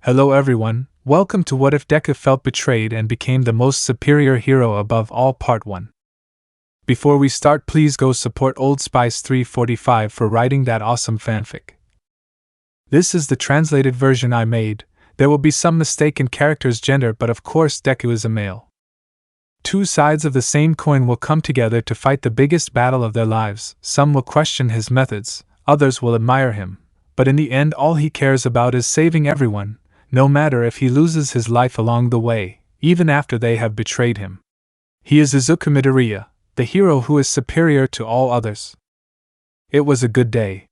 Hello everyone, welcome to What If Deku Felt Betrayed and Became the Most Superior Hero Above All Part 1. Before we start, please go support Old Spice 345 for writing that awesome fanfic. This is the translated version I made. There will be some mistake in character's gender, but of course Deku is a male. Two sides of the same coin will come together to fight the biggest battle of their lives. Some will question his methods, others will admire him, but in the end all he cares about is saving everyone, no matter if he loses his life along the way, even after they have betrayed him. He is Izuku Midoriya, the hero who is superior to all others. It was a good day.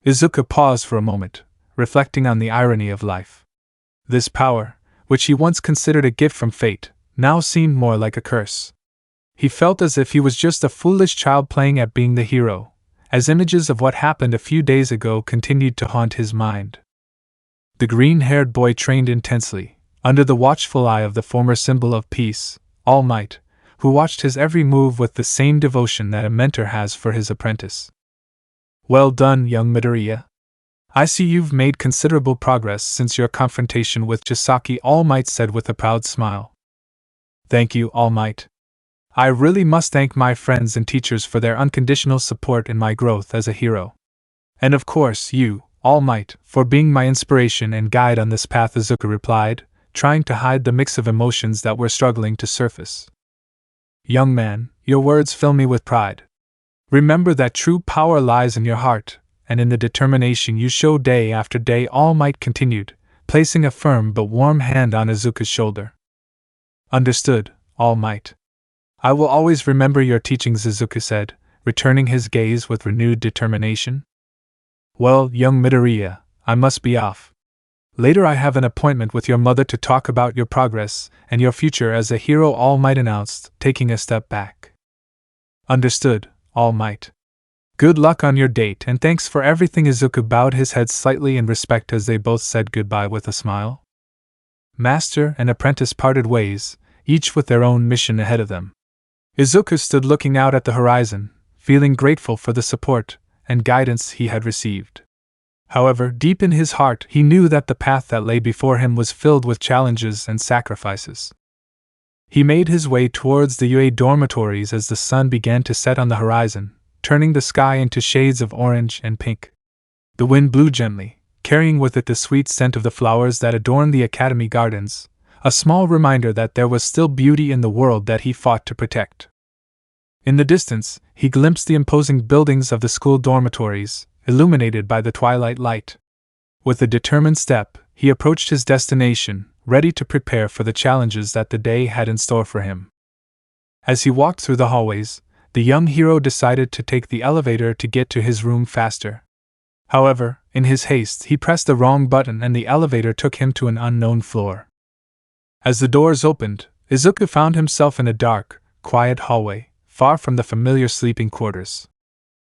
Izuku paused for a moment, reflecting on the irony of life. This power, which he once considered a gift from fate, now seemed more like a curse. He felt as if he was just a foolish child playing at being the hero, as images of what happened a few days ago continued to haunt his mind. The green-haired boy trained intensely, under the watchful eye of the former symbol of peace, All Might, who watched his every move with the same devotion that a mentor has for his apprentice. Well done, young Midoriya. I see you've made considerable progress since your confrontation with Chisaki, All Might said with a proud smile. Thank you, All Might. I really must thank my friends and teachers for their unconditional support in my growth as a hero. And of course you, All Might, for being my inspiration and guide on this path, Izuku replied, trying to hide the mix of emotions that were struggling to surface. Young man, your words fill me with pride. Remember that true power lies in your heart, and in the determination you show day after day, All Might continued, placing a firm but warm hand on Izuku's shoulder. Understood, All Might. I will always remember your teachings, Izuku said, returning his gaze with renewed determination. Well, young Midoriya, I must be off. Later I have an appointment with your mother to talk about your progress and your future as a hero, All Might announced, taking a step back. Understood, All Might. Good luck on your date and thanks for everything. Izuku bowed his head slightly in respect as they both said goodbye with a smile. Master and apprentice parted ways, each with their own mission ahead of them. Izuku stood looking out at the horizon, feeling grateful for the support and guidance he had received. However, deep in his heart, he knew that the path that lay before him was filled with challenges and sacrifices. He made his way towards the UA dormitories as the sun began to set on the horizon, turning the sky into shades of orange and pink. The wind blew gently, carrying with it the sweet scent of the flowers that adorned the academy gardens, a small reminder that there was still beauty in the world that he fought to protect. In the distance, he glimpsed the imposing buildings of the school dormitories, illuminated by the twilight light. With a determined step, he approached his destination, ready to prepare for the challenges that the day had in store for him. As he walked through the hallways, the young hero decided to take the elevator to get to his room faster. However, in his haste, he pressed the wrong button and the elevator took him to an unknown floor. As the doors opened, Izuku found himself in a dark, quiet hallway, far from the familiar sleeping quarters.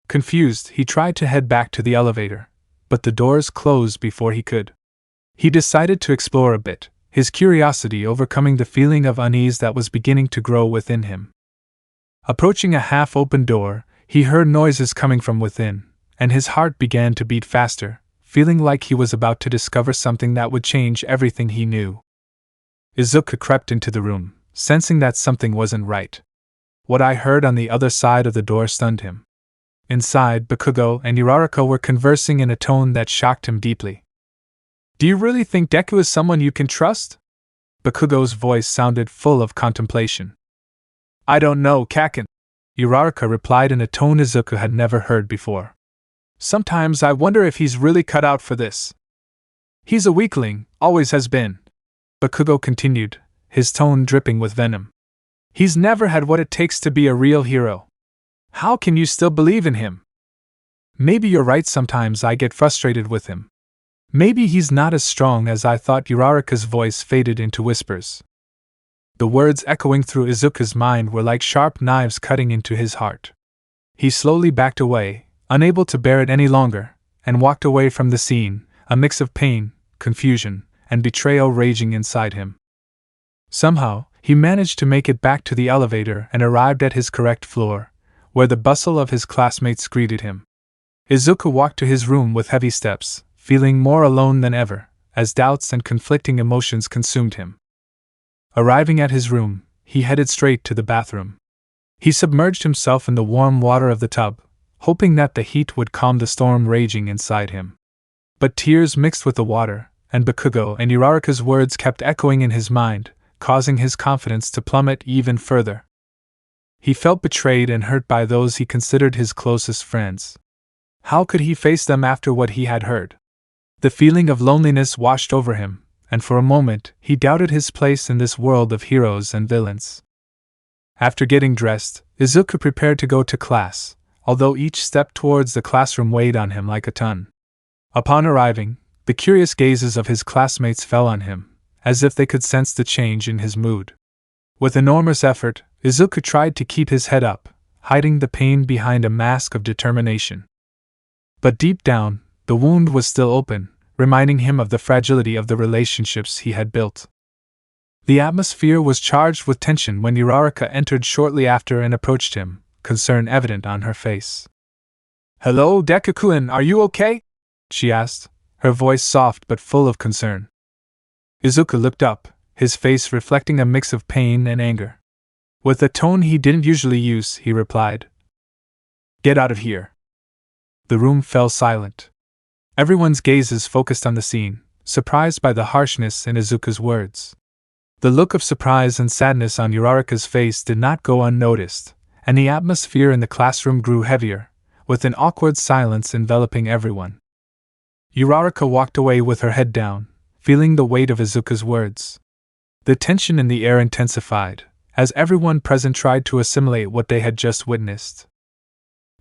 Confused, he tried to head back to the elevator, but the doors closed before he could. He decided to explore a bit, his curiosity overcoming the feeling of unease that was beginning to grow within him. Approaching a half-open door, he heard noises coming from within, and his heart began to beat faster, feeling like he was about to discover something that would change everything he knew. Izuku crept into the room, sensing that something wasn't right. What I heard on the other side of the door stunned him. Inside, Bakugo and Uraraka were conversing in a tone that shocked him deeply. Do you really think Deku is someone you can trust? Bakugo's voice sounded full of contemplation. I don't know, Kaken, Uraraka replied in a tone Izuku had never heard before. Sometimes I wonder if he's really cut out for this. He's a weakling, always has been. Bakugo continued, his tone dripping with venom. He's never had what it takes to be a real hero. How can you still believe in him? Maybe you're right, sometimes I get frustrated with him. Maybe he's not as strong as I thought. Uraraka's voice faded into whispers. The words echoing through Izuku's mind were like sharp knives cutting into his heart. He slowly backed away, unable to bear it any longer, and walked away from the scene, a mix of pain, confusion, and betrayal raging inside him. Somehow, he managed to make it back to the elevator and arrived at his correct floor, where the bustle of his classmates greeted him. Izuku walked to his room with heavy steps, feeling more alone than ever, as doubts and conflicting emotions consumed him. Arriving at his room, he headed straight to the bathroom. He submerged himself in the warm water of the tub, hoping that the heat would calm the storm raging inside him. But tears mixed with the water, and Bakugo and Uraraka's words kept echoing in his mind, causing his confidence to plummet even further. He felt betrayed and hurt by those he considered his closest friends. How could he face them after what he had heard? The feeling of loneliness washed over him, and for a moment he doubted his place in this world of heroes and villains. After getting dressed, Izuku prepared to go to class, although each step towards the classroom weighed on him like a ton. Upon arriving, the curious gazes of his classmates fell on him, as if they could sense the change in his mood. With enormous effort, Izuku tried to keep his head up, hiding the pain behind a mask of determination. But deep down, the wound was still open, reminding him of the fragility of the relationships he had built. The atmosphere was charged with tension when Uraraka entered shortly after and approached him, concern evident on her face. "Hello, Deku-kun, are you okay?" she asked, her voice soft but full of concern. Izuku looked up, his face reflecting a mix of pain and anger. With a tone he didn't usually use, he replied, "Get out of here." The room fell silent. Everyone's gazes focused on the scene, surprised by the harshness in Izuku's words. The look of surprise and sadness on Uraraka's face did not go unnoticed, and the atmosphere in the classroom grew heavier, with an awkward silence enveloping everyone. Uraraka walked away with her head down, feeling the weight of Izuku's words. The tension in the air intensified, as everyone present tried to assimilate what they had just witnessed.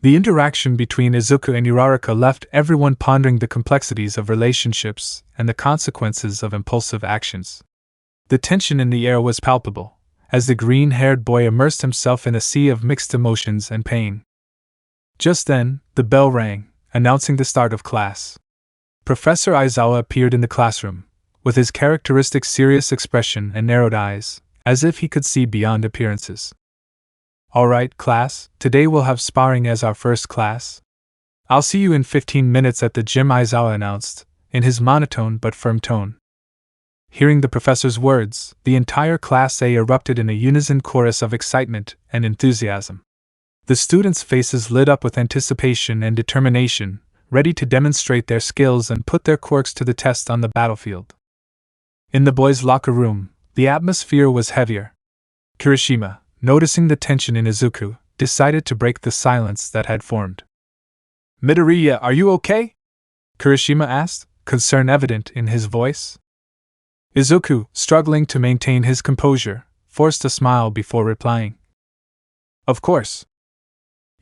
The interaction between Izuku and Uraraka left everyone pondering the complexities of relationships and the consequences of impulsive actions. The tension in the air was palpable, as the green-haired boy immersed himself in a sea of mixed emotions and pain. Just then, the bell rang, announcing the start of class. Professor Aizawa appeared in the classroom, with his characteristic serious expression and narrowed eyes, as if he could see beyond appearances. "All right, class, today we'll have sparring as our first class. I'll see you in 15 minutes at the gym," Aizawa announced, in his monotone but firm tone. Hearing the professor's words, the entire Class A erupted in a unison chorus of excitement and enthusiasm. The students' faces lit up with anticipation and determination, ready to demonstrate their skills and put their quirks to the test on the battlefield. In the boys' locker room, the atmosphere was heavier. Kirishima, noticing the tension in Izuku, decided to break the silence that had formed. "Midoriya, are you okay?" Kirishima asked, concern evident in his voice. Izuku, struggling to maintain his composure, forced a smile before replying, "Of course."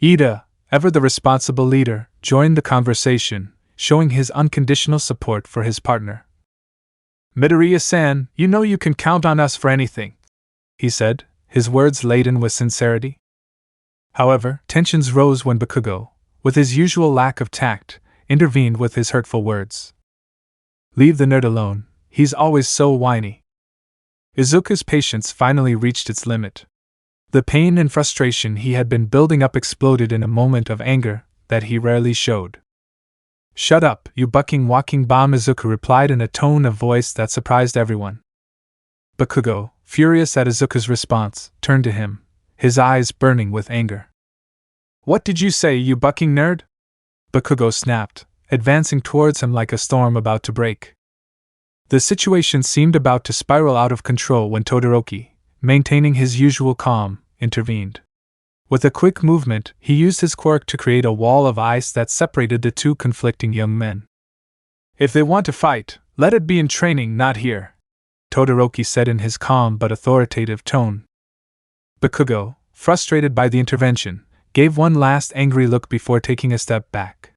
Ida, ever the responsible leader, joined the conversation, showing his unconditional support for his partner. "Midoriya-san, you know you can count on us for anything," he said, his words laden with sincerity. However, tensions rose when Bakugo, with his usual lack of tact, intervened with his hurtful words. "Leave the nerd alone, he's always so whiny." Izuku's patience finally reached its limit. The pain and frustration he had been building up exploded in a moment of anger that he rarely showed. "Shut up, you bucking walking bomb," Izuku replied in a tone of voice that surprised everyone. Bakugo, furious at Izuku's response, turned to him, his eyes burning with anger. "What did you say, you bucking nerd?" Bakugo snapped, advancing towards him like a storm about to break. The situation seemed about to spiral out of control when Todoroki, maintaining his usual calm, intervened. With a quick movement, he used his quirk to create a wall of ice that separated the two conflicting young men. "If they want to fight, let it be in training, not here," Todoroki said in his calm but authoritative tone. Bakugo, frustrated by the intervention, gave one last angry look before taking a step back.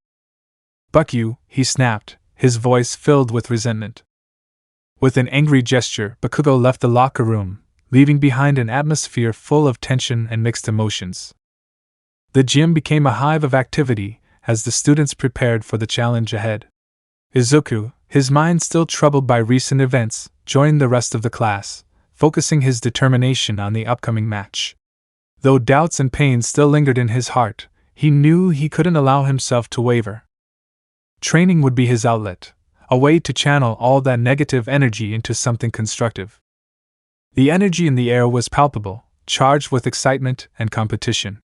"Buck you," he snapped, his voice filled with resentment. With an angry gesture, Bakugo left the locker room, leaving behind an atmosphere full of tension and mixed emotions. The gym became a hive of activity as the students prepared for the challenge ahead. Izuku, his mind still troubled by recent events, joined the rest of the class, focusing his determination on the upcoming match. Though doubts and pain still lingered in his heart, he knew he couldn't allow himself to waver. Training would be his outlet, a way to channel all that negative energy into something constructive. The energy in the air was palpable, charged with excitement and competition.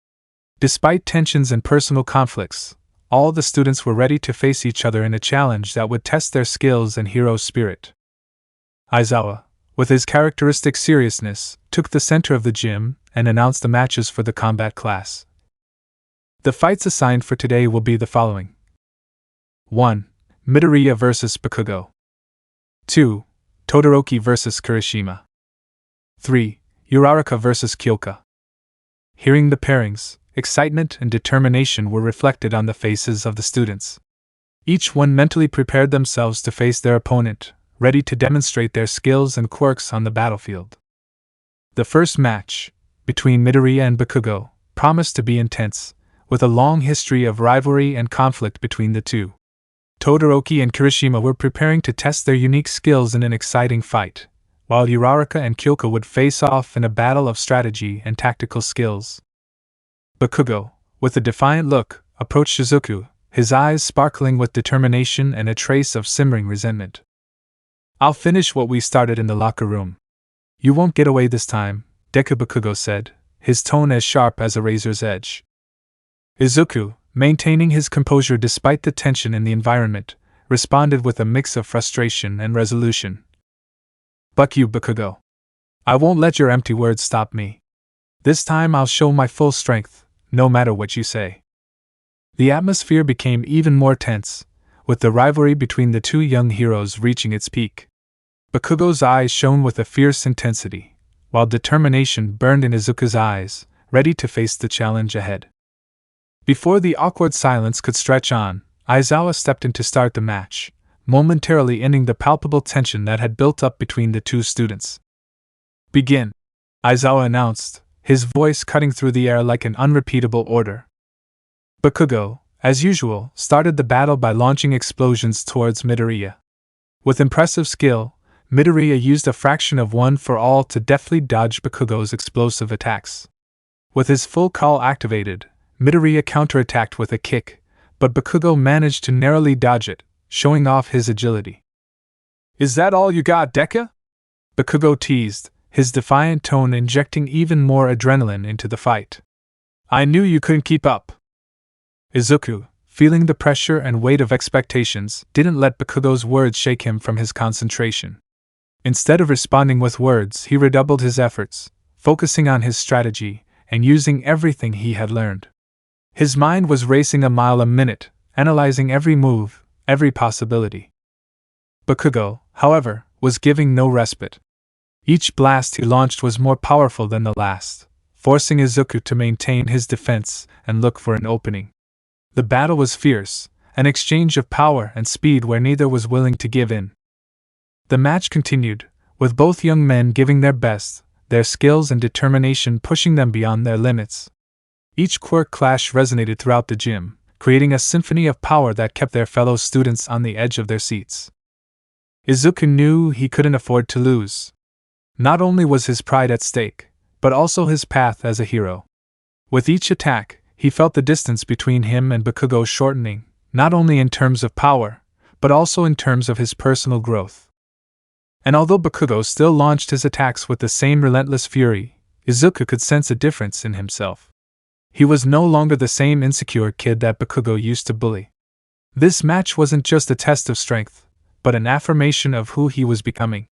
Despite tensions and personal conflicts, all the students were ready to face each other in a challenge that would test their skills and hero spirit. Aizawa, with his characteristic seriousness, took the center of the gym and announced the matches for the combat class. The fights assigned for today will be the following. 1. Midoriya vs. Bakugo. 2. Todoroki vs. Kirishima. 3. Uraraka vs. Kyoka. Hearing the pairings, excitement and determination were reflected on the faces of the students. Each one mentally prepared themselves to face their opponent, ready to demonstrate their skills and quirks on the battlefield. The first match, between Midoriya and Bakugo, promised to be intense, with a long history of rivalry and conflict between the two. Todoroki and Kirishima were preparing to test their unique skills in an exciting fight, while Uraraka and Kyoka would face off in a battle of strategy and tactical skills. Bakugo, with a defiant look, approached Izuku, his eyes sparkling with determination and a trace of simmering resentment. "I'll finish what we started in the locker room. You won't get away this time," Deku Bakugo said, his tone as sharp as a razor's edge. Izuku, maintaining his composure despite the tension in the environment, responded with a mix of frustration and resolution. "Buck you, Bakugo. I won't let your empty words stop me. This time I'll show my full strength, no matter what you say." The atmosphere became even more tense, with the rivalry between the two young heroes reaching its peak. Bakugo's eyes shone with a fierce intensity, while determination burned in Izuku's eyes, ready to face the challenge ahead. Before the awkward silence could stretch on, Aizawa stepped in to start the match, momentarily ending the palpable tension that had built up between the two students. "Begin," Aizawa announced, his voice cutting through the air like an unrepeatable order. Bakugo, as usual, started the battle by launching explosions towards Midoriya. With impressive skill, Midoriya used a fraction of one for all to deftly dodge Bakugo's explosive attacks. With his full call activated, Midoriya counterattacked with a kick, but Bakugo managed to narrowly dodge it, showing off his agility. "Is that all you got, Deka?" Bakugo teased, his defiant tone injecting even more adrenaline into the fight. "I knew you couldn't keep up." Izuku, feeling the pressure and weight of expectations, didn't let Bakugo's words shake him from his concentration. Instead of responding with words, he redoubled his efforts, focusing on his strategy and using everything he had learned. His mind was racing a mile a minute, analyzing every move, every possibility. Bakugo, however, was giving no respite. Each blast he launched was more powerful than the last, forcing Izuku to maintain his defense and look for an opening. The battle was fierce, an exchange of power and speed where neither was willing to give in. The match continued, with both young men giving their best, their skills and determination pushing them beyond their limits. Each quirk clash resonated throughout the gym, creating a symphony of power that kept their fellow students on the edge of their seats. Izuku knew he couldn't afford to lose. Not only was his pride at stake, but also his path as a hero. With each attack, he felt the distance between him and Bakugo shortening, not only in terms of power, but also in terms of his personal growth. And although Bakugo still launched his attacks with the same relentless fury, Izuku could sense a difference in himself. He was no longer the same insecure kid that Bakugo used to bully. This match wasn't just a test of strength, but an affirmation of who he was becoming.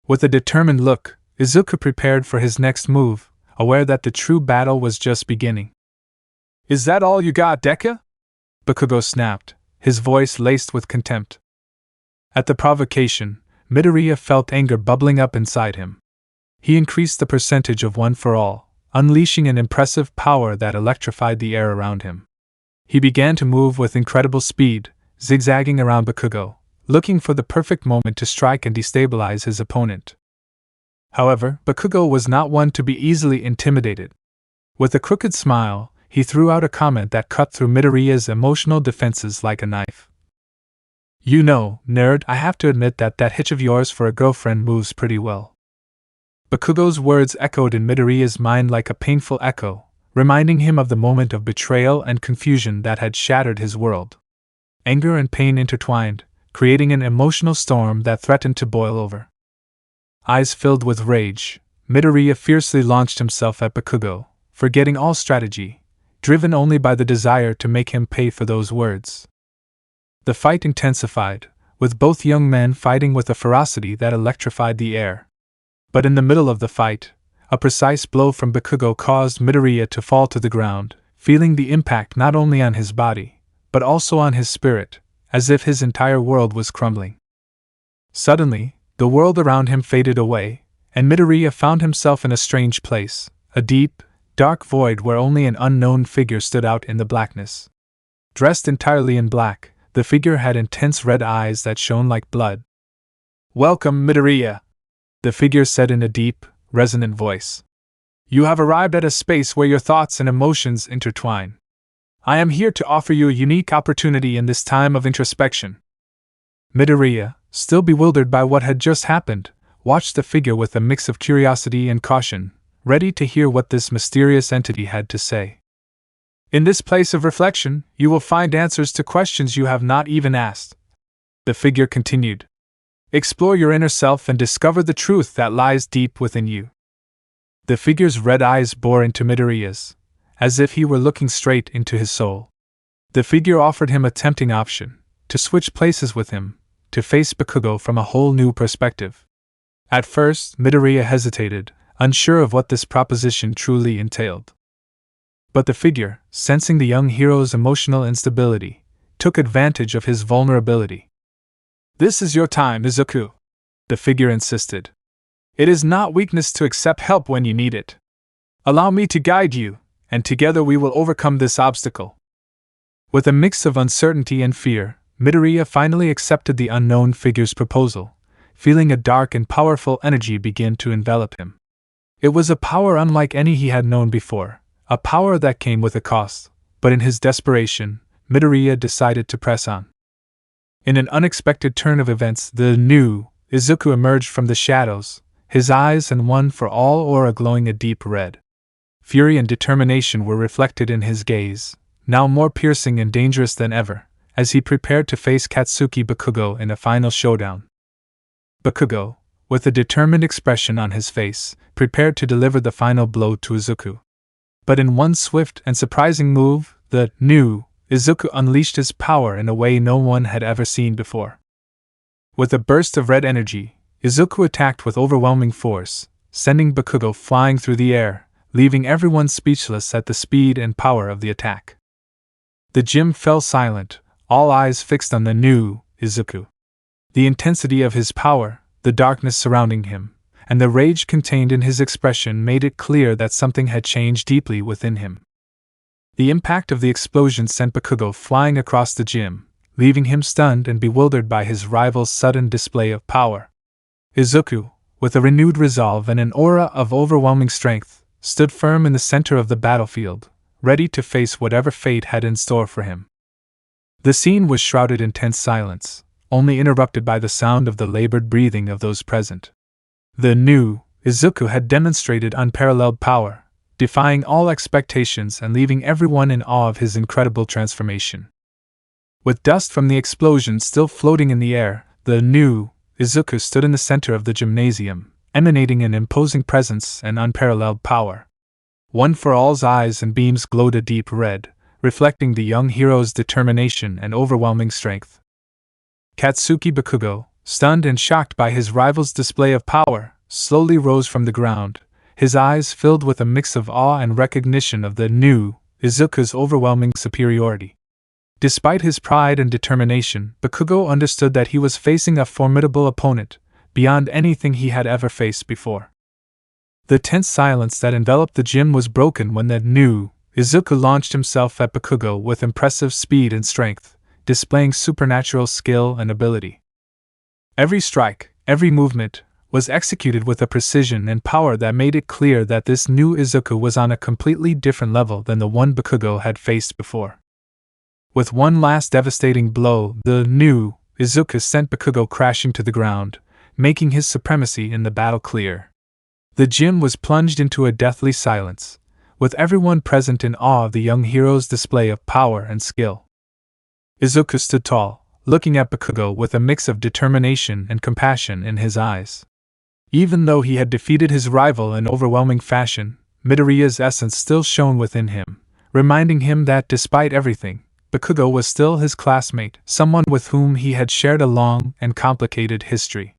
With a determined look, Izuku prepared for his next move, aware that the true battle was just beginning. "Is that all you got, Deka?" Bakugo snapped, his voice laced with contempt. At the provocation, Midoriya felt anger bubbling up inside him. He increased the percentage of one for all, unleashing an impressive power that electrified the air around him. He began to move with incredible speed, zigzagging around Bakugo, looking for the perfect moment to strike and destabilize his opponent. However, Bakugo was not one to be easily intimidated. With a crooked smile, he threw out a comment that cut through Midoriya's emotional defenses like a knife. "You know, nerd, I have to admit that hitch of yours for a girlfriend moves pretty well." Bakugo's words echoed in Midoriya's mind like a painful echo, reminding him of the moment of betrayal and confusion that had shattered his world. Anger and pain intertwined, creating an emotional storm that threatened to boil over. Eyes filled with rage, Midoriya fiercely launched himself at Bakugo, forgetting all strategy, driven only by the desire to make him pay for those words. The fight intensified, with both young men fighting with a ferocity that electrified the air. But in the middle of the fight, a precise blow from Bakugo caused Midoriya to fall to the ground, feeling the impact not only on his body, but also on his spirit, as if his entire world was crumbling. Suddenly, the world around him faded away, and Midoriya found himself in a strange place, a deep, dark void where only an unknown figure stood out in the blackness. Dressed entirely in black, the figure had intense red eyes that shone like blood. "Welcome, Midoriya," the figure said in a deep, resonant voice. "You have arrived at a space where your thoughts and emotions intertwine. I am here to offer you a unique opportunity in this time of introspection." Midoriya, still bewildered by what had just happened, watched the figure with a mix of curiosity and caution, ready to hear what this mysterious entity had to say. "In this place of reflection, you will find answers to questions you have not even asked," the figure continued. "Explore your inner self and discover the truth that lies deep within you." The figure's red eyes bore into Midoriya's, as if he were looking straight into his soul. The figure offered him a tempting option, to switch places with him, to face Bakugo from a whole new perspective. At first, Midoriya hesitated, unsure of what this proposition truly entailed. But the figure, sensing the young hero's emotional instability, took advantage of his vulnerability. "This is your time, Izuku," the figure insisted. "It is not weakness to accept help when you need it. Allow me to guide you, and together we will overcome this obstacle." With a mix of uncertainty and fear, Midoriya finally accepted the unknown figure's proposal, feeling a dark and powerful energy begin to envelop him. It was a power unlike any he had known before, a power that came with a cost, but in his desperation, Midoriya decided to press on. In an unexpected turn of events, the new Izuku emerged from the shadows, his eyes and one for all aura glowing a deep red. Fury and determination were reflected in his gaze, now more piercing and dangerous than ever, as he prepared to face Katsuki Bakugo in a final showdown. Bakugo, with a determined expression on his face, prepared to deliver the final blow to Izuku. But in one swift and surprising move, the new Izuku unleashed his power in a way no one had ever seen before. With a burst of red energy, Izuku attacked with overwhelming force, sending Bakugo flying through the air, leaving everyone speechless at the speed and power of the attack. The gym fell silent, all eyes fixed on the new Izuku. The intensity of his power, the darkness surrounding him, and the rage contained in his expression made it clear that something had changed deeply within him. The impact of the explosion sent Bakugo flying across the gym, leaving him stunned and bewildered by his rival's sudden display of power. Izuku, with a renewed resolve and an aura of overwhelming strength, stood firm in the center of the battlefield, ready to face whatever fate had in store for him. The scene was shrouded in tense silence, only interrupted by the sound of the labored breathing of those present. The new Izuku had demonstrated unparalleled power, defying all expectations and leaving everyone in awe of his incredible transformation. With dust from the explosion still floating in the air, the new Izuku stood in the center of the gymnasium, emanating an imposing presence and unparalleled power. One for all's eyes and beams glowed a deep red, reflecting the young hero's determination and overwhelming strength. Katsuki Bakugo, stunned and shocked by his rival's display of power, slowly rose from the ground, his eyes filled with a mix of awe and recognition of the new Izuku's overwhelming superiority. Despite his pride and determination, Bakugo understood that he was facing a formidable opponent, beyond anything he had ever faced before. The tense silence that enveloped the gym was broken when the new Izuku launched himself at Bakugo with impressive speed and strength, displaying supernatural skill and ability. Every strike, every movement, was executed with a precision and power that made it clear that this new Izuku was on a completely different level than the one Bakugo had faced before. With one last devastating blow, the new Izuku sent Bakugo crashing to the ground, making his supremacy in the battle clear. The gym was plunged into a deathly silence, with everyone present in awe of the young hero's display of power and skill. Izuku stood tall, looking at Bakugo with a mix of determination and compassion in his eyes. Even though he had defeated his rival in overwhelming fashion, Midoriya's essence still shone within him, reminding him that despite everything, Bakugo was still his classmate, someone with whom he had shared a long and complicated history.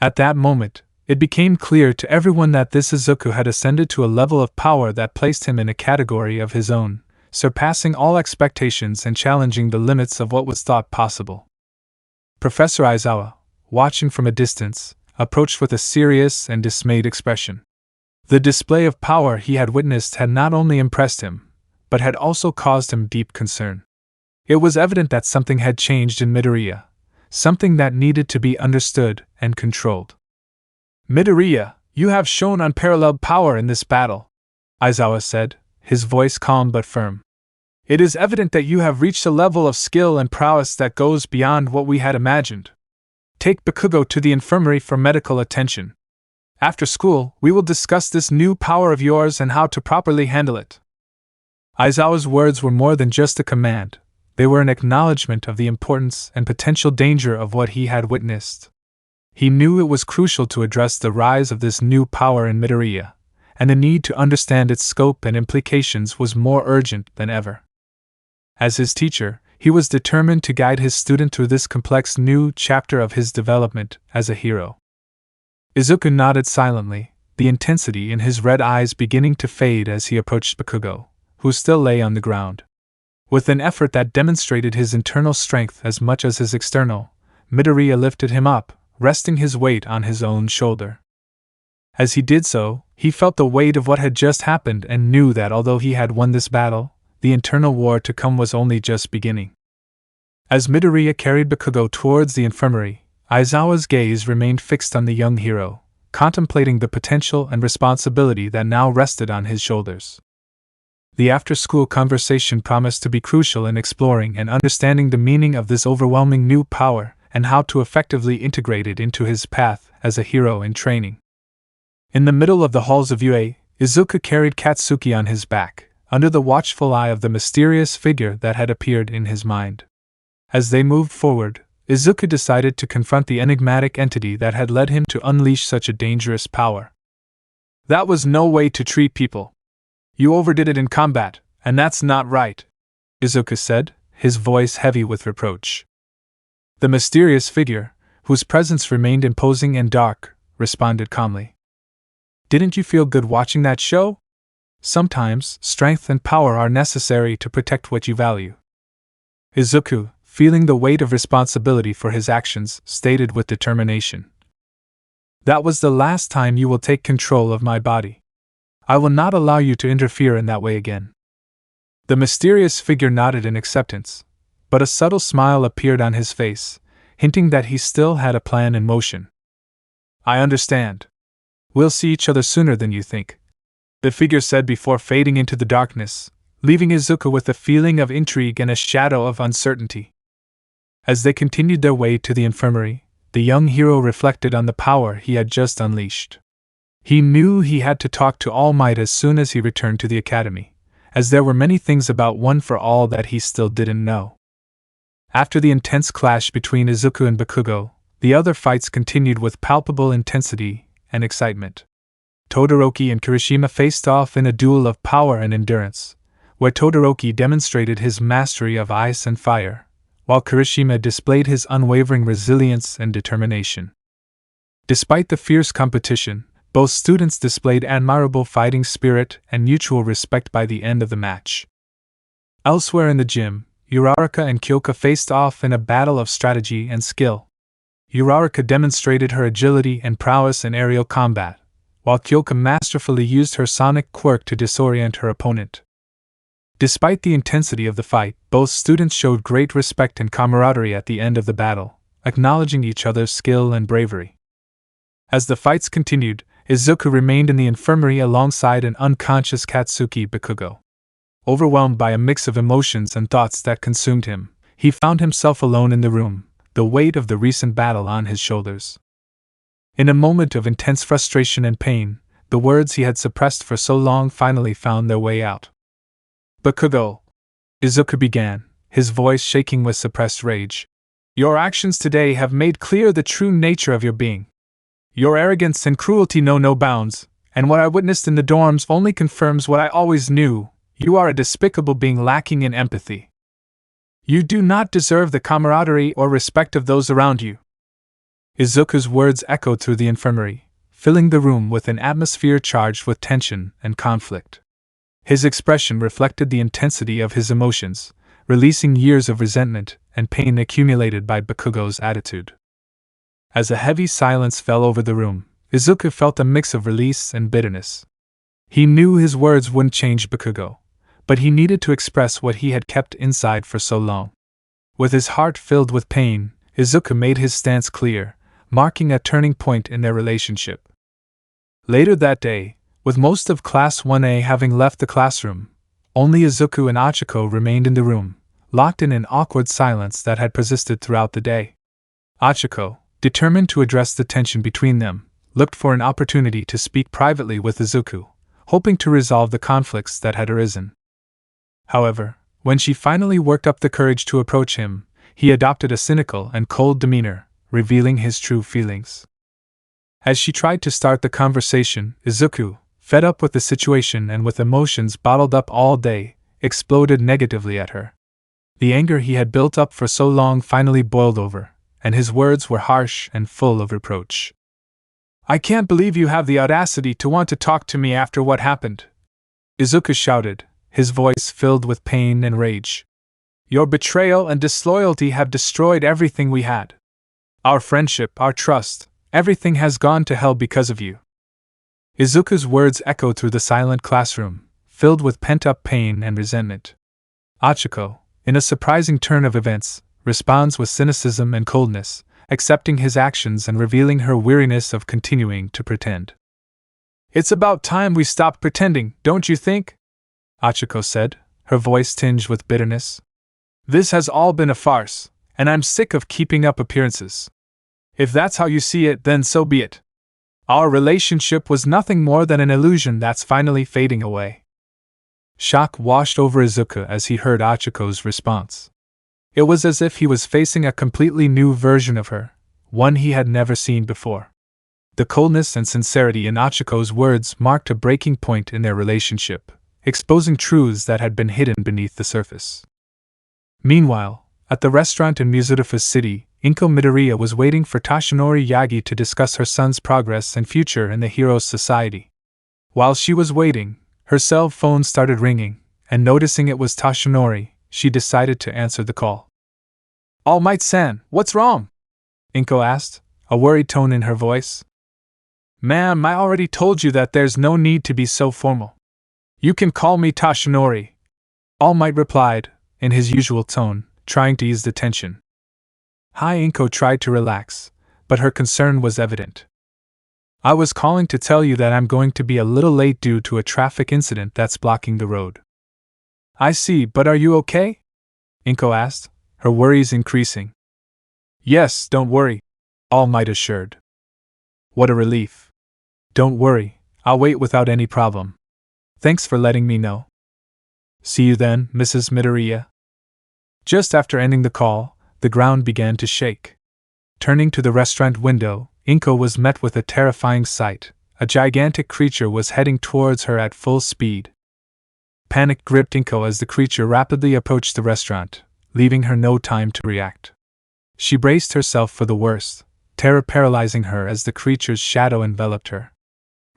At that moment, it became clear to everyone that this Izuku had ascended to a level of power that placed him in a category of his own, surpassing all expectations and challenging the limits of what was thought possible. Professor Aizawa, watching from a distance, approached with a serious and dismayed expression. The display of power he had witnessed had not only impressed him, but had also caused him deep concern. It was evident that something had changed in Midoriya, something that needed to be understood and controlled. "Midoriya, you have shown unparalleled power in this battle," Aizawa said, his voice calm but firm. "It is evident that you have reached a level of skill and prowess that goes beyond what we had imagined. Take Bakugo to the infirmary for medical attention. After school, we will discuss this new power of yours and how to properly handle it." Aizawa's words were more than just a command, they were an acknowledgement of the importance and potential danger of what he had witnessed. He knew it was crucial to address the rise of this new power in Midoriya, and the need to understand its scope and implications was more urgent than ever. As his teacher, he was determined to guide his student through this complex new chapter of his development as a hero. Izuku nodded silently, the intensity in his red eyes beginning to fade as he approached Bakugo, who still lay on the ground. With an effort that demonstrated his internal strength as much as his external, Midoriya lifted him up, resting his weight on his own shoulder. As he did so, he felt the weight of what had just happened and knew that although he had won this battle, the internal war to come was only just beginning. As Midoriya carried Bakugo towards the infirmary, Aizawa's gaze remained fixed on the young hero, contemplating the potential and responsibility that now rested on his shoulders. The after-school conversation promised to be crucial in exploring and understanding the meaning of this overwhelming new power and how to effectively integrate it into his path as a hero in training. In the middle of the halls of UA, Izuku carried Katsuki on his back, under the watchful eye of the mysterious figure that had appeared in his mind. As they moved forward, Izuku decided to confront the enigmatic entity that had led him to unleash such a dangerous power. "That was no way to treat people. You overdid it in combat, and that's not right," Izuku said, his voice heavy with reproach. The mysterious figure, whose presence remained imposing and dark, responded calmly. "Didn't you feel good watching that show? Sometimes, strength and power are necessary to protect what you value." Izuku, feeling the weight of responsibility for his actions, stated with determination. "That was the last time you will take control of my body. I will not allow you to interfere in that way again." The mysterious figure nodded in acceptance, but a subtle smile appeared on his face, hinting that he still had a plan in motion. "I understand. We'll see each other sooner than you think," the figure said before fading into the darkness, leaving Izuku with a feeling of intrigue and a shadow of uncertainty. As they continued their way to the infirmary, the young hero reflected on the power he had just unleashed. He knew he had to talk to All Might as soon as he returned to the academy, as there were many things about One for All that he still didn't know. After the intense clash between Izuku and Bakugo, the other fights continued with palpable intensity and excitement. Todoroki and Kirishima faced off in a duel of power and endurance, where Todoroki demonstrated his mastery of ice and fire, while Kirishima displayed his unwavering resilience and determination. Despite the fierce competition, both students displayed admirable fighting spirit and mutual respect by the end of the match. Elsewhere in the gym, Uraraka and Kyoka faced off in a battle of strategy and skill. Uraraka demonstrated her agility and prowess in aerial combat, while Kyoka masterfully used her sonic quirk to disorient her opponent. Despite the intensity of the fight, both students showed great respect and camaraderie at the end of the battle, acknowledging each other's skill and bravery. As the fights continued, Izuku remained in the infirmary alongside an unconscious Katsuki Bakugo. Overwhelmed by a mix of emotions and thoughts that consumed him, he found himself alone in the room, the weight of the recent battle on his shoulders. In a moment of intense frustration and pain, the words he had suppressed for so long finally found their way out. "Bakugo," Izuku began, his voice shaking with suppressed rage, Your actions today have made clear the true nature of your being. Your arrogance and cruelty know no bounds, and what I witnessed in the dorms only confirms what I always knew. You are a despicable being lacking in empathy. You do not deserve the camaraderie or respect of those around you. Izuku's words echoed through the infirmary, filling the room with an atmosphere charged with tension and conflict. His expression reflected the intensity of his emotions, releasing years of resentment and pain accumulated by Bakugo's attitude. As a heavy silence fell over the room, Izuku felt a mix of release and bitterness. He knew his words wouldn't change Bakugo, but he needed to express what he had kept inside for so long. With his heart filled with pain, Izuku made his stance clear, marking a turning point in their relationship. Later that day, with most of Class 1A having left the classroom, only Izuku and Achiko remained in the room, locked in an awkward silence that had persisted throughout the day. Achiko, determined to address the tension between them, looked for an opportunity to speak privately with Izuku, hoping to resolve the conflicts that had arisen. However, when she finally worked up the courage to approach him, he adopted a cynical and cold demeanor, revealing his true feelings. As she tried to start the conversation, Izuku, fed up with the situation and with emotions bottled up all day, exploded negatively at her. The anger he had built up for so long finally boiled over, and his words were harsh and full of reproach. "I can't believe you have the audacity to want to talk to me after what happened," Izuku shouted, his voice filled with pain and rage. "Your betrayal and disloyalty have destroyed everything we had. Our friendship, our trust, everything has gone to hell because of you." Izuku's words echoed through the silent classroom, filled with pent-up pain and resentment. Achiko, in a surprising turn of events, responds with cynicism and coldness, accepting his actions and revealing her weariness of continuing to pretend. "It's about time we stopped pretending, don't you think?" Achiko said, her voice tinged with bitterness. "This has all been a farce, and I'm sick of keeping up appearances. If that's how you see it, then so be it. Our relationship was nothing more than an illusion that's finally fading away." Shock washed over Izuku as he heard Achiko's response. It was as if he was facing a completely new version of her, one he had never seen before. The coldness and sincerity in Achiko's words marked a breaking point in their relationship, exposing truths that had been hidden beneath the surface. Meanwhile, at the restaurant in Mizurufu's city, Izuku Midoriya was waiting for Toshinori Yagi to discuss her son's progress and future in the Heroes Society. While she was waiting, her cell phone started ringing, and noticing it was Toshinori, she decided to answer the call. "All Might-san, what's wrong?" Izuku asked, a worried tone in her voice. "Ma'am, I already told you that there's no need to be so formal. You can call me Toshinori," All Might replied, in his usual tone, trying to ease the tension. Izuku tried to relax, but her concern was evident. "I was calling to tell you that I'm going to be a little late due to a traffic incident that's blocking the road." "I see, but are you okay?" Izuku asked, her worries increasing. "Yes, don't worry," All Might assured. "What a relief. Don't worry, I'll wait without any problem. Thanks for letting me know. See you then, Mrs. Midoriya." Just after ending the call, the ground began to shake. Turning to the restaurant window, Izuku was met with a terrifying sight. A gigantic creature was heading towards her at full speed. Panic gripped Izuku as the creature rapidly approached the restaurant, leaving her no time to react. She braced herself for the worst, terror paralyzing her as the creature's shadow enveloped her.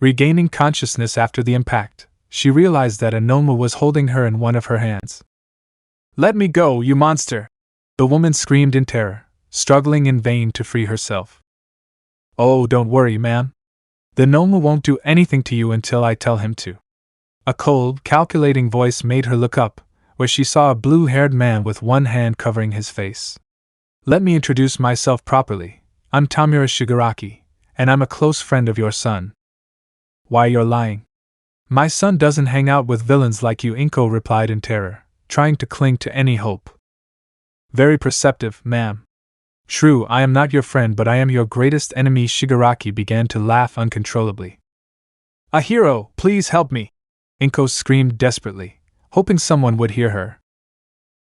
Regaining consciousness after the impact, she realized that a Noma was holding her in one of her hands. "Let me go, you monster!" the woman screamed in terror, struggling in vain to free herself. "Oh, don't worry, ma'am. The Noma won't do anything to you until I tell him to." A cold, calculating voice made her look up, where she saw a blue-haired man with one hand covering his face. "Let me introduce myself properly. I'm Tamura Shigaraki, and I'm a close friend of your son." "Why, you're lying. My son doesn't hang out with villains like you," Izuku replied in terror, trying to cling to any hope. "Very perceptive, ma'am. True, I am not your friend, but I am your greatest enemy." Shigaraki began to laugh uncontrollably. "A hero, please help me!" Izuku screamed desperately, hoping someone would hear her.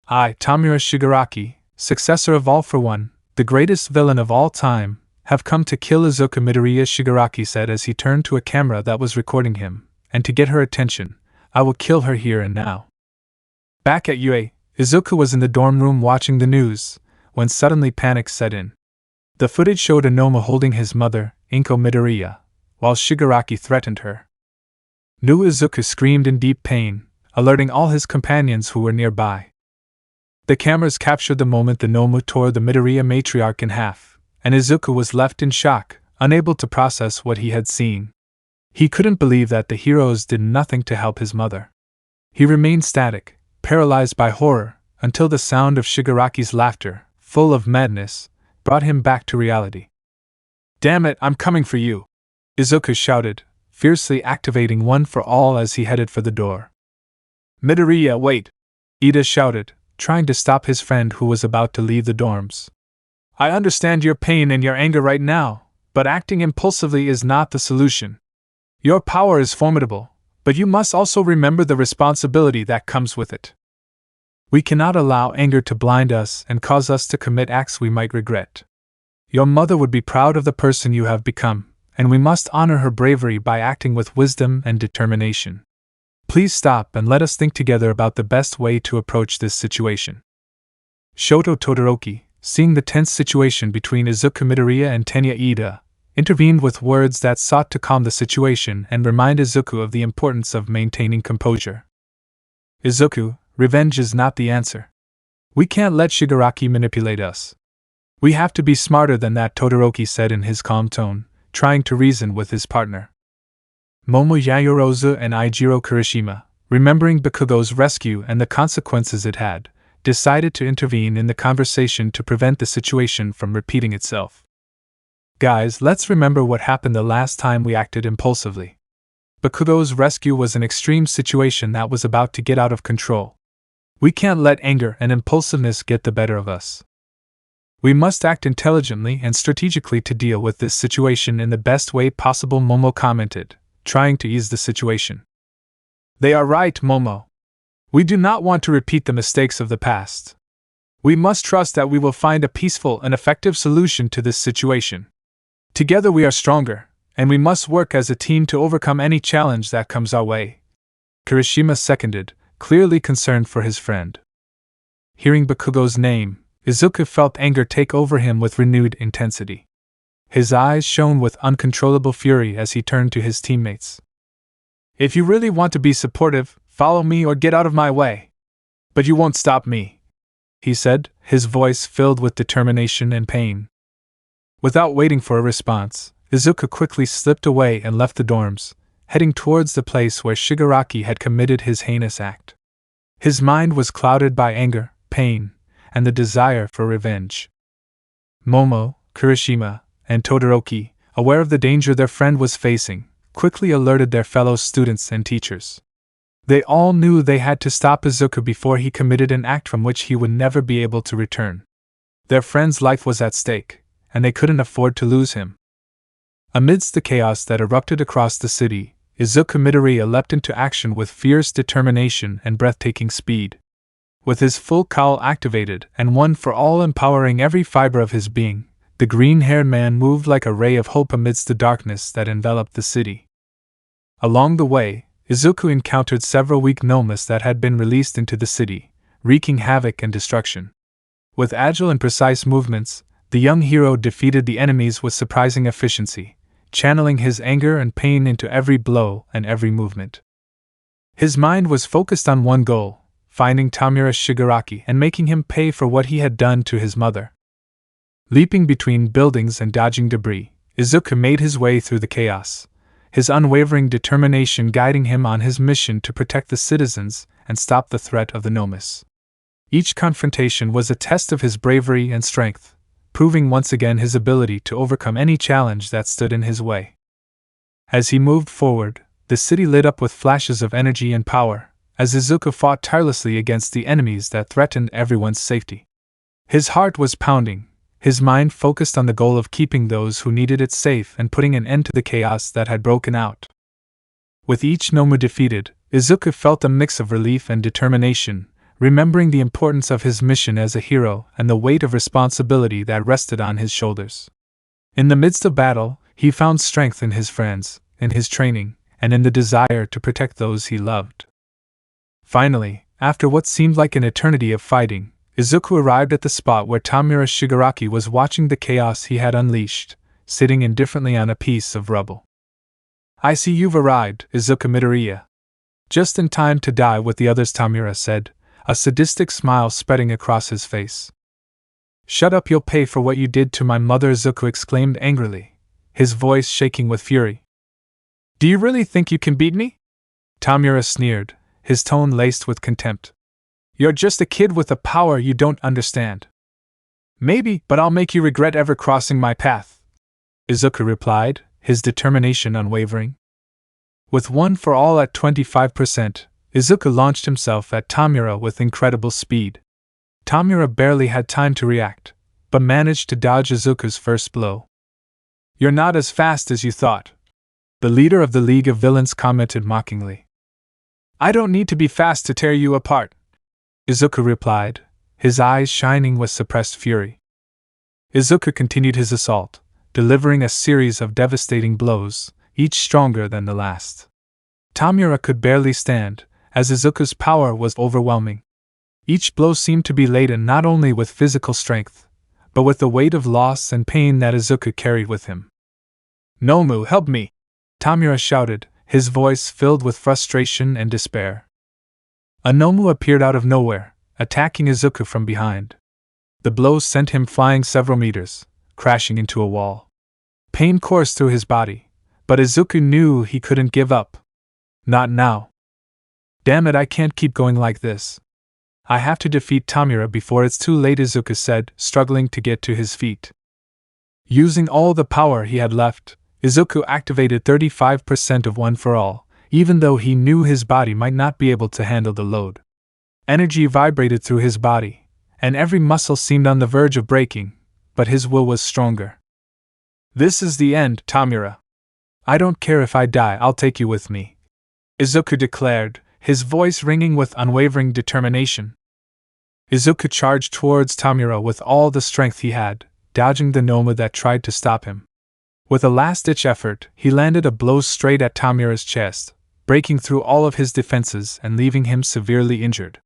"I, Tamura Shigaraki, successor of All for One, the greatest villain of all time, have come to kill Izuku Midoriya, Shigaraki said as he turned to a camera that was recording him, and to get her attention, I will kill her here and now. Back at UA, Izuku was in the dorm room watching the news, when suddenly panic set in. The footage showed Onoma holding his mother, Inko Midoriya, while Shigaraki threatened her. Nu Izuku screamed in deep pain, alerting all his companions who were nearby. The cameras captured the moment the Nomu tore the Midoriya matriarch in half, and Izuku was left in shock, unable to process what he had seen. He couldn't believe that the heroes did nothing to help his mother. He remained static, paralyzed by horror, until the sound of Shigaraki's laughter, full of madness, brought him back to reality. Damn it, I'm coming for you! Izuku shouted, fiercely activating One for All as he headed for the door. Midoriya, wait! Ida shouted, trying to stop his friend who was about to leave the dorms. I understand your pain and your anger right now, but acting impulsively is not the solution. Your power is formidable, but you must also remember the responsibility that comes with it. We cannot allow anger to blind us and cause us to commit acts we might regret. Your mother would be proud of the person you have become, and we must honor her bravery by acting with wisdom and determination. Please stop and let us think together about the best way to approach this situation. Shoto Todoroki, seeing the tense situation between Izuku Midoriya and Tenya Ida, intervened with words that sought to calm the situation and remind Izuku of the importance of maintaining composure. Izuku, revenge is not the answer. We can't let Shigaraki manipulate us. We have to be smarter than that, Todoroki said in his calm tone, trying to reason with his partner. Momo Yayorozu and Eijiro Kirishima, remembering Bakugo's rescue and the consequences it had, decided to intervene in the conversation to prevent the situation from repeating itself. Guys, let's remember what happened the last time we acted impulsively. Bakugo's rescue was an extreme situation that was about to get out of control. We can't let anger and impulsiveness get the better of us. We must act intelligently and strategically to deal with this situation in the best way possible, Momo commented, trying to ease the situation. They are right, Momo. We do not want to repeat the mistakes of the past. We must trust that we will find a peaceful and effective solution to this situation. Together we are stronger, and we must work as a team to overcome any challenge that comes our way. Kirishima seconded, clearly concerned for his friend. Hearing Bakugo's name, Izuku felt anger take over him with renewed intensity. His eyes shone with uncontrollable fury as he turned to his teammates. If you really want to be supportive, follow me or get out of my way. But you won't stop me, he said, his voice filled with determination and pain. Without waiting for a response, Izuku quickly slipped away and left the dorms, heading towards the place where Shigaraki had committed his heinous act. His mind was clouded by anger, pain, and the desire for revenge. Momo, Kirishima, and Todoroki, aware of the danger their friend was facing, quickly alerted their fellow students and teachers. They all knew they had to stop Izuku before he committed an act from which he would never be able to return. Their friend's life was at stake, and they couldn't afford to lose him. Amidst the chaos that erupted across the city, Izuku Midoriya leapt into action with fierce determination and breathtaking speed. With his full cowl activated and One for All empowering every fiber of his being, the green-haired man moved like a ray of hope amidst the darkness that enveloped the city. Along the way, Izuku encountered several weak nomas that had been released into the city, wreaking havoc and destruction. With agile and precise movements, the young hero defeated the enemies with surprising efficiency, channeling his anger and pain into every blow and every movement. His mind was focused on one goal, finding Tamura Shigaraki and making him pay for what he had done to his mother. Leaping between buildings and dodging debris, Izuku made his way through the chaos, his unwavering determination guiding him on his mission to protect the citizens and stop the threat of the nomas. Each confrontation was a test of his bravery and strength, proving once again his ability to overcome any challenge that stood in his way. As he moved forward, the city lit up with flashes of energy and power, as Izuku fought tirelessly against the enemies that threatened everyone's safety. His heart was pounding, his mind focused on the goal of keeping those who needed it safe and putting an end to the chaos that had broken out. With each Nomu defeated, Izuku felt a mix of relief and determination, remembering the importance of his mission as a hero and the weight of responsibility that rested on his shoulders. In the midst of battle, he found strength in his friends, in his training, and in the desire to protect those he loved. Finally, after what seemed like an eternity of fighting, Izuku arrived at the spot where Tamura Shigaraki was watching the chaos he had unleashed, sitting indifferently on a piece of rubble. "I see you've arrived, Izuku Midoriya. Just in time to die with the others," Tamura said, a sadistic smile spreading across his face. "Shut up, you'll pay for what you did to my mother," Izuku exclaimed angrily, his voice shaking with fury. "Do you really think you can beat me?" Tamura sneered, his tone laced with contempt. "You're just a kid with a power you don't understand." "Maybe, but I'll make you regret ever crossing my path," Izuku replied, his determination unwavering. With one for all at 25%, Izuku launched himself at Tamura with incredible speed. Tamura barely had time to react, but managed to dodge Izuku's first blow. "You're not as fast as you thought," the leader of the League of Villains commented mockingly. "I don't need to be fast to tear you apart," Izuku replied, his eyes shining with suppressed fury. Izuku continued his assault, delivering a series of devastating blows, each stronger than the last. Tamura could barely stand, as Izuku's power was overwhelming. Each blow seemed to be laden not only with physical strength, but with the weight of loss and pain that Izuku carried with him. "Nomu, help me!" Tamura shouted, his voice filled with frustration and despair. A Nomu appeared out of nowhere, attacking Izuku from behind. The blow sent him flying several meters, crashing into a wall. Pain coursed through his body, but Izuku knew he couldn't give up. Not now. "Damn it, I can't keep going like this. I have to defeat Tamura before it's too late," Izuku said, struggling to get to his feet. Using all the power he had left, Izuku activated 35% of One for All, even though he knew his body might not be able to handle the load. Energy vibrated through his body, and every muscle seemed on the verge of breaking, but his will was stronger. "This is the end, Tamura. I don't care if I die, I'll take you with me," Izuku declared, his voice ringing with unwavering determination. Izuku charged towards Tamura with all the strength he had, dodging the Noma that tried to stop him. With a last-ditch effort, he landed a blow straight at Tamura's chest, breaking through all of his defenses and leaving him severely injured.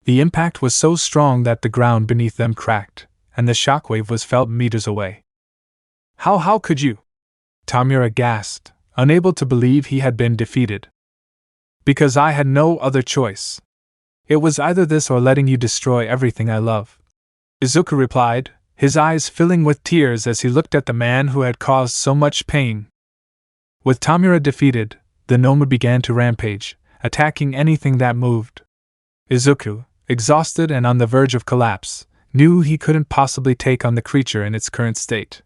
The impact was so strong that the ground beneath them cracked, and the shockwave was felt meters away. How could you?" Tamura gasped, unable to believe he had been defeated. "Because I had no other choice. It was either this or letting you destroy everything I love," Izuku replied, his eyes filling with tears as he looked at the man who had caused so much pain. With Tamura defeated, the Noma began to rampage, attacking anything that moved. Izuku, exhausted and on the verge of collapse, knew he couldn't possibly take on the creature in its current state.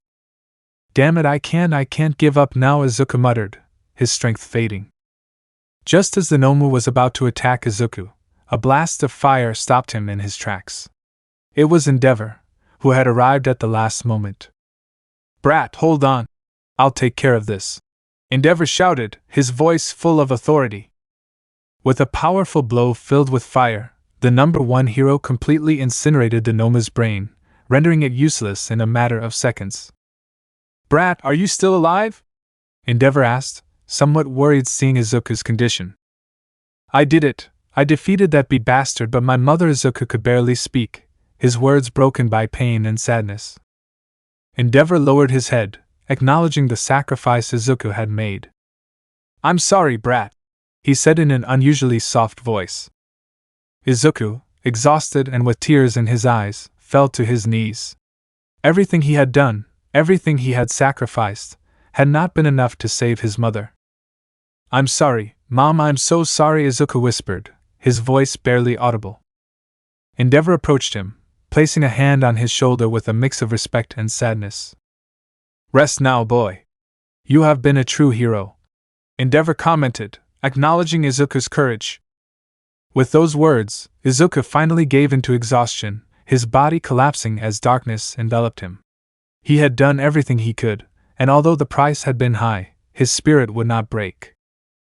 "Damn it, I can't give up now," Izuku muttered, his strength fading. Just as the Nomu was about to attack Izuku, a blast of fire stopped him in his tracks. It was Endeavor, who had arrived at the last moment. "Brat, hold on. I'll take care of this," Endeavor shouted, his voice full of authority. With a powerful blow filled with fire, the number one hero completely incinerated the Noma's brain, rendering it useless in a matter of seconds. "Brat, are you still alive?" Endeavor asked, somewhat worried seeing Izuku's condition. "I did it. I defeated that bastard, but my mother." Izuku could barely speak, his words broken by pain and sadness. Endeavor lowered his head, acknowledging the sacrifice Izuku had made. "I'm sorry, brat," he said in an unusually soft voice. Izuku, exhausted and with tears in his eyes, fell to his knees. Everything he had done, everything he had sacrificed, had not been enough to save his mother. "I'm sorry, Mom, I'm so sorry," Izuku whispered, his voice barely audible. Endeavor approached him, placing a hand on his shoulder with a mix of respect and sadness. "Rest now, boy. You have been a true hero," Endeavor commented, acknowledging Izuku's courage. With those words, Izuku finally gave in to exhaustion, his body collapsing as darkness enveloped him. He had done everything he could, and although the price had been high, his spirit would not break.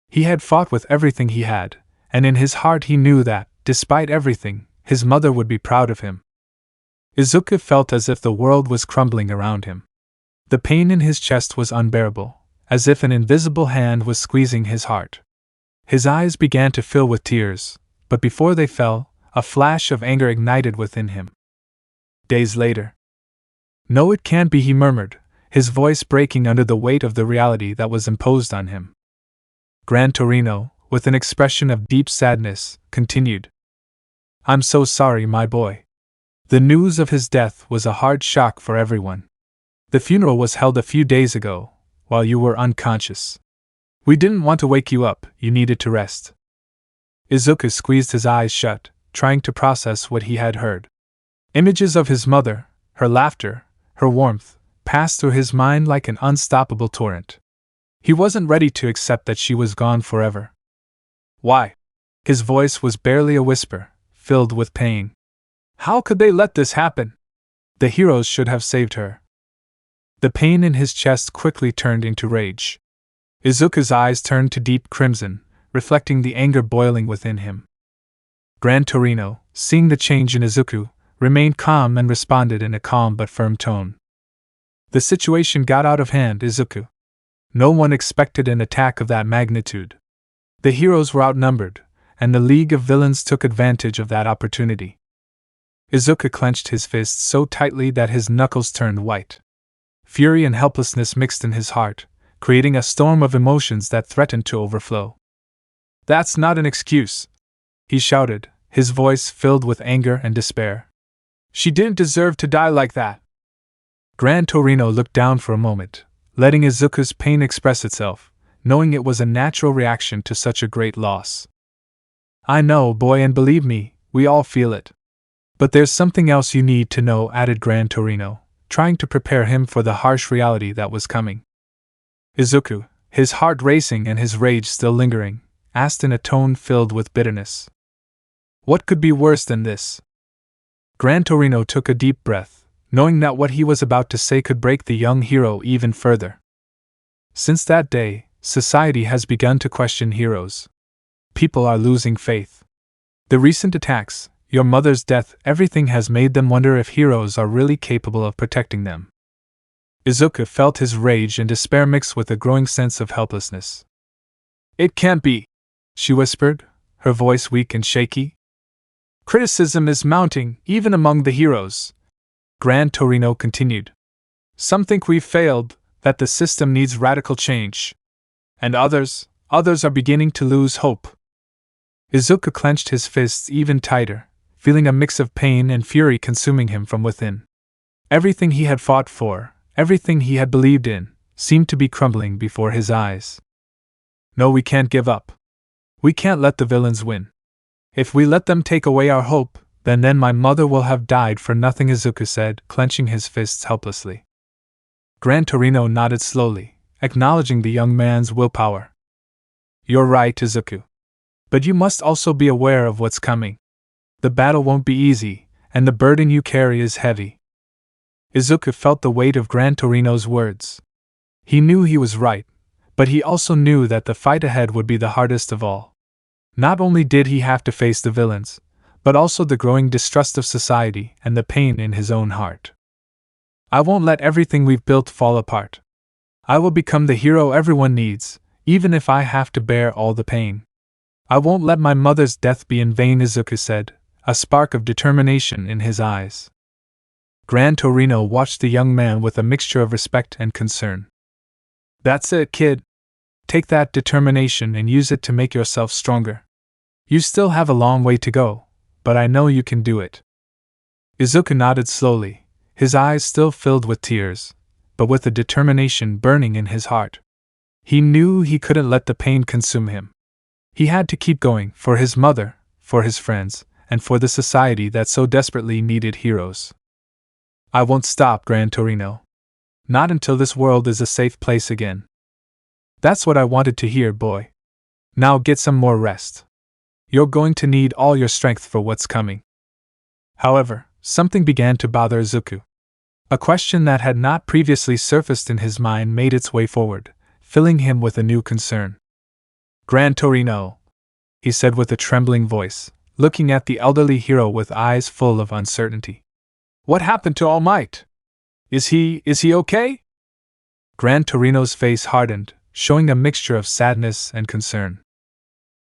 He had fought with everything he had, and in his heart he knew that, despite everything, his mother would be proud of him. Izuku felt as if the world was crumbling around him. The pain in his chest was unbearable, as if an invisible hand was squeezing his heart. His eyes began to fill with tears, but before they fell, a flash of anger ignited within him. Days later. "No, it can't be," he murmured, his voice breaking under the weight of the reality that was imposed on him. Gran Torino, with an expression of deep sadness, continued. "I'm so sorry, my boy. The news of his death was a hard shock for everyone. The funeral was held a few days ago, while you were unconscious. We didn't want to wake you up, you needed to rest." Izuku squeezed his eyes shut, trying to process what he had heard. Images of his mother, her laughter, her warmth, passed through his mind like an unstoppable torrent. He wasn't ready to accept that she was gone forever. "Why?" His voice was barely a whisper, filled with pain. "How could they let this happen? The heroes should have saved her." The pain in his chest quickly turned into rage. Izuku's eyes turned to deep crimson, reflecting the anger boiling within him. Gran Torino, seeing the change in Izuku, remained calm and responded in a calm but firm tone. "The situation got out of hand, Izuku. No one expected an attack of that magnitude. The heroes were outnumbered, and the League of Villains took advantage of that opportunity." Izuku clenched his fists so tightly that his knuckles turned white. Fury and helplessness mixed in his heart, creating a storm of emotions that threatened to overflow. "That's not an excuse," he shouted, his voice filled with anger and despair. "She didn't deserve to die like that." Gran Torino looked down for a moment, letting Izuku's pain express itself, knowing it was a natural reaction to such a great loss. "I know, boy, and believe me, we all feel it. But there's something else you need to know," added Gran Torino, trying to prepare him for the harsh reality that was coming. Izuku, his heart racing and his rage still lingering, asked in a tone filled with bitterness. "What could be worse than this?" Gran Torino took a deep breath, knowing that what he was about to say could break the young hero even further. Since that day, society has begun to question heroes. People are losing faith. The recent attacks, your mother's death, everything has made them wonder if heroes are really capable of protecting them. Izuku felt his rage and despair mix with a growing sense of helplessness. "It can't be," she whispered, her voice weak and shaky. "Criticism is mounting, even among the heroes," Gran Torino continued. "Some think we've failed, that the system needs radical change. And others are beginning to lose hope." Izuku clenched his fists even tighter, feeling a mix of pain and fury consuming him from within. Everything he had fought for, everything he had believed in, seemed to be crumbling before his eyes. "No, we can't give up. We can't let the villains win. If we let them take away our hope, then my mother will have died for nothing," Izuku said, clenching his fists helplessly. Gran Torino nodded slowly, acknowledging the young man's willpower. "You're right, Izuku. But you must also be aware of what's coming. The battle won't be easy, and the burden you carry is heavy." Izuku felt the weight of Gran Torino's words. He knew he was right, but he also knew that the fight ahead would be the hardest of all. Not only did he have to face the villains, but also the growing distrust of society and the pain in his own heart. "I won't let everything we've built fall apart. I will become the hero everyone needs, even if I have to bear all the pain. I won't let my mother's death be in vain," Izuku said, a spark of determination in his eyes. Gran Torino watched the young man with a mixture of respect and concern. "That's it, kid. Take that determination and use it to make yourself stronger. You still have a long way to go, but I know you can do it." Izuku nodded slowly, his eyes still filled with tears, but with a determination burning in his heart. He knew he couldn't let the pain consume him. He had to keep going, for his mother, for his friends, and for the society that so desperately needed heroes. "I won't stop, Gran Torino. Not until this world is a safe place again." "That's what I wanted to hear, boy. Now get some more rest. You're going to need all your strength for what's coming." However, something began to bother Izuku. A question that had not previously surfaced in his mind made its way forward, filling him with a new concern. "Gran Torino," he said with a trembling voice, looking at the elderly hero with eyes full of uncertainty. What happened to All Might? Is he okay? Gran Torino's face hardened, showing a mixture of sadness and concern.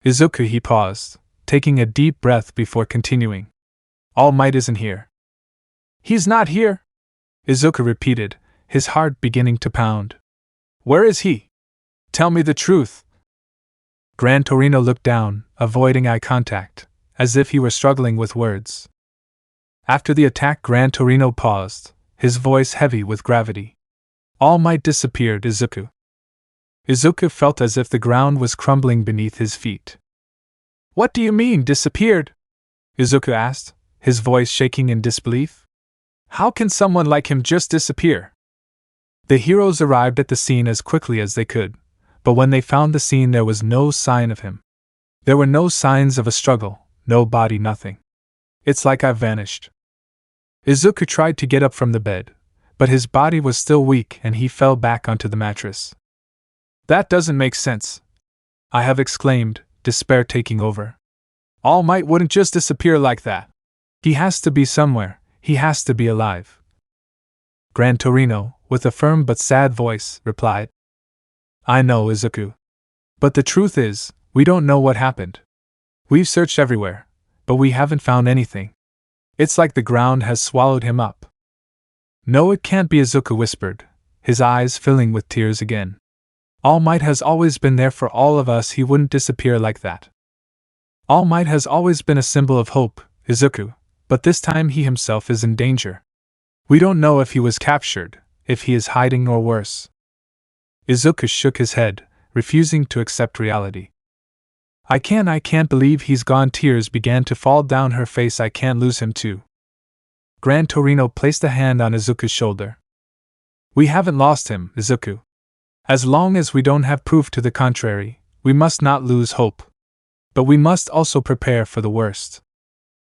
Izuku, he paused, taking a deep breath before continuing. All Might isn't here. He's not here? Izuku repeated, his heart beginning to pound. Where is he? Tell me the truth. Gran Torino looked down, avoiding eye contact, as if he were struggling with words. After the attack, Gran Torino paused, his voice heavy with gravity. All Might disappeared, Izuku. Izuku felt as if the ground was crumbling beneath his feet. What do you mean, disappeared? Izuku asked, his voice shaking in disbelief. How can someone like him just disappear? The heroes arrived at the scene as quickly as they could, but when they found the scene there was no sign of him. There were no signs of a struggle, no body, nothing. It's like I've vanished. Izuku tried to get up from the bed, but his body was still weak and he fell back onto the mattress. That doesn't make sense, I have exclaimed, despair taking over. All Might wouldn't just disappear like that. He has to be somewhere, he has to be alive. Gran Torino, with a firm but sad voice, replied. I know, Izuku. But the truth is, we don't know what happened. We've searched everywhere, but we haven't found anything. It's like the ground has swallowed him up. No, it can't be, Izuku whispered, his eyes filling with tears again. All Might has always been there for all of us, he wouldn't disappear like that. All Might has always been a symbol of hope, Izuku, but this time he himself is in danger. We don't know if he was captured, if he is hiding, or worse. Izuku shook his head, refusing to accept reality. I can't believe he's gone. Tears began to fall down her face. I can't lose him too. Gran Torino placed a hand on Izuku's shoulder. We haven't lost him, Izuku. As long as we don't have proof to the contrary, we must not lose hope. But we must also prepare for the worst.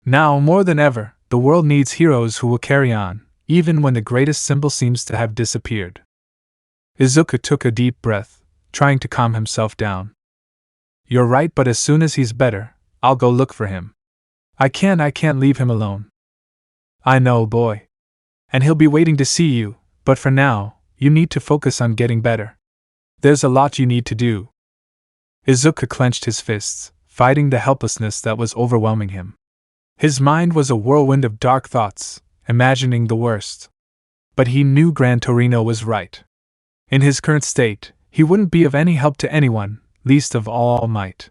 Now more than ever, the world needs heroes who will carry on, even when the greatest symbol seems to have disappeared. Izuku took a deep breath, trying to calm himself down. You're right, but as soon as he's better, I'll go look for him. I can't leave him alone. I know, boy. And he'll be waiting to see you, but for now, you need to focus on getting better. There's a lot you need to do. Izuku clenched his fists, fighting the helplessness that was overwhelming him. His mind was a whirlwind of dark thoughts, imagining the worst. But he knew Gran Torino was right. In his current state, he wouldn't be of any help to anyone, least of all Might.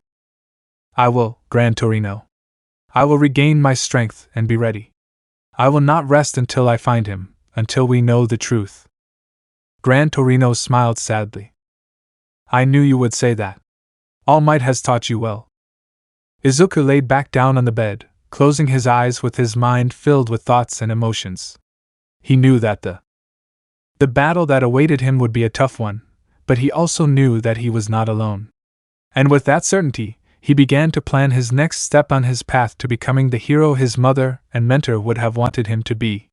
I will, Gran Torino. I will regain my strength and be ready. I will not rest until I find him, until we know the truth. Gran Torino smiled sadly. I knew you would say that. All Might has taught you well. Izuku laid back down on the bed, closing his eyes with his mind filled with thoughts and emotions. He knew that the battle that awaited him would be a tough one, but he also knew that he was not alone. And with that certainty, he began to plan his next step on his path to becoming the hero his mother and mentor would have wanted him to be.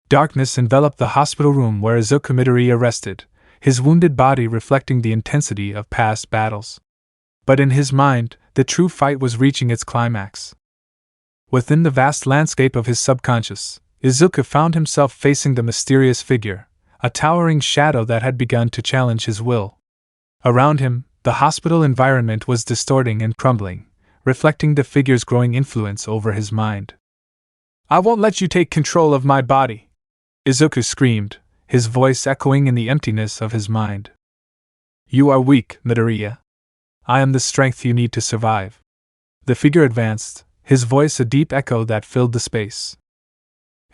Darkness enveloped the hospital room where Izuku Midoriya rested, his wounded body reflecting the intensity of past battles. But in his mind, the true fight was reaching its climax. Within the vast landscape of his subconscious, Izuku found himself facing the mysterious figure, a towering shadow that had begun to challenge his will. Around him, the hospital environment was distorting and crumbling, reflecting the figure's growing influence over his mind. I won't let you take control of my body! Izuku screamed, his voice echoing in the emptiness of his mind. You are weak, Midoriya. I am the strength you need to survive. The figure advanced, his voice a deep echo that filled the space.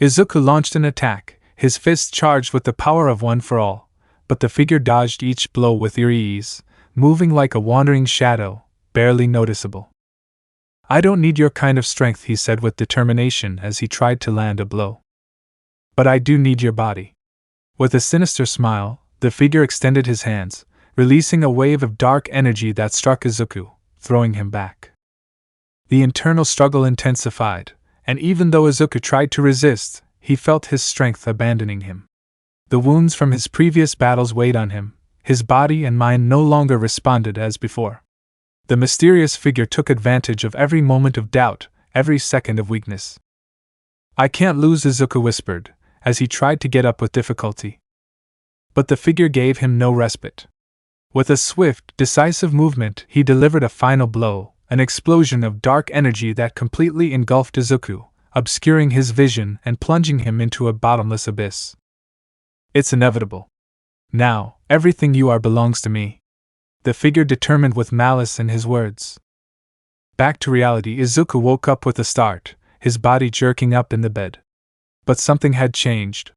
Izuku launched an attack, his fists charged with the power of one for all, but the figure dodged each blow with eerie ease, moving like a wandering shadow, barely noticeable. I don't need your kind of strength, he said with determination as he tried to land a blow. But I do need your body. With a sinister smile, the figure extended his hands, releasing a wave of dark energy that struck Izuku, throwing him back. The internal struggle intensified, and even though Izuku tried to resist, he felt his strength abandoning him. The wounds from his previous battles weighed on him, his body and mind no longer responded as before. The mysterious figure took advantage of every moment of doubt, every second of weakness. "I can't lose," Izuku whispered, as he tried to get up with difficulty. But the figure gave him no respite. With a swift, decisive movement, he delivered a final blow, an explosion of dark energy that completely engulfed Izuku, obscuring his vision and plunging him into a bottomless abyss. "It's inevitable. Now, everything you are belongs to me," the figure determined with malice in his words. Back to reality, Izuku woke up with a start, his body jerking up in the bed. But something had changed.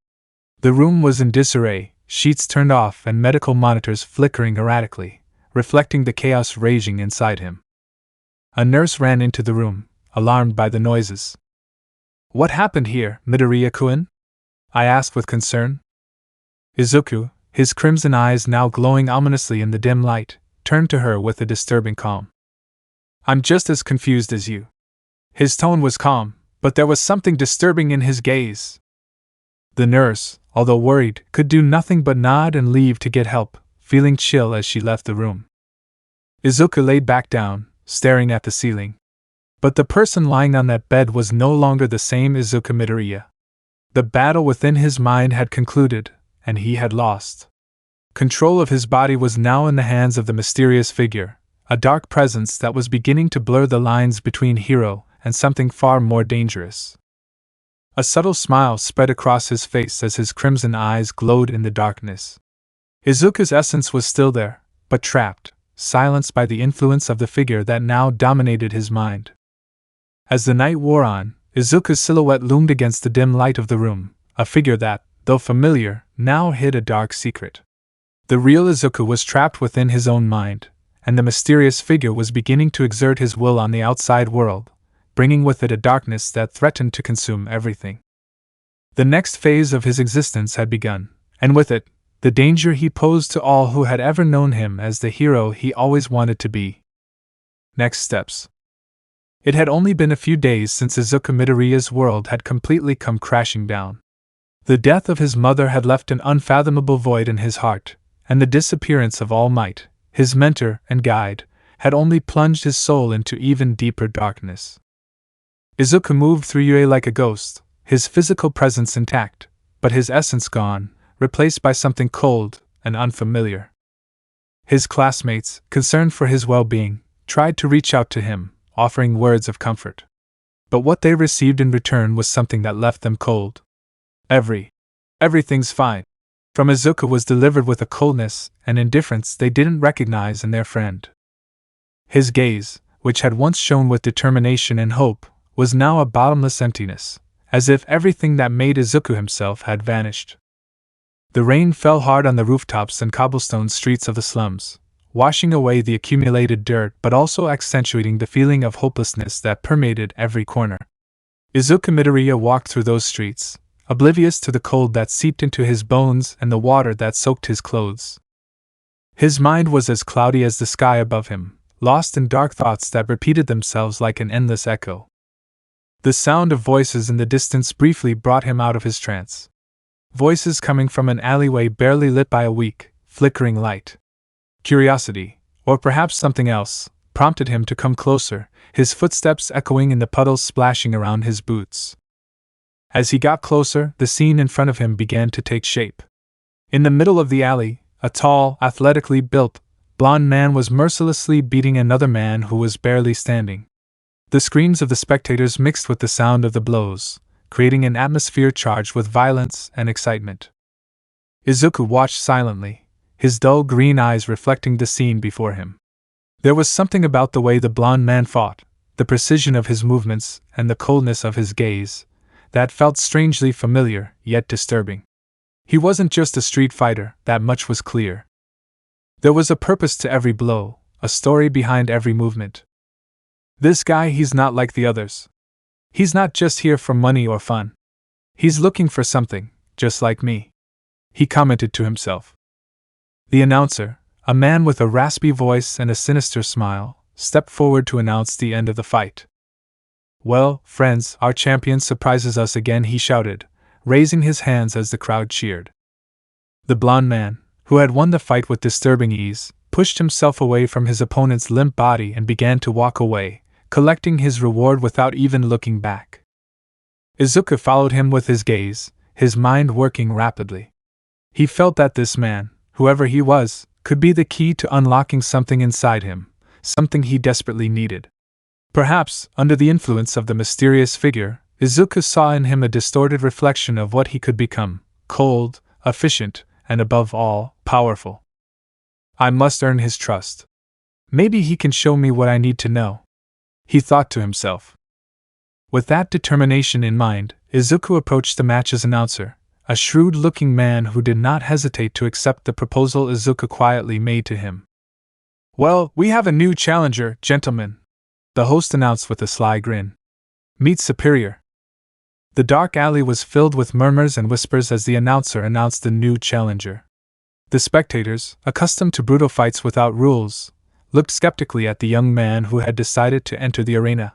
The room was in disarray, sheets turned off and medical monitors flickering erratically, reflecting the chaos raging inside him. A nurse ran into the room, alarmed by the noises. "What happened here, Midoriya-kun?" I asked with concern. Izuku, his crimson eyes now glowing ominously in the dim light, turned to her with a disturbing calm. "I'm just as confused as you." His tone was calm, but there was something disturbing in his gaze. The nurse, although worried, could do nothing but nod and leave to get help, feeling chill as she left the room. Izuku laid back down, staring at the ceiling. But the person lying on that bed was no longer the same Izuku Midoriya. The battle within his mind had concluded, and he had lost. Control of his body was now in the hands of the mysterious figure, a dark presence that was beginning to blur the lines between hero and something far more dangerous. A subtle smile spread across his face as his crimson eyes glowed in the darkness. Izuku's essence was still there, but trapped, silenced by the influence of the figure that now dominated his mind. As the night wore on, Izuku's silhouette loomed against the dim light of the room, a figure that, though familiar, now hid a dark secret. The real Izuku was trapped within his own mind, and the mysterious figure was beginning to exert his will on the outside world, bringing with it a darkness that threatened to consume everything. The next phase of his existence had begun, and with it, the danger he posed to all who had ever known him as the hero he always wanted to be. Next steps. It had only been a few days since Izuku Midoriya's world had completely come crashing down. The death of his mother had left an unfathomable void in his heart, and the disappearance of All Might, his mentor and guide, had only plunged his soul into even deeper darkness. Izuku moved through UA like a ghost, his physical presence intact, but his essence gone, replaced by something cold and unfamiliar. His classmates, concerned for his well-being, tried to reach out to him, offering words of comfort. But what they received in return was something that left them cold. Everything's fine, from Izuku was delivered with a coldness and indifference they didn't recognize in their friend. His gaze, which had once shone with determination and hope, was now a bottomless emptiness, as if everything that made Izuku himself had vanished. The rain fell hard on the rooftops and cobblestone streets of the slums, washing away the accumulated dirt but also accentuating the feeling of hopelessness that permeated every corner. Izuku Midoriya walked through those streets, oblivious to the cold that seeped into his bones and the water that soaked his clothes. His mind was as cloudy as the sky above him, lost in dark thoughts that repeated themselves like an endless echo. The sound of voices in the distance briefly brought him out of his trance. Voices coming from an alleyway barely lit by a weak, flickering light. Curiosity, or perhaps something else, prompted him to come closer, his footsteps echoing in the puddles splashing around his boots. As he got closer, the scene in front of him began to take shape. In the middle of the alley, a tall, athletically built, blond man was mercilessly beating another man who was barely standing. The screams of the spectators mixed with the sound of the blows, creating an atmosphere charged with violence and excitement. Izuku watched silently, his dull green eyes reflecting the scene before him. There was something about the way the blond man fought, the precision of his movements and the coldness of his gaze, that felt strangely familiar, yet disturbing. He wasn't just a street fighter, that much was clear. There was a purpose to every blow, a story behind every movement. This guy, he's not like the others. He's not just here for money or fun. He's looking for something, just like me, he commented to himself. The announcer, a man with a raspy voice and a sinister smile, stepped forward to announce the end of the fight. "Well, friends, our champion surprises us again," he shouted, raising his hands as the crowd cheered. The blond man, who had won the fight with disturbing ease, pushed himself away from his opponent's limp body and began to walk away, collecting his reward without even looking back. Izuku followed him with his gaze, his mind working rapidly. He felt that this man, whoever he was, could be the key to unlocking something inside him, something he desperately needed. Perhaps, under the influence of the mysterious figure, Izuku saw in him a distorted reflection of what he could become: cold, efficient, and above all, powerful. I must earn his trust. Maybe he can show me what I need to know, he thought to himself. With that determination in mind, Izuku approached the match's announcer, a shrewd-looking man who did not hesitate to accept the proposal Izuku quietly made to him. "Well, we have a new challenger, gentlemen," the host announced with a sly grin. "Meet Superior." The dark alley was filled with murmurs and whispers as the announcer announced the new challenger. The spectators, accustomed to brutal fights without rules, looked skeptically at the young man who had decided to enter the arena.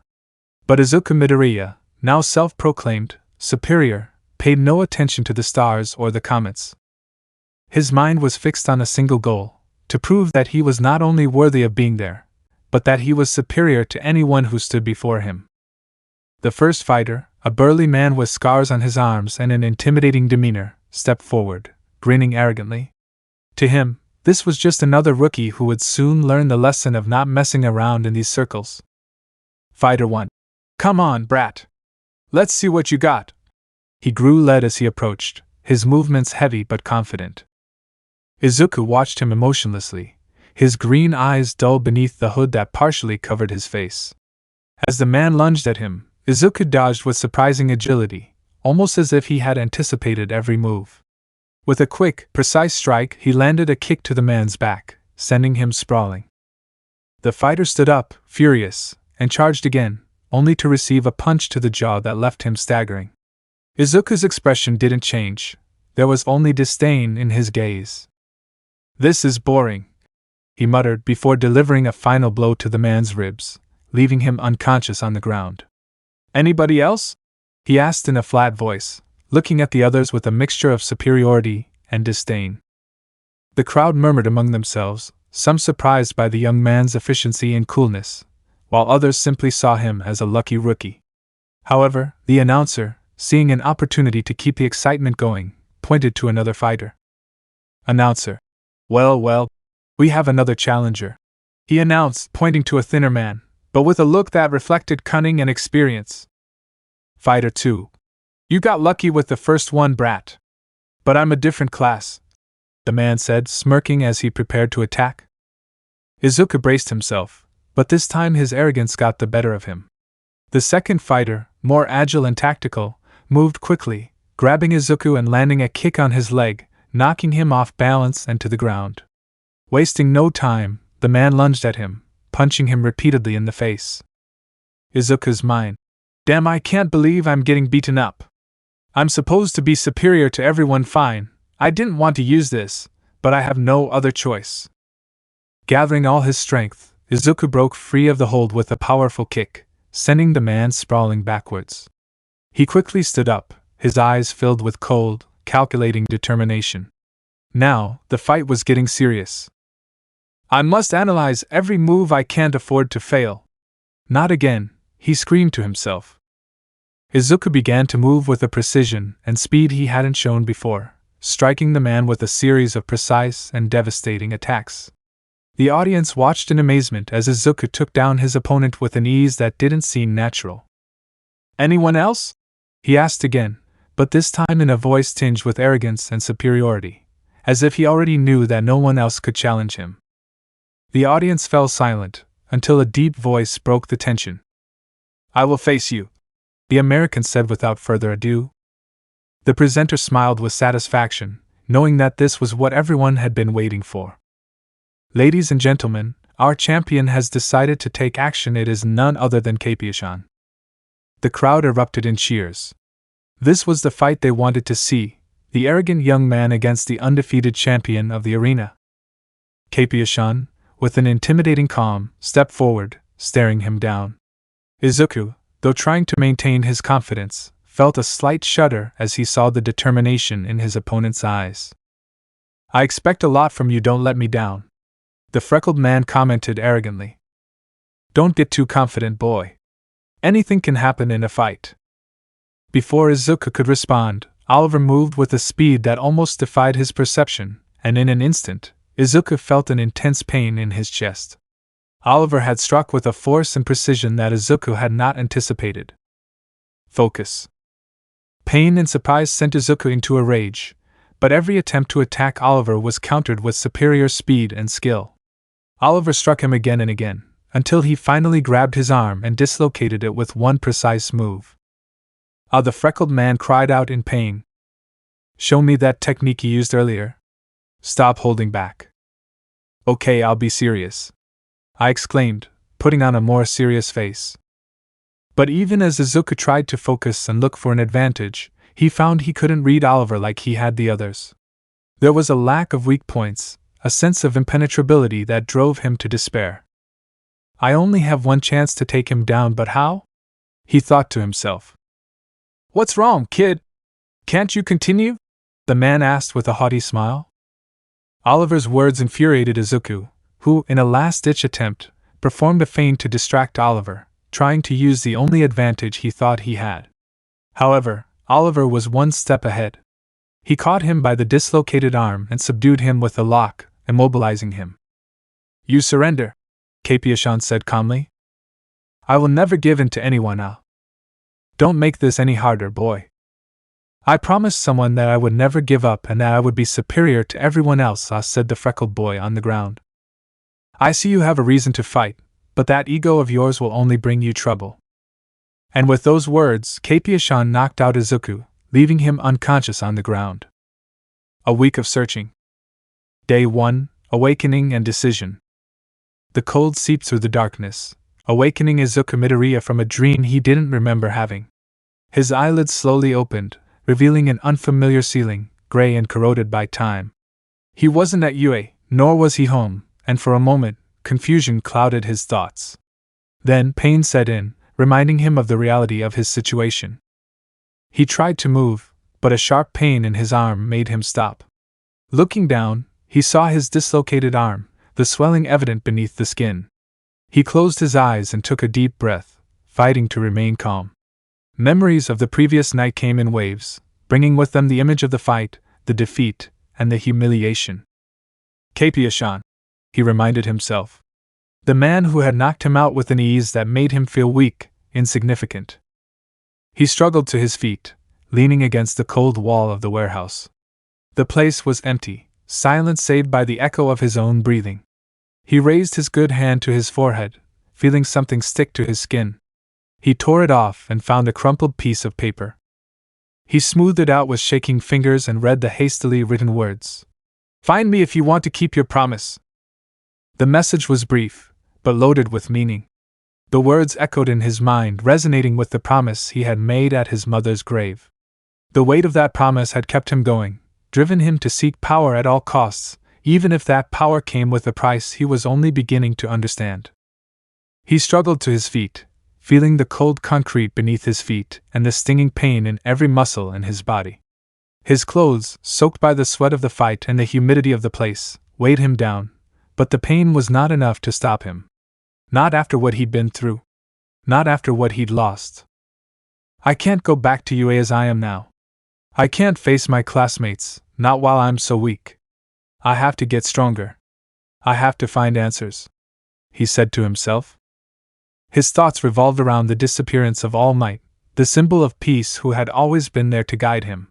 But Izuku Midoriya, now self-proclaimed superior, paid no attention to the stars or the comments. His mind was fixed on a single goal: to prove that he was not only worthy of being there, but that he was superior to anyone who stood before him. The first fighter, a burly man with scars on his arms and an intimidating demeanor, stepped forward, grinning arrogantly. To him, this was just another rookie who would soon learn the lesson of not messing around in these circles. Fighter 1. "Come on, brat. Let's see what you got." He grew red as he approached, his movements heavy but confident. Izuku watched him emotionlessly, his green eyes dull beneath the hood that partially covered his face. As the man lunged at him, Izuku dodged with surprising agility, almost as if he had anticipated every move. With a quick, precise strike, he landed a kick to the man's back, sending him sprawling. The fighter stood up, furious, and charged again, only to receive a punch to the jaw that left him staggering. Izuku's expression didn't change. There was only disdain in his gaze. "This is boring," he muttered before delivering a final blow to the man's ribs, leaving him unconscious on the ground. "Anybody else?" he asked in a flat voice, looking at the others with a mixture of superiority and disdain. The crowd murmured among themselves, some surprised by the young man's efficiency and coolness, while others simply saw him as a lucky rookie. However, the announcer, seeing an opportunity to keep the excitement going, pointed to another fighter. "Announcer. Well, we have another challenger," he announced, pointing to a thinner man, but with a look that reflected cunning and experience. Fighter 2. "You got lucky with the first one, brat. But I'm a different class," the man said, smirking as he prepared to attack. Izuku braced himself, but this time his arrogance got the better of him. The second fighter, more agile and tactical, moved quickly, grabbing Izuku and landing a kick on his leg, knocking him off balance and to the ground. Wasting no time, the man lunged at him, punching him repeatedly in the face. Izuku's mind. "Damn, I can't believe I'm getting beaten up. I'm supposed to be superior to everyone, fine. I didn't want to use this, but I have no other choice." Gathering all his strength, Izuku broke free of the hold with a powerful kick, sending the man sprawling backwards. He quickly stood up, his eyes filled with cold, calculating determination. Now, the fight was getting serious. "I must analyze every move. I can't afford to fail. Not again," he screamed to himself. Izuku began to move with a precision and speed he hadn't shown before, striking the man with a series of precise and devastating attacks. The audience watched in amazement as Izuku took down his opponent with an ease that didn't seem natural. "Anyone else?" he asked again, but this time in a voice tinged with arrogance and superiority, as if he already knew that no one else could challenge him. The audience fell silent, until a deep voice broke the tension. "I will face you," the American said without further ado. The presenter smiled with satisfaction, knowing that this was what everyone had been waiting for. "Ladies and gentlemen, our champion has decided to take action. It is none other than Capyoshan." The crowd erupted in cheers. This was the fight they wanted to see, the arrogant young man against the undefeated champion of the arena. Capyoshan, with an intimidating calm, stepped forward, staring him down. Izuku, though trying to maintain his confidence, felt a slight shudder as he saw the determination in his opponent's eyes. "I expect a lot from you, don't let me down," the freckled man commented arrogantly. Don't get too confident, boy. Anything can happen in a fight. Before Izuku could respond, Oliver moved with a speed that almost defied his perception, and in an instant, Izuku felt an intense pain in his chest. Oliver had struck with a force and precision that Izuku had not anticipated. Focus. Pain and surprise sent Izuku into a rage, but every attempt to attack Oliver was countered with superior speed and skill. Oliver struck him again and again, until he finally grabbed his arm and dislocated it with one precise move. The freckled man cried out in pain. Show me that technique you used earlier. Stop holding back. Okay, I'll be serious, I exclaimed, putting on a more serious face. But even as Izuku tried to focus and look for an advantage, he found he couldn't read Oliver like he had the others. There was a lack of weak points, a sense of impenetrability that drove him to despair. I only have one chance to take him down, but how? He thought to himself. What's wrong, kid? Can't you continue? The man asked with a haughty smile. Oliver's words infuriated Izuku, who, in a last-ditch attempt, performed a feint to distract Oliver, trying to use the only advantage he thought he had. However, Oliver was one step ahead. He caught him by the dislocated arm and subdued him with a lock, immobilizing him. You surrender, Capiashan said calmly. I will never give in to anyone now. Don't make this any harder, boy. I promised someone that I would never give up and that I would be superior to everyone else, said the freckled boy on the ground. I see you have a reason to fight, but that ego of yours will only bring you trouble. And with those words, Capiashan knocked out Izuku, leaving him unconscious on the ground. A week of searching. Day 1, Awakening and Decision. The cold seeped through the darkness, awakening Izuku Midoriya from a dream he didn't remember having. His eyelids slowly opened, revealing an unfamiliar ceiling, gray and corroded by time. He wasn't at UA, nor was he home, and for a moment, confusion clouded his thoughts. Then pain set in, reminding him of the reality of his situation. He tried to move, but a sharp pain in his arm made him stop. Looking down, he saw his dislocated arm, the swelling evident beneath the skin. He closed his eyes and took a deep breath, fighting to remain calm. Memories of the previous night came in waves, bringing with them the image of the fight, the defeat, and the humiliation. Capiashan, he reminded himself. The man who had knocked him out with an ease that made him feel weak, insignificant. He struggled to his feet, leaning against the cold wall of the warehouse. The place was empty, silent save by the echo of his own breathing. He raised his good hand to his forehead, feeling something stick to his skin. He tore it off and found a crumpled piece of paper. He smoothed it out with shaking fingers and read the hastily written words. Find me if you want to keep your promise. The message was brief, but loaded with meaning. The words echoed in his mind, resonating with the promise he had made at his mother's grave. The weight of that promise had kept him going, driven him to seek power at all costs, even if that power came with a price he was only beginning to understand. He struggled to his feet, feeling the cold concrete beneath his feet and the stinging pain in every muscle in his body. His clothes, soaked by the sweat of the fight and the humidity of the place, weighed him down, but the pain was not enough to stop him. Not after what he'd been through. Not after what he'd lost. I can't go back to UA as I am now. I can't face my classmates, not while I'm so weak. I have to get stronger. I have to find answers, he said to himself. His thoughts revolved around the disappearance of All Might, the symbol of peace who had always been there to guide him.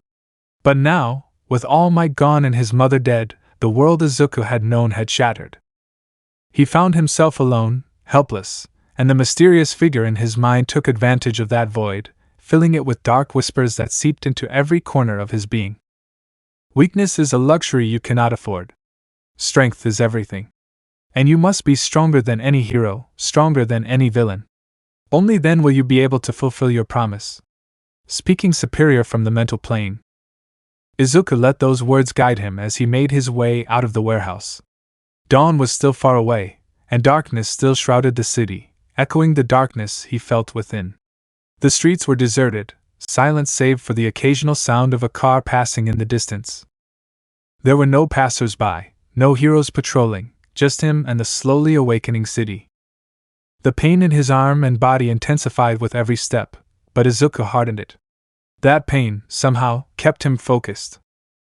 But now, with All Might gone and his mother dead, the world Izuku had known had shattered. He found himself alone, helpless, and the mysterious figure in his mind took advantage of that void, filling it with dark whispers that seeped into every corner of his being. Weakness is a luxury you cannot afford. Strength is everything. And you must be stronger than any hero, stronger than any villain. Only then will you be able to fulfill your promise. Speaking superior from the mental plane. Izuku let those words guide him as he made his way out of the warehouse. Dawn was still far away, and darkness still shrouded the city, echoing the darkness he felt within. The streets were deserted, silent save for the occasional sound of a car passing in the distance. There were no passers-by, no heroes patrolling, just him and the slowly awakening city. The pain in his arm and body intensified with every step, but Izuku hardened it. That pain, somehow, kept him focused.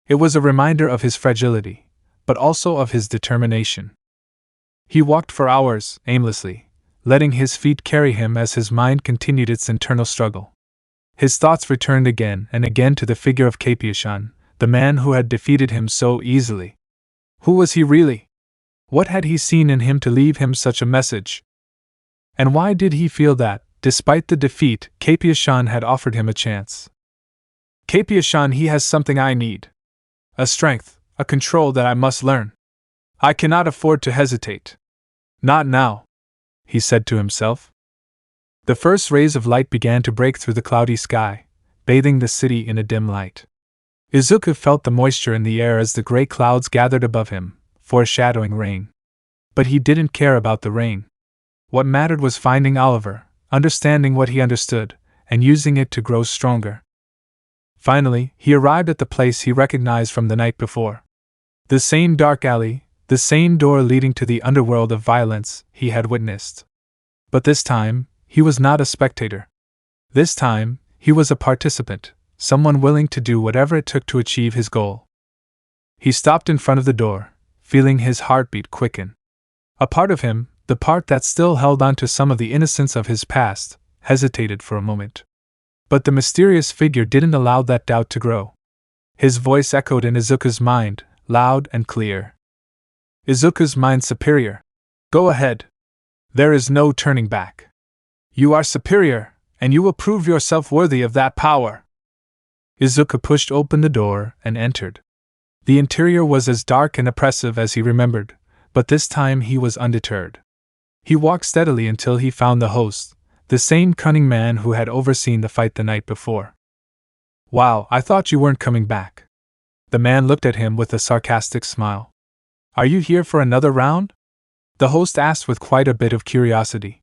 It was a reminder of his fragility, but also of his determination. He walked for hours, aimlessly, letting his feet carry him as his mind continued its internal struggle. His thoughts returned again and again to the figure of Capiashan, the man who had defeated him so easily. Who was he really? What had he seen in him to leave him such a message? And why did he feel that, despite the defeat, Capiashan had offered him a chance? Capiashan, he has something I need. A strength, a control that I must learn. I cannot afford to hesitate. Not now, he said to himself. The first rays of light began to break through the cloudy sky, bathing the city in a dim light. Izuku felt the moisture in the air as the gray clouds gathered above him, foreshadowing rain. But he didn't care about the rain. What mattered was finding Oliver, understanding what he understood, and using it to grow stronger. Finally, he arrived at the place he recognized from the night before. The same dark alley, the same door leading to the underworld of violence he had witnessed. But this time, he was not a spectator. This time, he was a participant, someone willing to do whatever it took to achieve his goal. He stopped in front of the door, feeling his heartbeat quicken. A part of him, the part that still held on to some of the innocence of his past, hesitated for a moment. But the mysterious figure didn't allow that doubt to grow. His voice echoed in Izuku's mind, loud and clear. Izuku's mind superior. Go ahead. There is no turning back. You are superior, and you will prove yourself worthy of that power. Izuku pushed open the door and entered. The interior was as dark and oppressive as he remembered, but this time he was undeterred. He walked steadily until he found the host, the same cunning man who had overseen the fight the night before. Wow, I thought you weren't coming back. The man looked at him with a sarcastic smile. Are you here for another round? The host asked with quite a bit of curiosity.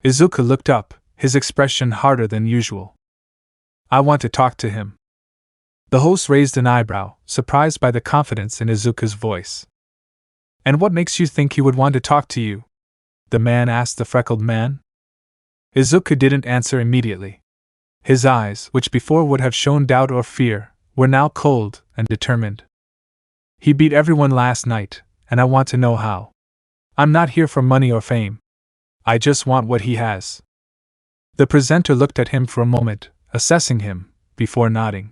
Izuku looked up, his expression harder than usual. I want to talk to him. The host raised an eyebrow, surprised by the confidence in Izuku's voice. And what makes you think he would want to talk to you? The man asked the freckled man. Izuku didn't answer immediately. His eyes, which before would have shown doubt or fear, were now cold and determined. He beat everyone last night, and I want to know how. I'm not here for money or fame. I just want what he has. The presenter looked at him for a moment, assessing him, before nodding.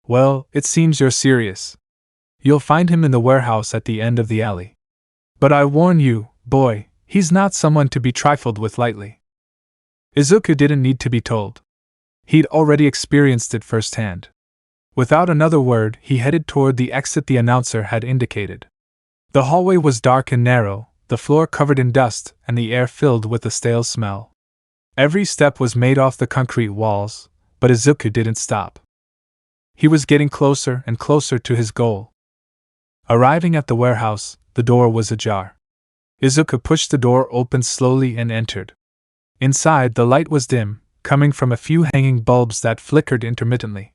Well, it seems you're serious. You'll find him in the warehouse at the end of the alley. But I warn you, boy, he's not someone to be trifled with lightly. Izuku didn't need to be told. He'd already experienced it firsthand. Without another word, he headed toward the exit the announcer had indicated. The hallway was dark and narrow, the floor covered in dust, and the air filled with a stale smell. Every step was made off the concrete walls, but Izuku didn't stop. He was getting closer and closer to his goal. Arriving at the warehouse, the door was ajar. Izuku pushed the door open slowly and entered. Inside, the light was dim, coming from a few hanging bulbs that flickered intermittently.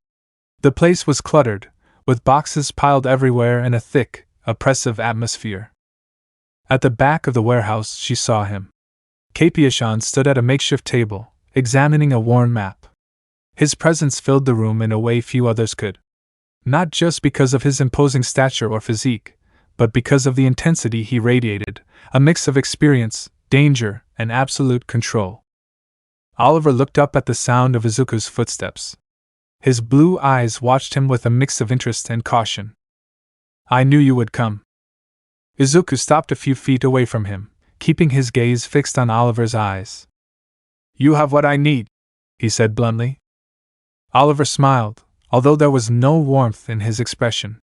The place was cluttered, with boxes piled everywhere and a thick, oppressive atmosphere. At the back of the warehouse, she saw him. Capiashan stood at a makeshift table, examining a worn map. His presence filled the room in a way few others could. Not just because of his imposing stature or physique, but because of the intensity he radiated, a mix of experience, danger, and absolute control. Oliver looked up at the sound of Izuku's footsteps. His blue eyes watched him with a mix of interest and caution. I knew you would come. Izuku stopped a few feet away from him, keeping his gaze fixed on Oliver's eyes. You have what I need, he said bluntly. Oliver smiled, although there was no warmth in his expression.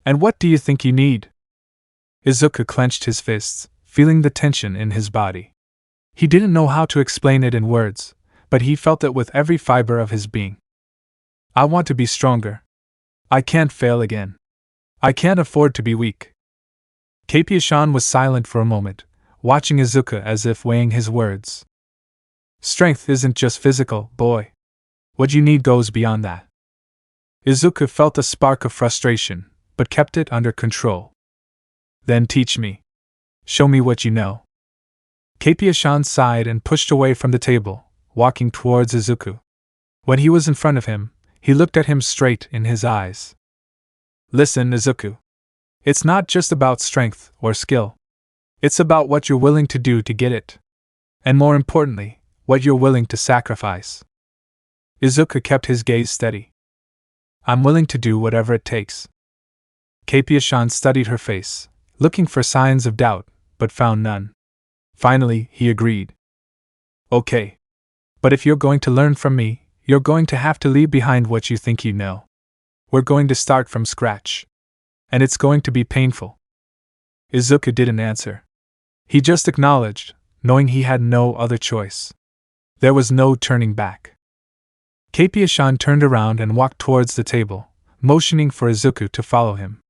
And what do you think you need? Izuku clenched his fists, feeling the tension in his body. He didn't know how to explain it in words, but he felt it with every fiber of his being. I want to be stronger. I can't fail again. I can't afford to be weak. Capiashan was silent for a moment, watching Izuku as if weighing his words. Strength isn't just physical, boy. What you need goes beyond that. Izuku felt a spark of frustration, but kept it under control. Then teach me. Show me what you know. Kepiashan sighed and pushed away from the table, walking towards Izuku. When he was in front of him, he looked at him straight in his eyes. Listen, Izuku. It's not just about strength or skill. It's about what you're willing to do to get it. And more importantly, what you're willing to sacrifice. Izuku kept his gaze steady. I'm willing to do whatever it takes. Kepiashan studied her face, looking for signs of doubt, but found none. Finally, he agreed. Okay. But if you're going to learn from me, you're going to have to leave behind what you think you know. We're going to start from scratch. And it's going to be painful. Izuku didn't answer. He just acknowledged, knowing he had no other choice. There was no turning back. Kepiashan turned around and walked towards the table, motioning for Izuku to follow him.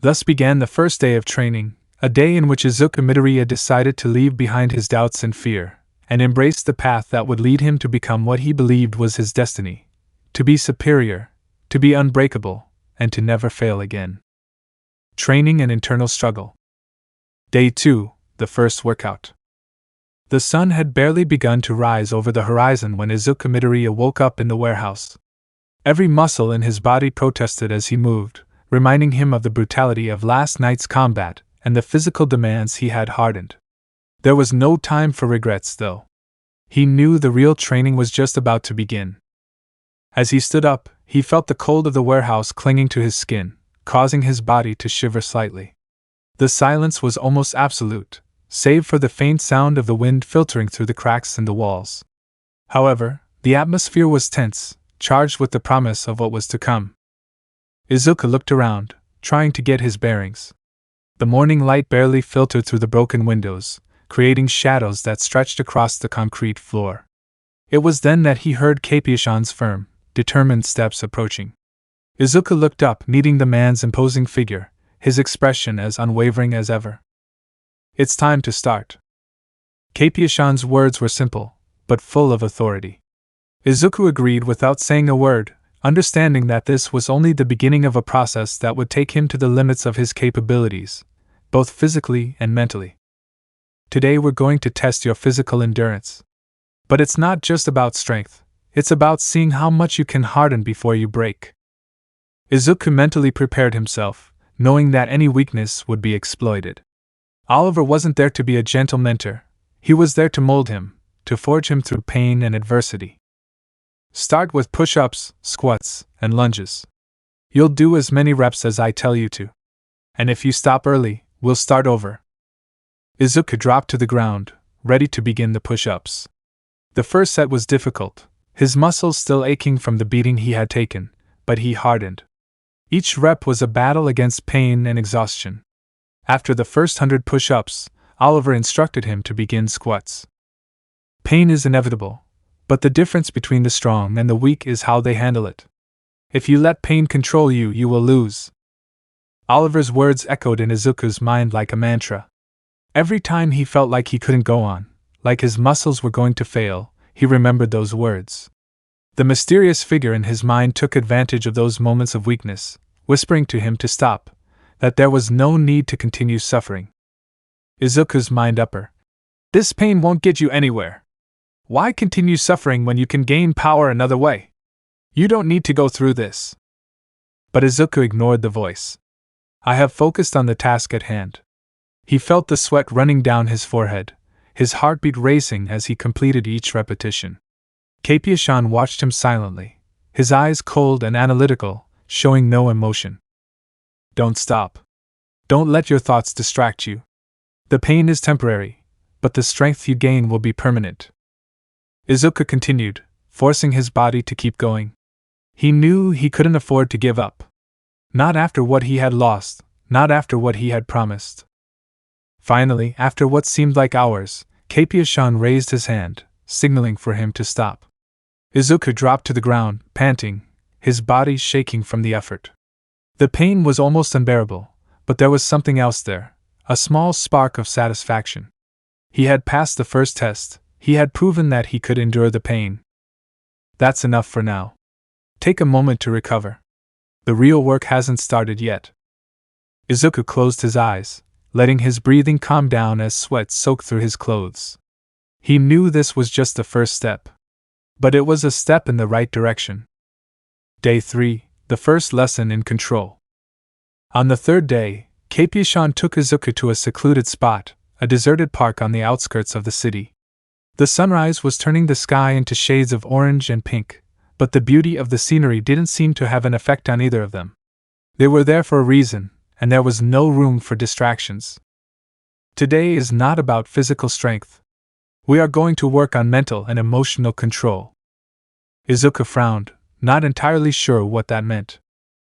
Thus began the first day of training, a day in which Izuku Midoriya decided to leave behind his doubts and fear, and embrace the path that would lead him to become what he believed was his destiny: to be superior, to be unbreakable, and to never fail again. Training and internal struggle. Day 2, the first workout. The sun had barely begun to rise over the horizon when Izuku Midoriya woke up in the warehouse. Every muscle in his body protested as he moved, reminding him of the brutality of last night's combat and the physical demands he had hardened. There was no time for regrets, though. He knew the real training was just about to begin. As he stood up, he felt the cold of the warehouse clinging to his skin, causing his body to shiver slightly. The silence was almost absolute, save for the faint sound of the wind filtering through the cracks in the walls. However, the atmosphere was tense, charged with the promise of what was to come. Izuku looked around, trying to get his bearings. The morning light barely filtered through the broken windows, creating shadows that stretched across the concrete floor. It was then that he heard Kepiashan's firm, determined steps approaching. Izuku looked up, meeting the man's imposing figure, his expression as unwavering as ever. It's time to start. Kepiashan's words were simple, but full of authority. Izuku agreed without saying a word, understanding that this was only the beginning of a process that would take him to the limits of his capabilities, both physically and mentally. Today we're going to test your physical endurance. But it's not just about strength, it's about seeing how much you can harden before you break. Izuku mentally prepared himself, knowing that any weakness would be exploited. Oliver wasn't there to be a gentle mentor, he was there to mold him, to forge him through pain and adversity. Start with push-ups, squats, and lunges. You'll do as many reps as I tell you to. And if you stop early, we'll start over. Izuku dropped to the ground, ready to begin the push-ups. The first set was difficult, his muscles still aching from the beating he had taken, but he hardened. Each rep was a battle against pain and exhaustion. After the first 100 push-ups, Oliver instructed him to begin squats. Pain is inevitable, but the difference between the strong and the weak is how they handle it. If you let pain control you, you will lose. Oliver's words echoed in Izuku's mind like a mantra. Every time he felt like he couldn't go on, like his muscles were going to fail, he remembered those words. The mysterious figure in his mind took advantage of those moments of weakness, whispering to him to stop, that there was no need to continue suffering. Izuku's mind upper. This pain won't get you anywhere. Why continue suffering when you can gain power another way? You don't need to go through this. But Izuku ignored the voice. I have focused on the task at hand. He felt the sweat running down his forehead, his heartbeat racing as he completed each repetition. Kepiashan watched him silently, his eyes cold and analytical, showing no emotion. Don't stop. Don't let your thoughts distract you. The pain is temporary, but the strength you gain will be permanent. Izuku continued, forcing his body to keep going. He knew he couldn't afford to give up. Not after what he had lost, not after what he had promised. Finally, after what seemed like hours, Kepiashan raised his hand, signaling for him to stop. Izuku dropped to the ground, panting, his body shaking from the effort. The pain was almost unbearable, but there was something else there, a small spark of satisfaction. He had passed the first test, he had proven that he could endure the pain. That's enough for now. Take a moment to recover. The real work hasn't started yet. Izuku closed his eyes, letting his breathing calm down as sweat soaked through his clothes. He knew this was just the first step. But it was a step in the right direction. Day 3, the first lesson in control. On the third day, Keipi-shan took Izuku to a secluded spot, a deserted park on the outskirts of the city. The sunrise was turning the sky into shades of orange and pink, but the beauty of the scenery didn't seem to have an effect on either of them. They were there for a reason, and there was no room for distractions. Today is not about physical strength. We are going to work on mental and emotional control. Izuku frowned, not entirely sure what that meant.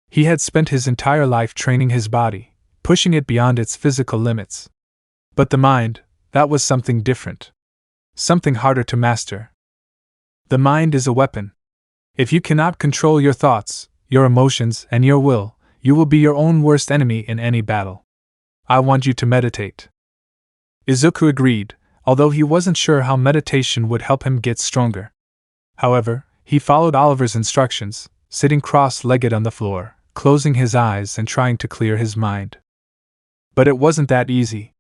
He had spent his entire life training his body, pushing it beyond its physical limits. But the mind, that was something different. Something harder to master. The mind is a weapon. If you cannot control your thoughts, your emotions, and your will, you will be your own worst enemy in any battle. I want you to meditate. Izuku agreed, although he wasn't sure how meditation would help him get stronger. However, he followed Oliver's instructions, sitting cross-legged on the floor, closing his eyes and trying to clear his mind. But it wasn't that easy.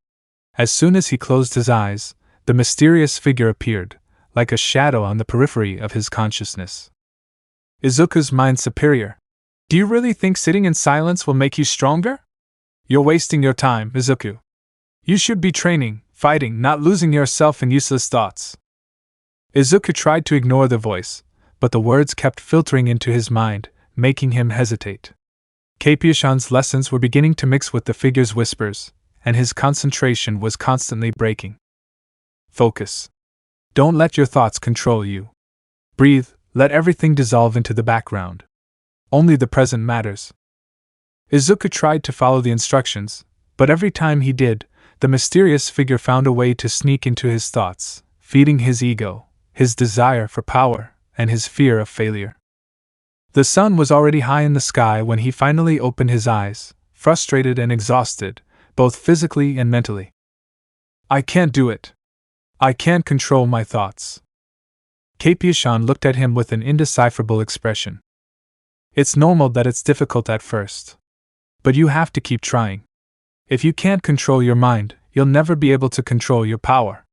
As soon as he closed his eyes, the mysterious figure appeared, like a shadow on the periphery of his consciousness. Izuku's mind superior. Do you really think sitting in silence will make you stronger? You're wasting your time, Izuku. You should be training, fighting, not losing yourself in useless thoughts. Izuku tried to ignore the voice, but the words kept filtering into his mind, making him hesitate. Keipi-shan's lessons were beginning to mix with the figure's whispers, and his concentration was constantly breaking. Focus. Don't let your thoughts control you. Breathe, let everything dissolve into the background. Only the present matters. Izuku tried to follow the instructions, but every time he did, the mysterious figure found a way to sneak into his thoughts, feeding his ego, his desire for power, and his fear of failure. The sun was already high in the sky when he finally opened his eyes, frustrated and exhausted, both physically and mentally. I can't do it. I can't control my thoughts. Keipi-shan looked at him with an indecipherable expression. It's normal that it's difficult at first. But you have to keep trying. If you can't control your mind, you'll never be able to control your power.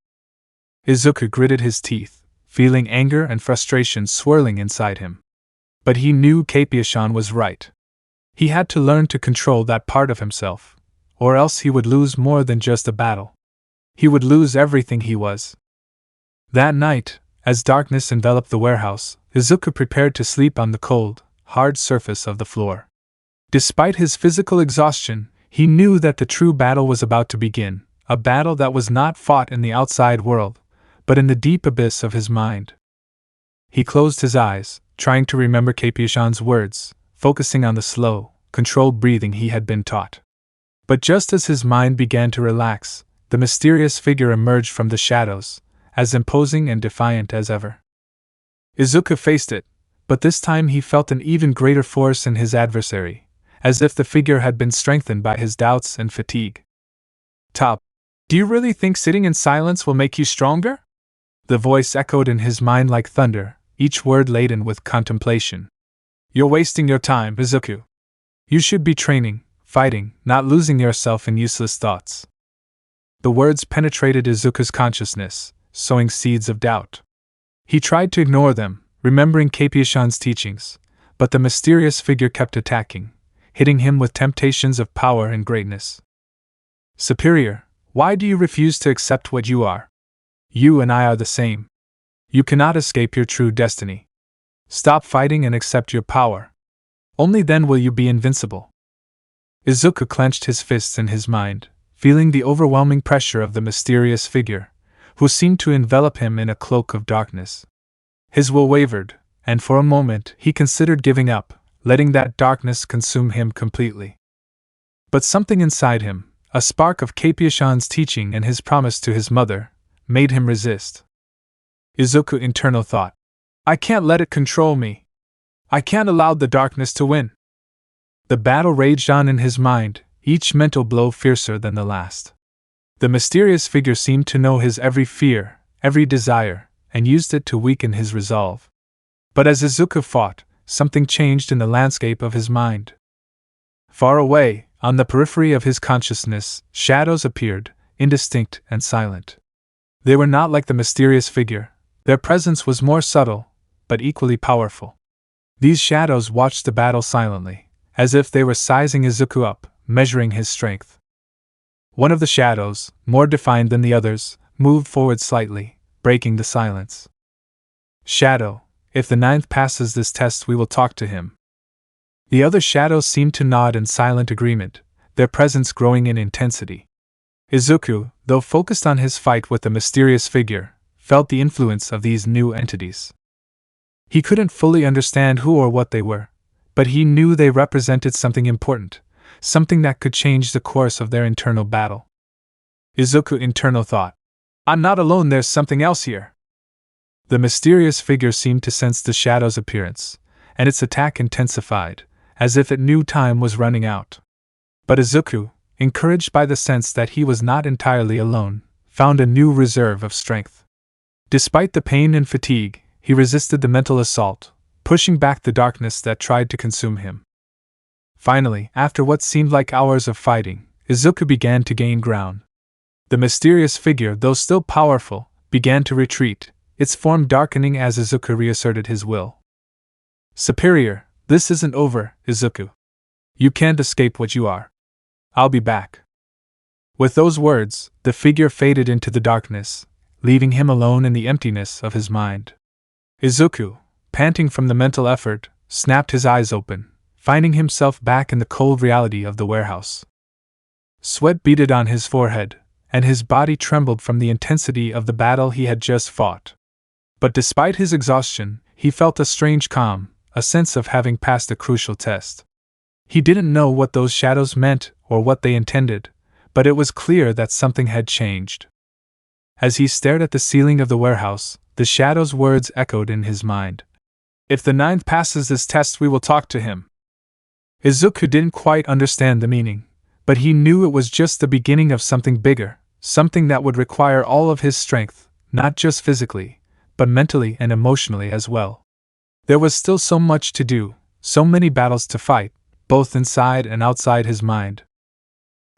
Izuku gritted his teeth, feeling anger and frustration swirling inside him. But he knew Keipi-shan was right. He had to learn to control that part of himself, or else he would lose more than just a battle. He would lose everything he was. That night, as darkness enveloped the warehouse, Izuku prepared to sleep on the cold, hard surface of the floor. Despite his physical exhaustion, he knew that the true battle was about to begin, a battle that was not fought in the outside world, but in the deep abyss of his mind. He closed his eyes, trying to remember Keipi-shan's words, focusing on the slow, controlled breathing he had been taught. But just as his mind began to relax, the mysterious figure emerged from the shadows, as imposing and defiant as ever. Izuku faced it, but this time he felt an even greater force in his adversary, as if the figure had been strengthened by his doubts and fatigue. Top. Do you really think sitting in silence will make you stronger? The voice echoed in his mind like thunder, each word laden with contemplation. You're wasting your time, Izuku. You should be training, fighting, not losing yourself in useless thoughts. The words penetrated Izuku's consciousness, sowing seeds of doubt. He tried to ignore them, remembering Keipi-shan's teachings, but the mysterious figure kept attacking, hitting him with temptations of power and greatness. Superior, why do you refuse to accept what you are? You and I are the same. You cannot escape your true destiny. Stop fighting and accept your power. Only then will you be invincible. Izuku clenched his fists in his mind, feeling the overwhelming pressure of the mysterious figure, who seemed to envelop him in a cloak of darkness. His will wavered, and for a moment he considered giving up, letting that darkness consume him completely. But something inside him, a spark of Keipi-shan's teaching and his promise to his mother, made him resist. Izuku internal thought. I can't let it control me. I can't allow the darkness to win. The battle raged on in his mind, each mental blow fiercer than the last. The mysterious figure seemed to know his every fear, every desire, and used it to weaken his resolve. But as Izuku fought, something changed in the landscape of his mind. Far away, on the periphery of his consciousness, shadows appeared, indistinct and silent. They were not like the mysterious figure. Their presence was more subtle, but equally powerful. These shadows watched the battle silently, as if they were sizing Izuku up, measuring his strength. One of the shadows, more defined than the others, moved forward slightly, breaking the silence. Shadow, if the ninth passes this test, we will talk to him. The other shadows seemed to nod in silent agreement, their presence growing in intensity. Izuku, though focused on his fight with the mysterious figure, felt the influence of these new entities. He couldn't fully understand who or what they were, but he knew they represented something important, something that could change the course of their internal battle. Izuku internal thought, "I'm not alone, there's something else here." The mysterious figure seemed to sense the shadow's appearance, and its attack intensified, as if it knew time was running out. But Izuku, encouraged by the sense that he was not entirely alone, found a new reserve of strength. Despite the pain and fatigue, he resisted the mental assault, pushing back the darkness that tried to consume him. Finally, after what seemed like hours of fighting, Izuku began to gain ground. The mysterious figure, though still powerful, began to retreat, its form darkening as Izuku reasserted his will. "Superior, this isn't over, Izuku. You can't escape what you are. I'll be back." With those words, the figure faded into the darkness, leaving him alone in the emptiness of his mind. Izuku, panting from the mental effort, snapped his eyes open, finding himself back in the cold reality of the warehouse. Sweat beaded on his forehead, and his body trembled from the intensity of the battle he had just fought. But despite his exhaustion, he felt a strange calm, a sense of having passed a crucial test. He didn't know what those shadows meant or what they intended, but it was clear that something had changed. As he stared at the ceiling of the warehouse, the shadow's words echoed in his mind. "If the ninth passes this test, we will talk to him." Izuku didn't quite understand the meaning, but he knew it was just the beginning of something bigger, something that would require all of his strength, not just physically, but mentally and emotionally as well. There was still so much to do, so many battles to fight, both inside and outside his mind.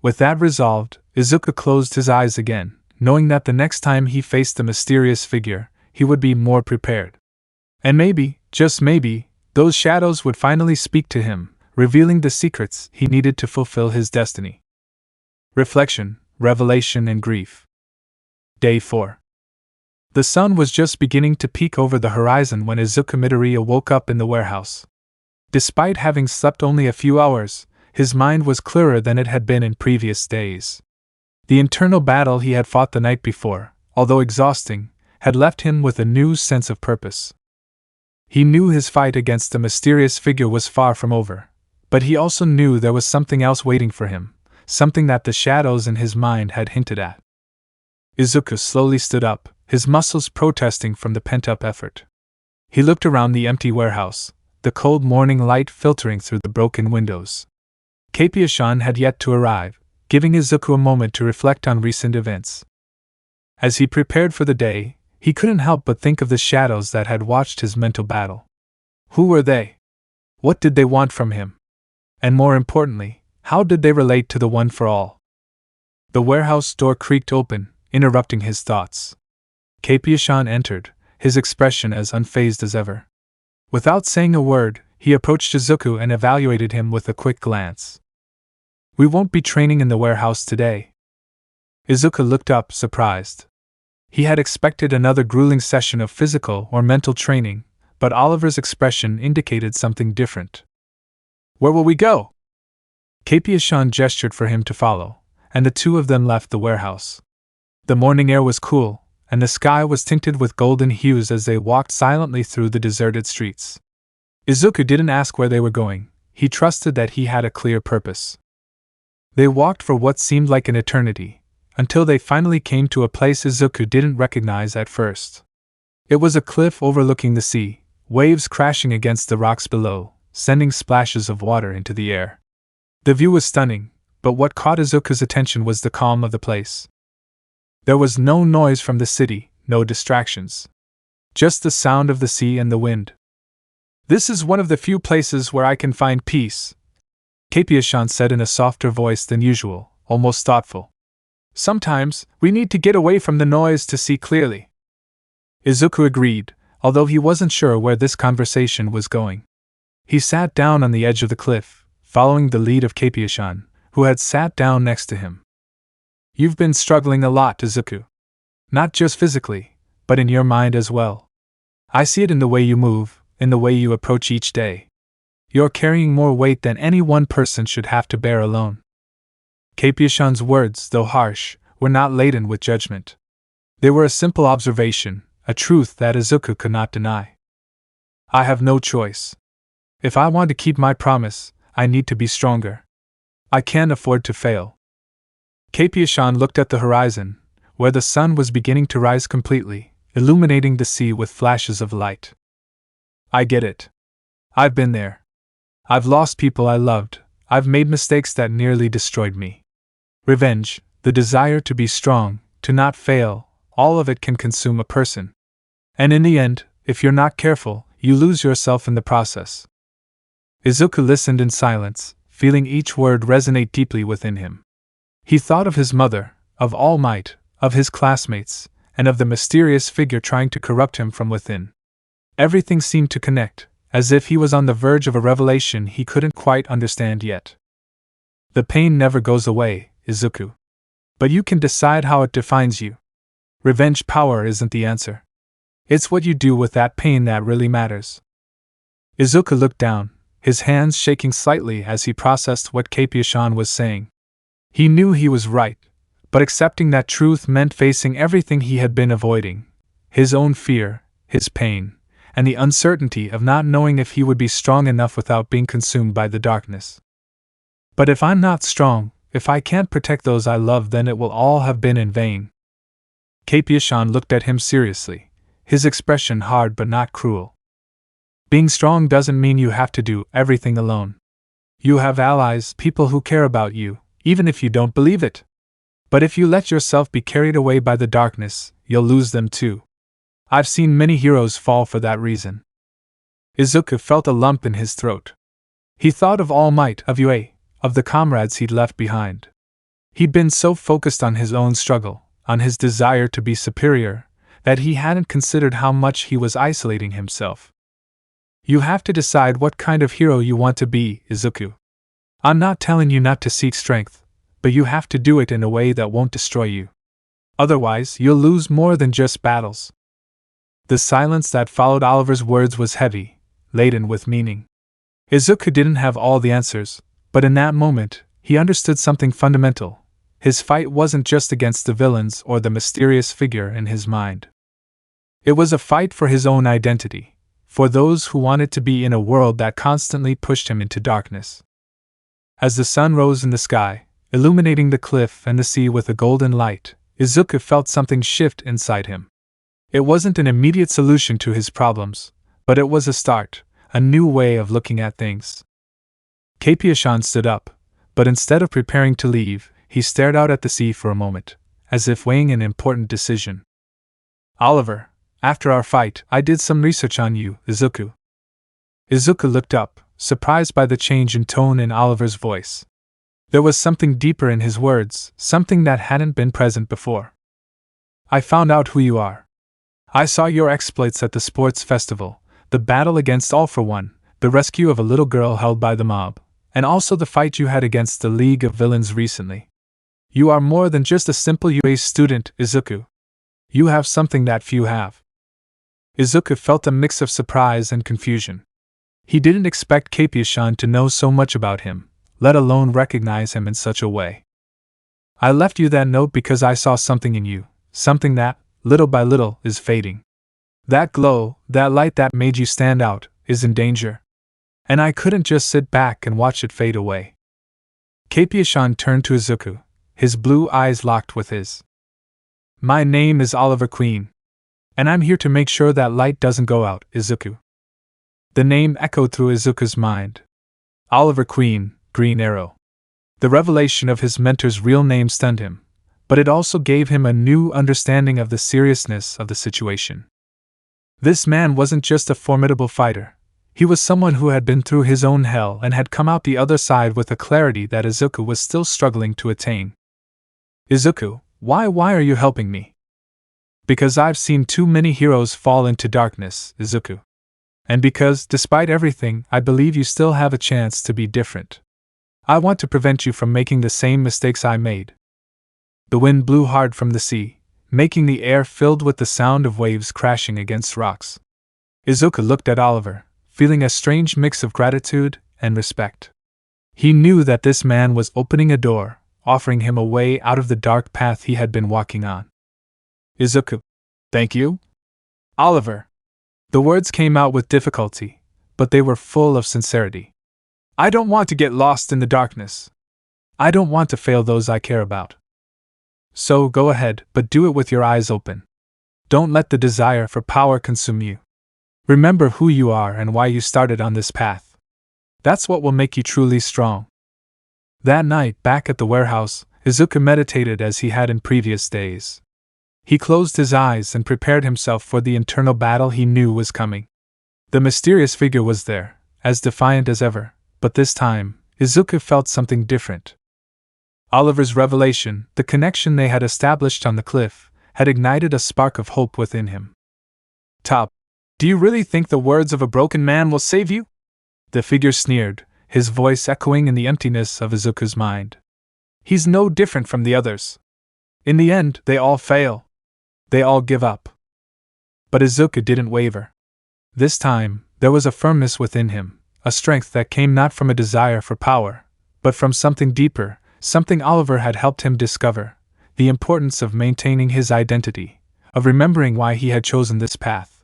With that resolved, Izuku closed his eyes again, knowing that the next time he faced the mysterious figure, he would be more prepared. And maybe, just maybe, those shadows would finally speak to him, revealing the secrets he needed to fulfill his destiny. Reflection, revelation, and grief. Day 4. The sun was just beginning to peek over the horizon when Izuku Midoriya woke up in the warehouse. Despite having slept only a few hours, his mind was clearer than it had been in previous days. The internal battle he had fought the night before, although exhausting, had left him with a new sense of purpose. He knew his fight against the mysterious figure was far from over, but he also knew there was something else waiting for him, something that the shadows in his mind had hinted at. Izuku slowly stood up, his muscles protesting from the pent-up effort. He looked around the empty warehouse, the cold morning light filtering through the broken windows. Capia-san had yet to arrive, giving Izuku a moment to reflect on recent events. As he prepared for the day, he couldn't help but think of the shadows that had watched his mental battle. Who were they? What did they want from him? And more importantly, how did they relate to the One for All? The warehouse door creaked open, interrupting his thoughts. Capia-san entered, his expression as unfazed as ever. Without saying a word, he approached Izuku and evaluated him with a quick glance. "We won't be training in the warehouse today." Izuku looked up, surprised. He had expected another grueling session of physical or mental training, but Oliver's expression indicated something different. "Where will we go?" Capia-san gestured for him to follow, and the two of them left the warehouse. The morning air was cool, and the sky was tinted with golden hues as they walked silently through the deserted streets. Izuku didn't ask where they were going, he trusted that he had a clear purpose. They walked for what seemed like an eternity, until they finally came to a place Izuku didn't recognize at first. It was a cliff overlooking the sea, waves crashing against the rocks below, sending splashes of water into the air. The view was stunning, but what caught Izuku's attention was the calm of the place. There was no noise from the city, no distractions. Just the sound of the sea and the wind. "This is one of the few places where I can find peace," Capia-san said in a softer voice than usual, almost thoughtful. Sometimes, we need to get away from the noise to see clearly. Izuku agreed, although he wasn't sure where this conversation was going. He sat down on the edge of the cliff, following the lead of Kapiashan, who had sat down next to him. You've been struggling a lot, Izuku. Not just physically, but in your mind as well. I see it in the way you move, in the way you approach each day. You're carrying more weight than any one person should have to bear alone. Kapiashan's words, though harsh, were not laden with judgment. They were a simple observation, a truth that Izuku could not deny. I have no choice. If I want to keep my promise, I need to be stronger. I can't afford to fail. Kapiashan looked at the horizon, where the sun was beginning to rise completely, illuminating the sea with flashes of light. I get it. I've been there. I've lost people I loved, I've made mistakes that nearly destroyed me. Revenge, the desire to be strong, to not fail, all of it can consume a person. And in the end, if you're not careful, you lose yourself in the process. Izuku listened in silence, feeling each word resonate deeply within him. He thought of his mother, of All Might, of his classmates, and of the mysterious figure trying to corrupt him from within. Everything seemed to connect, as if he was on the verge of a revelation he couldn't quite understand yet. The pain never goes away, Izuku. But you can decide how it defines you. Revenge power isn't the answer. It's what you do with that pain that really matters. Izuku looked down, his hands shaking slightly as he processed what Kapiashan was saying. He knew he was right, but accepting that truth meant facing everything he had been avoiding: his own fear, his pain, and the uncertainty of not knowing if he would be strong enough without being consumed by the darkness. But if I'm not strong, if I can't protect those I love, then it will all have been in vain. Kapiashan looked at him seriously, his expression hard but not cruel. Being strong doesn't mean you have to do everything alone. You have allies, people who care about you, even if you don't believe it. But if you let yourself be carried away by the darkness, you'll lose them too. I've seen many heroes fall for that reason. Izuku felt a lump in his throat. He thought of All Might, of Yue, of the comrades he'd left behind. He'd been so focused on his own struggle, on his desire to be superior, that he hadn't considered how much he was isolating himself. You have to decide what kind of hero you want to be, Izuku. I'm not telling you not to seek strength, but you have to do it in a way that won't destroy you. Otherwise, you'll lose more than just battles. The silence that followed Oliver's words was heavy, laden with meaning. Izuku didn't have all the answers, but in that moment, he understood something fundamental. His fight wasn't just against the villains or the mysterious figure in his mind. It was a fight for his own identity, for those who wanted to be in a world that constantly pushed him into darkness. As the sun rose in the sky, illuminating the cliff and the sea with a golden light, Izuku felt something shift inside him. It wasn't an immediate solution to his problems, but it was a start, a new way of looking at things. Kapiashan stood up, but instead of preparing to leave, he stared out at the sea for a moment, as if weighing an important decision. Oliver, after our fight, I did some research on you, Izuku. Izuku looked up, surprised by the change in tone in Oliver's voice. There was something deeper in his words, something that hadn't been present before. I found out who you are. I saw your exploits at the sports festival, the battle against All for One, the rescue of a little girl held by the mob, and also the fight you had against the League of Villains recently. You are more than just a simple UA student, Izuku. You have something that few have. Izuku felt a mix of surprise and confusion. He didn't expect Kapiashan to know so much about him, let alone recognize him in such a way. I left you that note because I saw something in you, something that, little by little, is fading. That glow, that light that made you stand out, is in danger. And I couldn't just sit back and watch it fade away. Kapiashan turned to Izuku, his blue eyes locked with his. My name is Oliver Queen. And I'm here to make sure that light doesn't go out, Izuku. The name echoed through Izuku's mind. Oliver Queen, Green Arrow. The revelation of his mentor's real name stunned him, but it also gave him a new understanding of the seriousness of the situation. This man wasn't just a formidable fighter. He was someone who had been through his own hell and had come out the other side with a clarity that Izuku was still struggling to attain. Izuku, Why are you helping me? Because I've seen too many heroes fall into darkness, Izuku. And because, despite everything, I believe you still have a chance to be different. I want to prevent you from making the same mistakes I made. The wind blew hard from the sea, making the air filled with the sound of waves crashing against rocks. Izuku looked at Oliver, feeling a strange mix of gratitude and respect. He knew that this man was opening a door, offering him a way out of the dark path he had been walking on. Izuku. Thank you? Oliver. The words came out with difficulty, but they were full of sincerity. I don't want to get lost in the darkness. I don't want to fail those I care about. So go ahead, but do it with your eyes open. Don't let the desire for power consume you. Remember who you are and why you started on this path. That's what will make you truly strong. That night, back at the warehouse, Izuku meditated as he had in previous days. He closed his eyes and prepared himself for the internal battle he knew was coming. The mysterious figure was there, as defiant as ever, but this time, Izuku felt something different. Oliver's revelation, the connection they had established on the cliff, had ignited a spark of hope within him. Top, do you really think the words of a broken man will save you? The figure sneered, his voice echoing in the emptiness of Izuku's mind. He's no different from the others. In the end, they all fail. They all give up. But Izuku didn't waver. This time, there was a firmness within him, a strength that came not from a desire for power, but from something deeper, something Oliver had helped him discover, the importance of maintaining his identity, of remembering why he had chosen this path.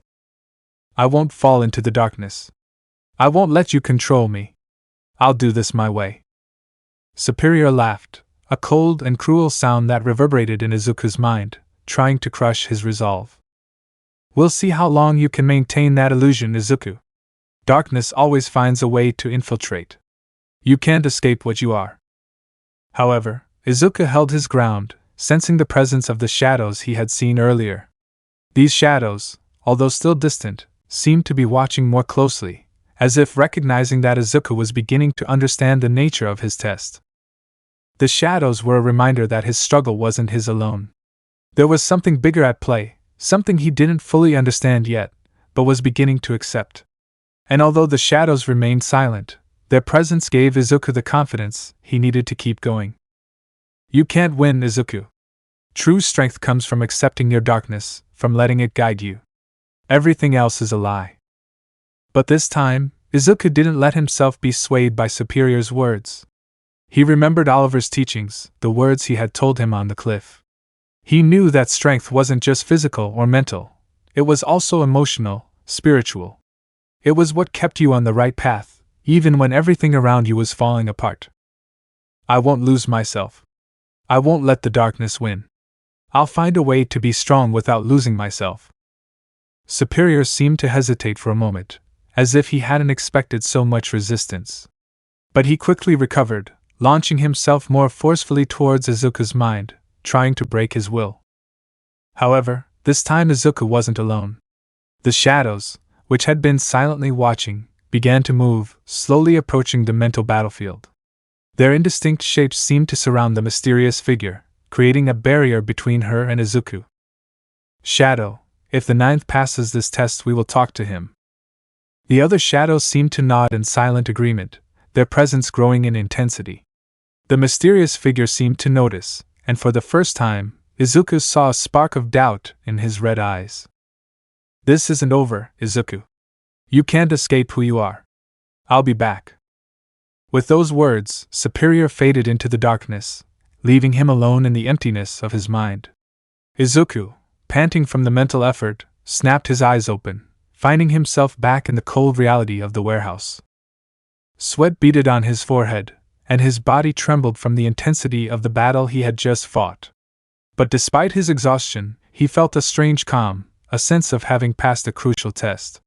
I won't fall into the darkness. I won't let you control me. I'll do this my way. Superior laughed, a cold and cruel sound that reverberated in Izuku's mind, trying to crush his resolve. We'll see how long you can maintain that illusion, Izuku. Darkness always finds a way to infiltrate. You can't escape what you are. However, Izuku held his ground, sensing the presence of the shadows he had seen earlier. These shadows, although still distant, seemed to be watching more closely, as if recognizing that Izuku was beginning to understand the nature of his test. The shadows were a reminder that his struggle wasn't his alone. There was something bigger at play, something he didn't fully understand yet, but was beginning to accept. And although the shadows remained silent, their presence gave Izuku the confidence he needed to keep going. You can't win, Izuku. True strength comes from accepting your darkness, from letting it guide you. Everything else is a lie. But this time, Izuku didn't let himself be swayed by Superior's words. He remembered Oliver's teachings, the words he had told him on the cliff. He knew that strength wasn't just physical or mental, it was also emotional, spiritual. It was what kept you on the right path, even when everything around you was falling apart. I won't lose myself. I won't let the darkness win. I'll find a way to be strong without losing myself. Superior seemed to hesitate for a moment, as if he hadn't expected so much resistance. But he quickly recovered, launching himself more forcefully towards Izuku's mind, trying to break his will. However, this time Izuku wasn't alone. The shadows, which had been silently watching, began to move, slowly approaching the mental battlefield. Their indistinct shapes seemed to surround the mysterious figure, creating a barrier between her and Izuku. Shadow, if the ninth passes this test, we will talk to him. The other shadows seemed to nod in silent agreement, their presence growing in intensity. The mysterious figure seemed to notice, and for the first time, Izuku saw a spark of doubt in his red eyes. This isn't over, Izuku. You can't escape who you are. I'll be back. With those words, Superior faded into the darkness, leaving him alone in the emptiness of his mind. Izuku, panting from the mental effort, snapped his eyes open, finding himself back in the cold reality of the warehouse. Sweat beaded on his forehead, and his body trembled from the intensity of the battle he had just fought. But despite his exhaustion, he felt a strange calm, a sense of having passed a crucial test.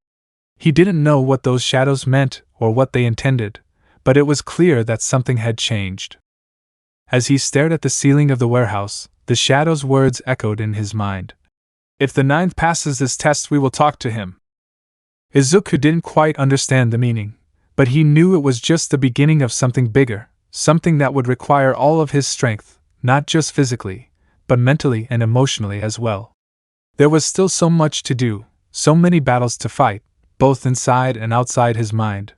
He didn't know what those shadows meant or what they intended, but it was clear that something had changed. As he stared at the ceiling of the warehouse, the shadows' words echoed in his mind. If the ninth passes this test, we will talk to him. Izuku didn't quite understand the meaning, but he knew it was just the beginning of something bigger, something that would require all of his strength, not just physically, but mentally and emotionally as well. There was still so much to do, so many battles to fight, both inside and outside his mind.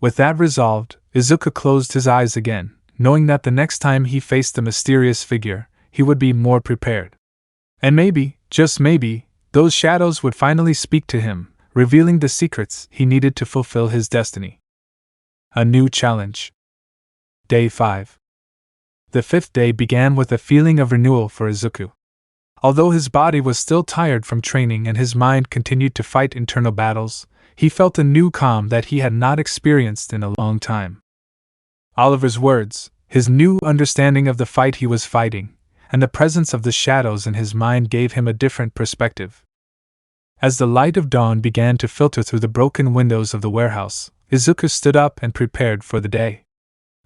With that resolved, Izuku closed his eyes again, knowing that the next time he faced the mysterious figure, he would be more prepared. And maybe, just maybe, those shadows would finally speak to him, revealing the secrets he needed to fulfill his destiny. A new challenge. Day 5. The 5th day began with a feeling of renewal for Izuku. Although his body was still tired from training and his mind continued to fight internal battles, he felt a new calm that he had not experienced in a long time. Oliver's words, his new understanding of the fight he was fighting, and the presence of the shadows in his mind gave him a different perspective. As the light of dawn began to filter through the broken windows of the warehouse, Izuku stood up and prepared for the day.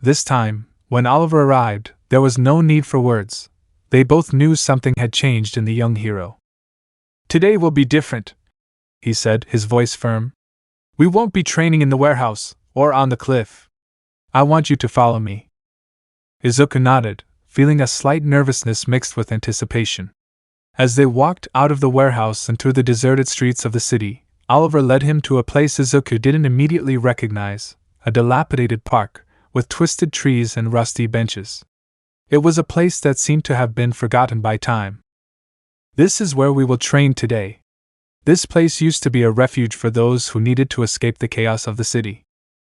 This time, when Oliver arrived, there was no need for words. They both knew something had changed in the young hero. "Today will be different," he said, his voice firm. "We won't be training in the warehouse, or on the cliff. I want you to follow me." Izuku nodded, feeling a slight nervousness mixed with anticipation. As they walked out of the warehouse and through the deserted streets of the city, Oliver led him to a place Izuku didn't immediately recognize, a dilapidated park, with twisted trees and rusty benches. It was a place that seemed to have been forgotten by time. "This is where we will train today. This place used to be a refuge for those who needed to escape the chaos of the city.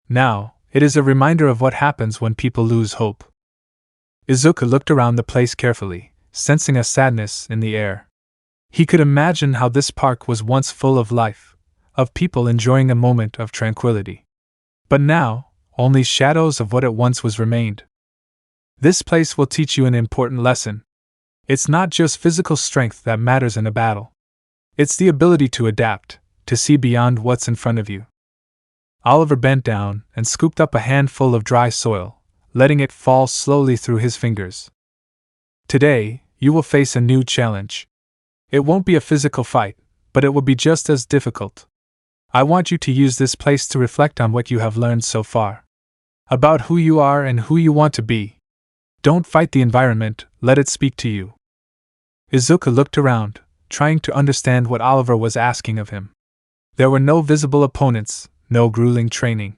Now, it is a reminder of what happens when people lose hope." Izuku looked around the place carefully, sensing a sadness in the air. He could imagine how this park was once full of life, of people enjoying a moment of tranquility. But now, only shadows of what it once was remained. "This place will teach you an important lesson. It's not just physical strength that matters in a battle. It's the ability to adapt, to see beyond what's in front of you." Oliver bent down and scooped up a handful of dry soil, letting it fall slowly through his fingers. "Today, you will face a new challenge. It won't be a physical fight, but it will be just as difficult. I want you to use this place to reflect on what you have learned so far. About who you are and who you want to be. Don't fight the environment, let it speak to you." Izuku looked around, trying to understand what Oliver was asking of him. There were no visible opponents, no grueling training.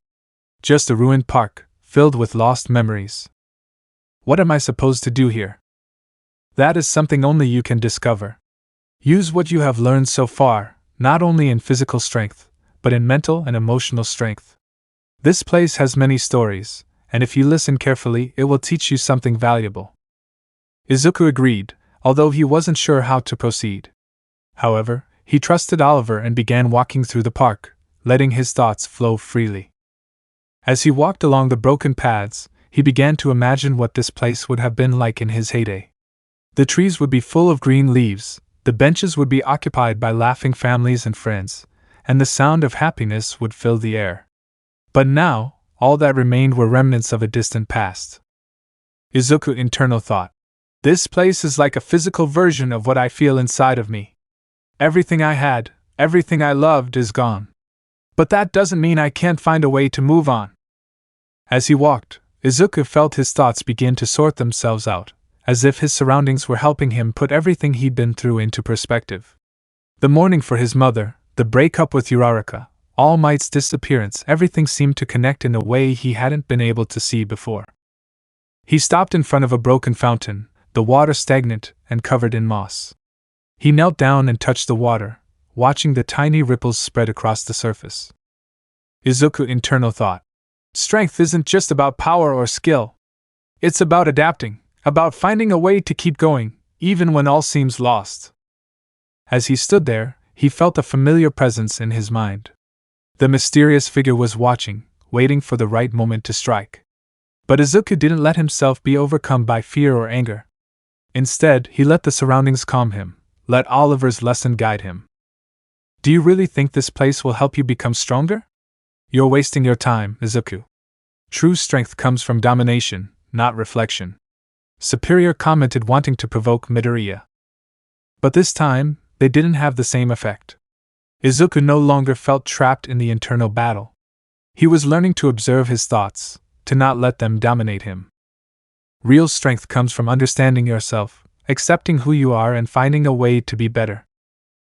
Just a ruined park, filled with lost memories. "What am I supposed to do here?" "That is something only you can discover. Use what you have learned so far, not only in physical strength, but in mental and emotional strength. This place has many stories, and if you listen carefully, it will teach you something valuable." Izuku agreed, although he wasn't sure how to proceed. However, he trusted Oliver and began walking through the park, letting his thoughts flow freely. As he walked along the broken paths, he began to imagine what this place would have been like in his heyday. The trees would be full of green leaves, the benches would be occupied by laughing families and friends, and the sound of happiness would fill the air. But now, all that remained were remnants of a distant past. Izuku internal thought. "This place is like a physical version of what I feel inside of me. Everything I had, everything I loved is gone. But that doesn't mean I can't find a way to move on." As he walked, Izuku felt his thoughts begin to sort themselves out, as if his surroundings were helping him put everything he'd been through into perspective. The mourning for his mother, the breakup with Uraraka, All Might's disappearance, everything seemed to connect in a way he hadn't been able to see before. He stopped in front of a broken fountain, the water stagnant and covered in moss. He knelt down and touched the water, watching the tiny ripples spread across the surface. Izuku internal thought. Strength isn't just about power or skill. It's about adapting, about finding a way to keep going, even when all seems lost. As he stood there, he felt a familiar presence in his mind. The mysterious figure was watching, waiting for the right moment to strike. But Izuku didn't let himself be overcome by fear or anger. Instead, he let the surroundings calm him, let Oliver's lesson guide him. "Do you really think this place will help you become stronger? You're wasting your time, Izuku. True strength comes from domination, not reflection." Superior commented, wanting to provoke Midoriya. But this time, they didn't have the same effect. Izuku no longer felt trapped in the internal battle. He was learning to observe his thoughts, to not let them dominate him. Real strength comes from understanding yourself, accepting who you are and finding a way to be better.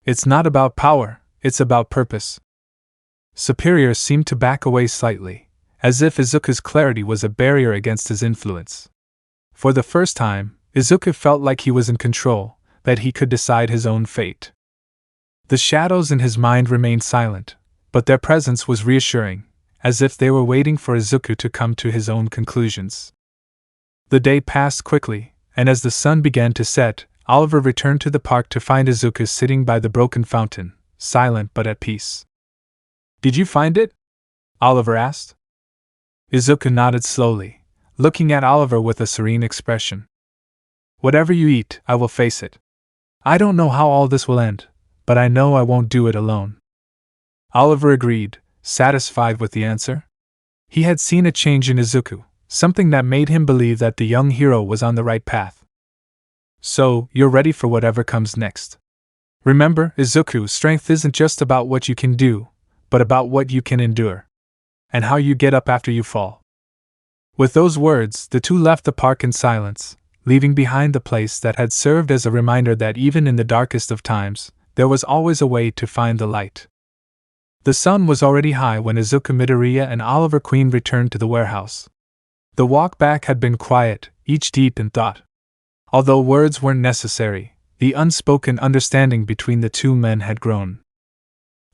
It's not about power, it's about purpose. Superior seemed to back away slightly, as if Izuku's clarity was a barrier against his influence. For the first time, Izuku felt like he was in control, that he could decide his own fate. The shadows in his mind remained silent, but their presence was reassuring, as if they were waiting for Izuku to come to his own conclusions. The day passed quickly, and as the sun began to set, Oliver returned to the park to find Izuku sitting by the broken fountain, silent but at peace. "Did you find it?" Oliver asked. Izuku nodded slowly, looking at Oliver with a serene expression. "Whatever you eat, I will face it. I don't know how all this will end, but I know I won't do it alone." Oliver agreed, satisfied with the answer. He had seen a change in Izuku, something that made him believe that the young hero was on the right path. "So, you're ready for whatever comes next. Remember, Izuku, strength isn't just about what you can do, but about what you can endure. And how you get up after you fall." With those words, the two left the park in silence, leaving behind the place that had served as a reminder that even in the darkest of times, there was always a way to find the light. The sun was already high when Izuku Midoriya and Oliver Queen returned to the warehouse. The walk back had been quiet, each deep in thought. Although words weren't necessary, the unspoken understanding between the two men had grown.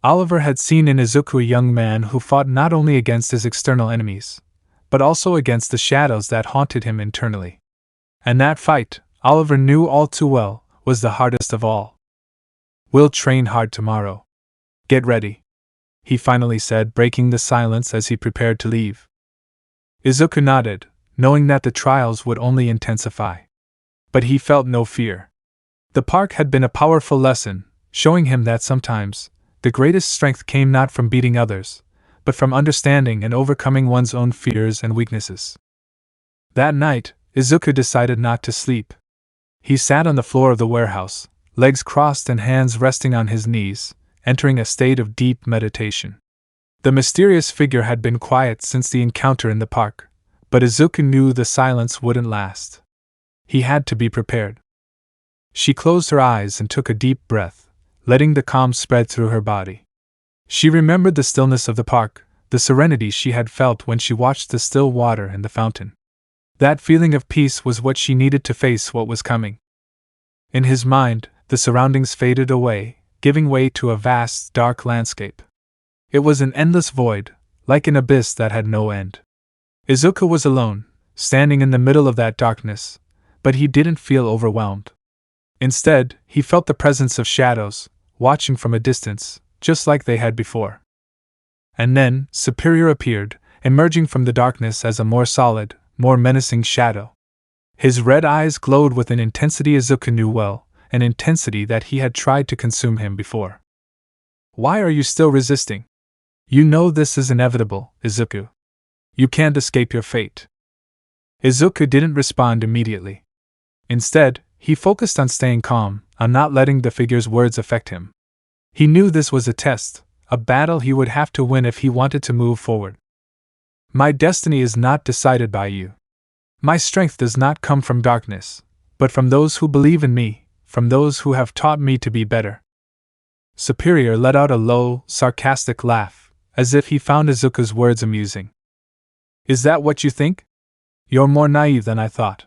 Oliver had seen in Izuku a young man who fought not only against his external enemies, but also against the shadows that haunted him internally. And that fight, Oliver knew all too well, was the hardest of all. "We'll train hard tomorrow. Get ready," he finally said, breaking the silence as he prepared to leave. Izuku nodded, knowing that the trials would only intensify. But he felt no fear. The park had been a powerful lesson, showing him that sometimes, the greatest strength came not from beating others, but from understanding and overcoming one's own fears and weaknesses. That night, Izuku decided not to sleep. He sat on the floor of the warehouse, legs crossed and hands resting on his knees, entering a state of deep meditation. The mysterious figure had been quiet since the encounter in the park, but Izuku knew the silence wouldn't last. He had to be prepared. She closed her eyes and took a deep breath, letting the calm spread through her body. She remembered the stillness of the park, the serenity she had felt when she watched the still water and the fountain. That feeling of peace was what she needed to face what was coming. In his mind, the surroundings faded away, giving way to a vast, dark landscape. It was an endless void, like an abyss that had no end. Izuku was alone, standing in the middle of that darkness, but he didn't feel overwhelmed. Instead, he felt the presence of shadows, watching from a distance, just like they had before. And then, Superior appeared, emerging from the darkness as a more solid, more menacing shadow. His red eyes glowed with an intensity Izuku knew well, an intensity that he had tried to consume him before. "Why are you still resisting? You know this is inevitable, Izuku. You can't escape your fate." Izuku didn't respond immediately. Instead, he focused on staying calm, on not letting the figure's words affect him. He knew this was a test, a battle he would have to win if he wanted to move forward. "My destiny is not decided by you. My strength does not come from darkness, but from those who believe in me, from those who have taught me to be better." Superior let out a low, sarcastic laugh, as if he found Izuku's words amusing. "Is that what you think? You're more naive than I thought.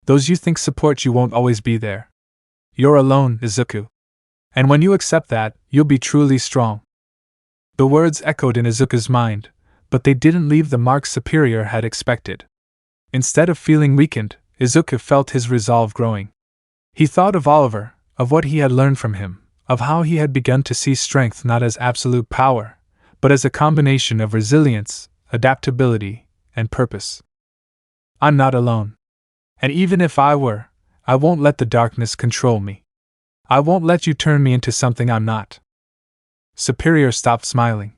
Those you think support you won't always be there. You're alone, Izuku. And when you accept that, you'll be truly strong." The words echoed in Izuku's mind, but they didn't leave the mark Superior had expected. Instead of feeling weakened, Izuku felt his resolve growing. He thought of Oliver, of what he had learned from him, of how he had begun to see strength not as absolute power, but as a combination of resilience, adaptability, and purpose. "I'm not alone. And even if I were, I won't let the darkness control me. I won't let you turn me into something I'm not." Superior stopped smiling.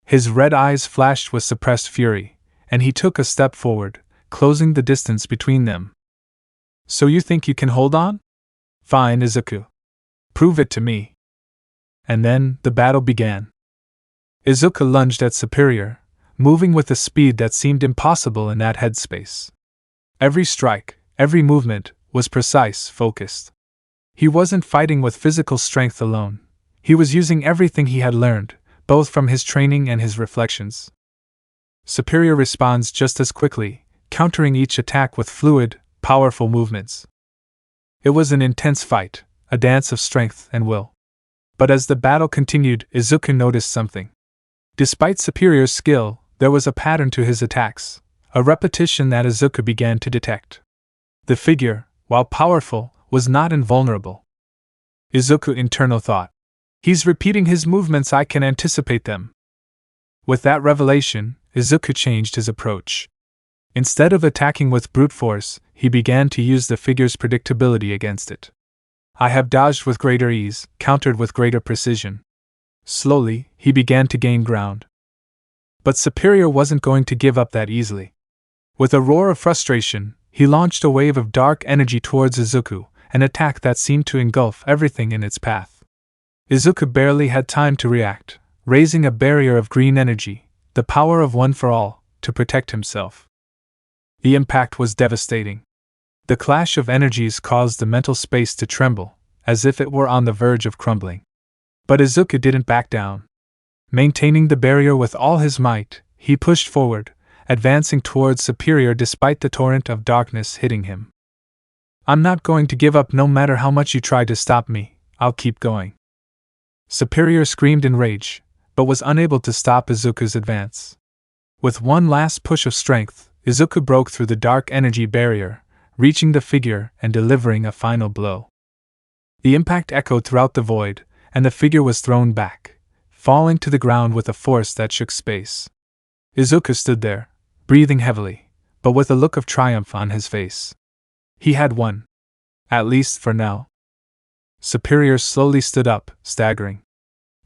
His red eyes flashed with suppressed fury, and he took a step forward, closing the distance between them. "So you think you can hold on? Fine, Izuku. Prove it to me." And then, the battle began. Izuku lunged at Superior, moving with a speed that seemed impossible in that headspace. Every strike, every movement, was precise, focused. He wasn't fighting with physical strength alone. He was using everything he had learned, both from his training and his reflections. Superior responds just as quickly, countering each attack with fluid, powerful movements. It was an intense fight, a dance of strength and will. But as the battle continued, Izuku noticed something. Despite Superior's skill, there was a pattern to his attacks, a repetition that Izuku began to detect. The figure, while powerful, was not invulnerable. Izuku internal thought. He's repeating his movements, I can anticipate them. With that revelation, Izuku changed his approach. Instead of attacking with brute force, he began to use the figure's predictability against it. I have dodged with greater ease, countered with greater precision. Slowly, he began to gain ground. But Superior wasn't going to give up that easily. With a roar of frustration, he launched a wave of dark energy towards Izuku, an attack that seemed to engulf everything in its path. Izuku barely had time to react, raising a barrier of green energy, the power of one for all, to protect himself. The impact was devastating. The clash of energies caused the mental space to tremble, as if it were on the verge of crumbling. But Izuku didn't back down. Maintaining the barrier with all his might, he pushed forward, advancing towards Superior despite the torrent of darkness hitting him. I'm not going to give up no matter how much you try to stop me, I'll keep going. Superior screamed in rage, but was unable to stop Izuku's advance. With one last push of strength, Izuku broke through the dark energy barrier, reaching the figure and delivering a final blow. The impact echoed throughout the void, and the figure was thrown back, falling to the ground with a force that shook space. Izuku stood there, breathing heavily, but with a look of triumph on his face. He had won. At least for now. Superior slowly stood up, staggering.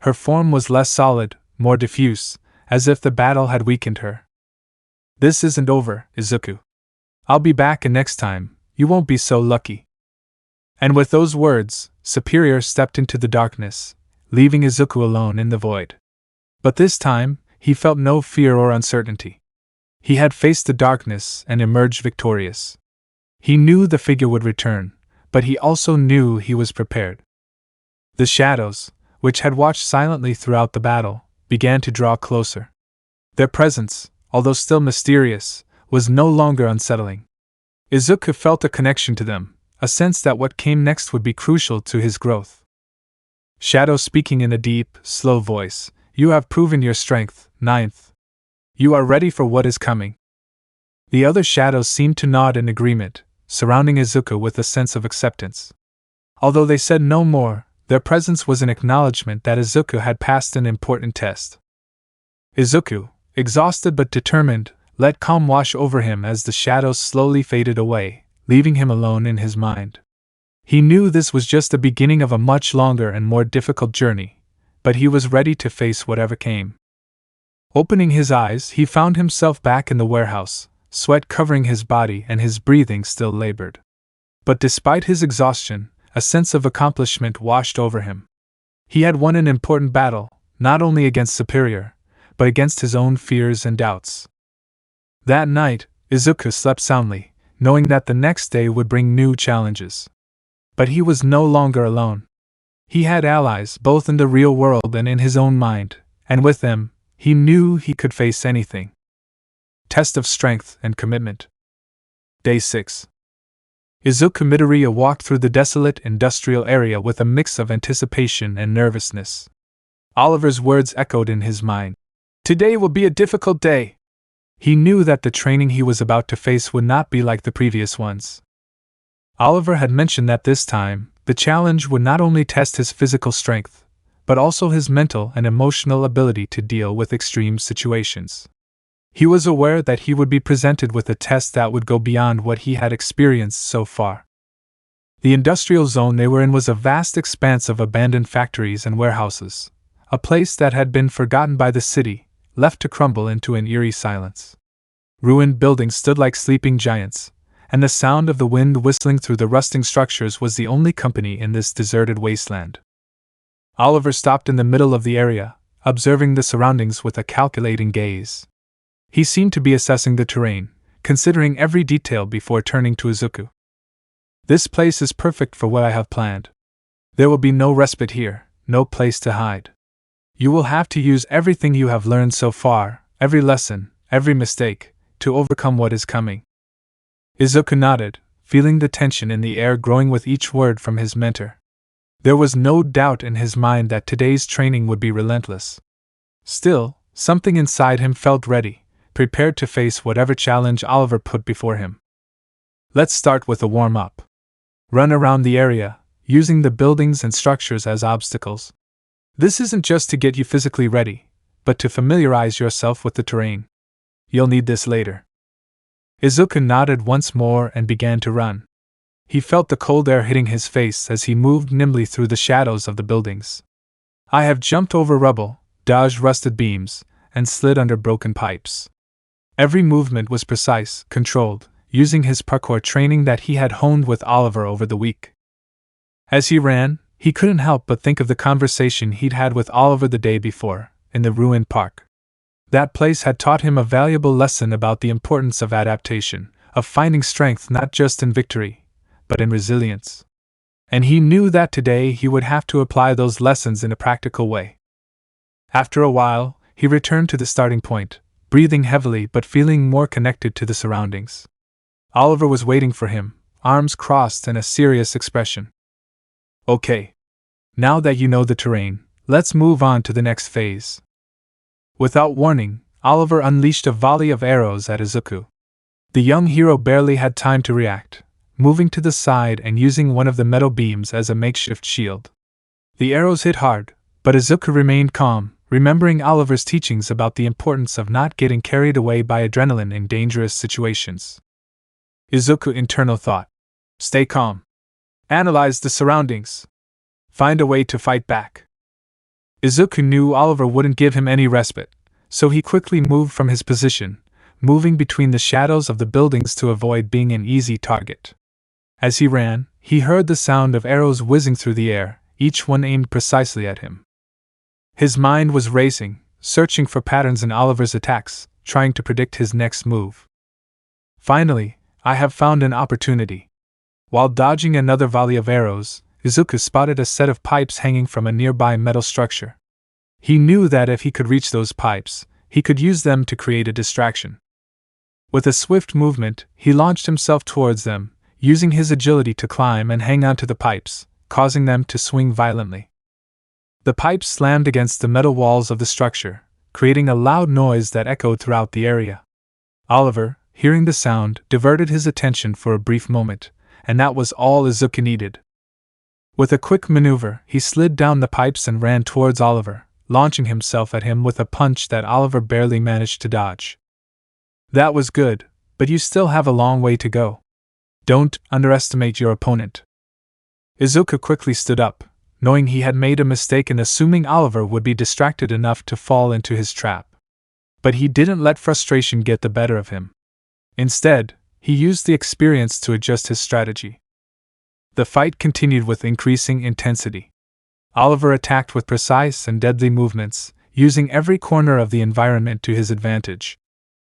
Her form was less solid, more diffuse, as if the battle had weakened her. This isn't over, Izuku. I'll be back, and next time, you won't be so lucky. And with those words, Superior stepped into the darkness, leaving Izuku alone in the void. But this time, he felt no fear or uncertainty. He had faced the darkness and emerged victorious. He knew the figure would return, but he also knew he was prepared. The shadows, which had watched silently throughout the battle, began to draw closer. Their presence, although still mysterious, was no longer unsettling. Izuku felt a connection to them, a sense that what came next would be crucial to his growth. Shadow speaking in a deep, slow voice, "You have proven your strength, Ninth. You are ready for what is coming." The other shadows seemed to nod in agreement, surrounding Izuku with a sense of acceptance. Although they said no more, their presence was an acknowledgement that Izuku had passed an important test. Izuku, exhausted but determined, let calm wash over him as the shadows slowly faded away, leaving him alone in his mind. He knew this was just the beginning of a much longer and more difficult journey, but he was ready to face whatever came. Opening his eyes, he found himself back in the warehouse, sweat covering his body and his breathing still labored. But despite his exhaustion, a sense of accomplishment washed over him. He had won an important battle, not only against Superior, but against his own fears and doubts. That night, Izuku slept soundly, knowing that the next day would bring new challenges. But he was no longer alone. He had allies both in the real world and in his own mind, and with them, he knew he could face anything. Test of Strength and Commitment. Day 6. Izuku Midoriya walked through the desolate industrial area with a mix of anticipation and nervousness. Oliver's words echoed in his mind. Today will be a difficult day. He knew that the training he was about to face would not be like the previous ones. Oliver had mentioned that this time, the challenge would not only test his physical strength, but also his mental and emotional ability to deal with extreme situations. He was aware that he would be presented with a test that would go beyond what he had experienced so far. The industrial zone they were in was a vast expanse of abandoned factories and warehouses, a place that had been forgotten by the city, left to crumble into an eerie silence. Ruined buildings stood like sleeping giants, and the sound of the wind whistling through the rusting structures was the only company in this deserted wasteland. Oliver stopped in the middle of the area, observing the surroundings with a calculating gaze. He seemed to be assessing the terrain, considering every detail before turning to Izuku. This place is perfect for what I have planned. There will be no respite here, no place to hide. You will have to use everything you have learned so far, every lesson, every mistake, to overcome what is coming. Izuku nodded, feeling the tension in the air growing with each word from his mentor. There was no doubt in his mind that today's training would be relentless. Still, something inside him felt ready, prepared to face whatever challenge Oliver put before him. Let's start with a warm-up. Run around the area, using the buildings and structures as obstacles. This isn't just to get you physically ready, but to familiarize yourself with the terrain. You'll need this later. Izuku nodded once more and began to run. He felt the cold air hitting his face as he moved nimbly through the shadows of the buildings. I have jumped over rubble, dodged rusted beams, and slid under broken pipes. Every movement was precise, controlled, using his parkour training that he had honed with Oliver over the week. As he ran, he couldn't help but think of the conversation he'd had with Oliver the day before, in the ruined park. That place had taught him a valuable lesson about the importance of adaptation, of finding strength not just in victory, but in resilience. And he knew that today he would have to apply those lessons in a practical way. After a while, he returned to the starting point, breathing heavily but feeling more connected to the surroundings. Oliver was waiting for him, arms crossed and a serious expression. Okay. Now that you know the terrain, let's move on to the next phase. Without warning, Oliver unleashed a volley of arrows at Izuku. The young hero barely had time to react, moving to the side and using one of the metal beams as a makeshift shield. The arrows hit hard, but Izuku remained calm, remembering Oliver's teachings about the importance of not getting carried away by adrenaline in dangerous situations. Izuku internal thought. Stay calm. Analyze the surroundings. Find a way to fight back. Izuku knew Oliver wouldn't give him any respite, so he quickly moved from his position, moving between the shadows of the buildings to avoid being an easy target. As he ran, he heard the sound of arrows whizzing through the air, each one aimed precisely at him. His mind was racing, searching for patterns in Oliver's attacks, trying to predict his next move. Finally, I have found an opportunity. While dodging another volley of arrows, Izuku spotted a set of pipes hanging from a nearby metal structure. He knew that if he could reach those pipes, he could use them to create a distraction. With a swift movement, he launched himself towards them, using his agility to climb and hang onto the pipes, causing them to swing violently. The pipes slammed against the metal walls of the structure, creating a loud noise that echoed throughout the area. Oliver, hearing the sound, diverted his attention for a brief moment, and that was all Izuku needed. With a quick maneuver, he slid down the pipes and ran towards Oliver, launching himself at him with a punch that Oliver barely managed to dodge. That was good, but you still have a long way to go. Don't underestimate your opponent. Izuku quickly stood up, knowing he had made a mistake in assuming Oliver would be distracted enough to fall into his trap. But he didn't let frustration get the better of him. Instead, he used the experience to adjust his strategy. The fight continued with increasing intensity. Oliver attacked with precise and deadly movements, using every corner of the environment to his advantage.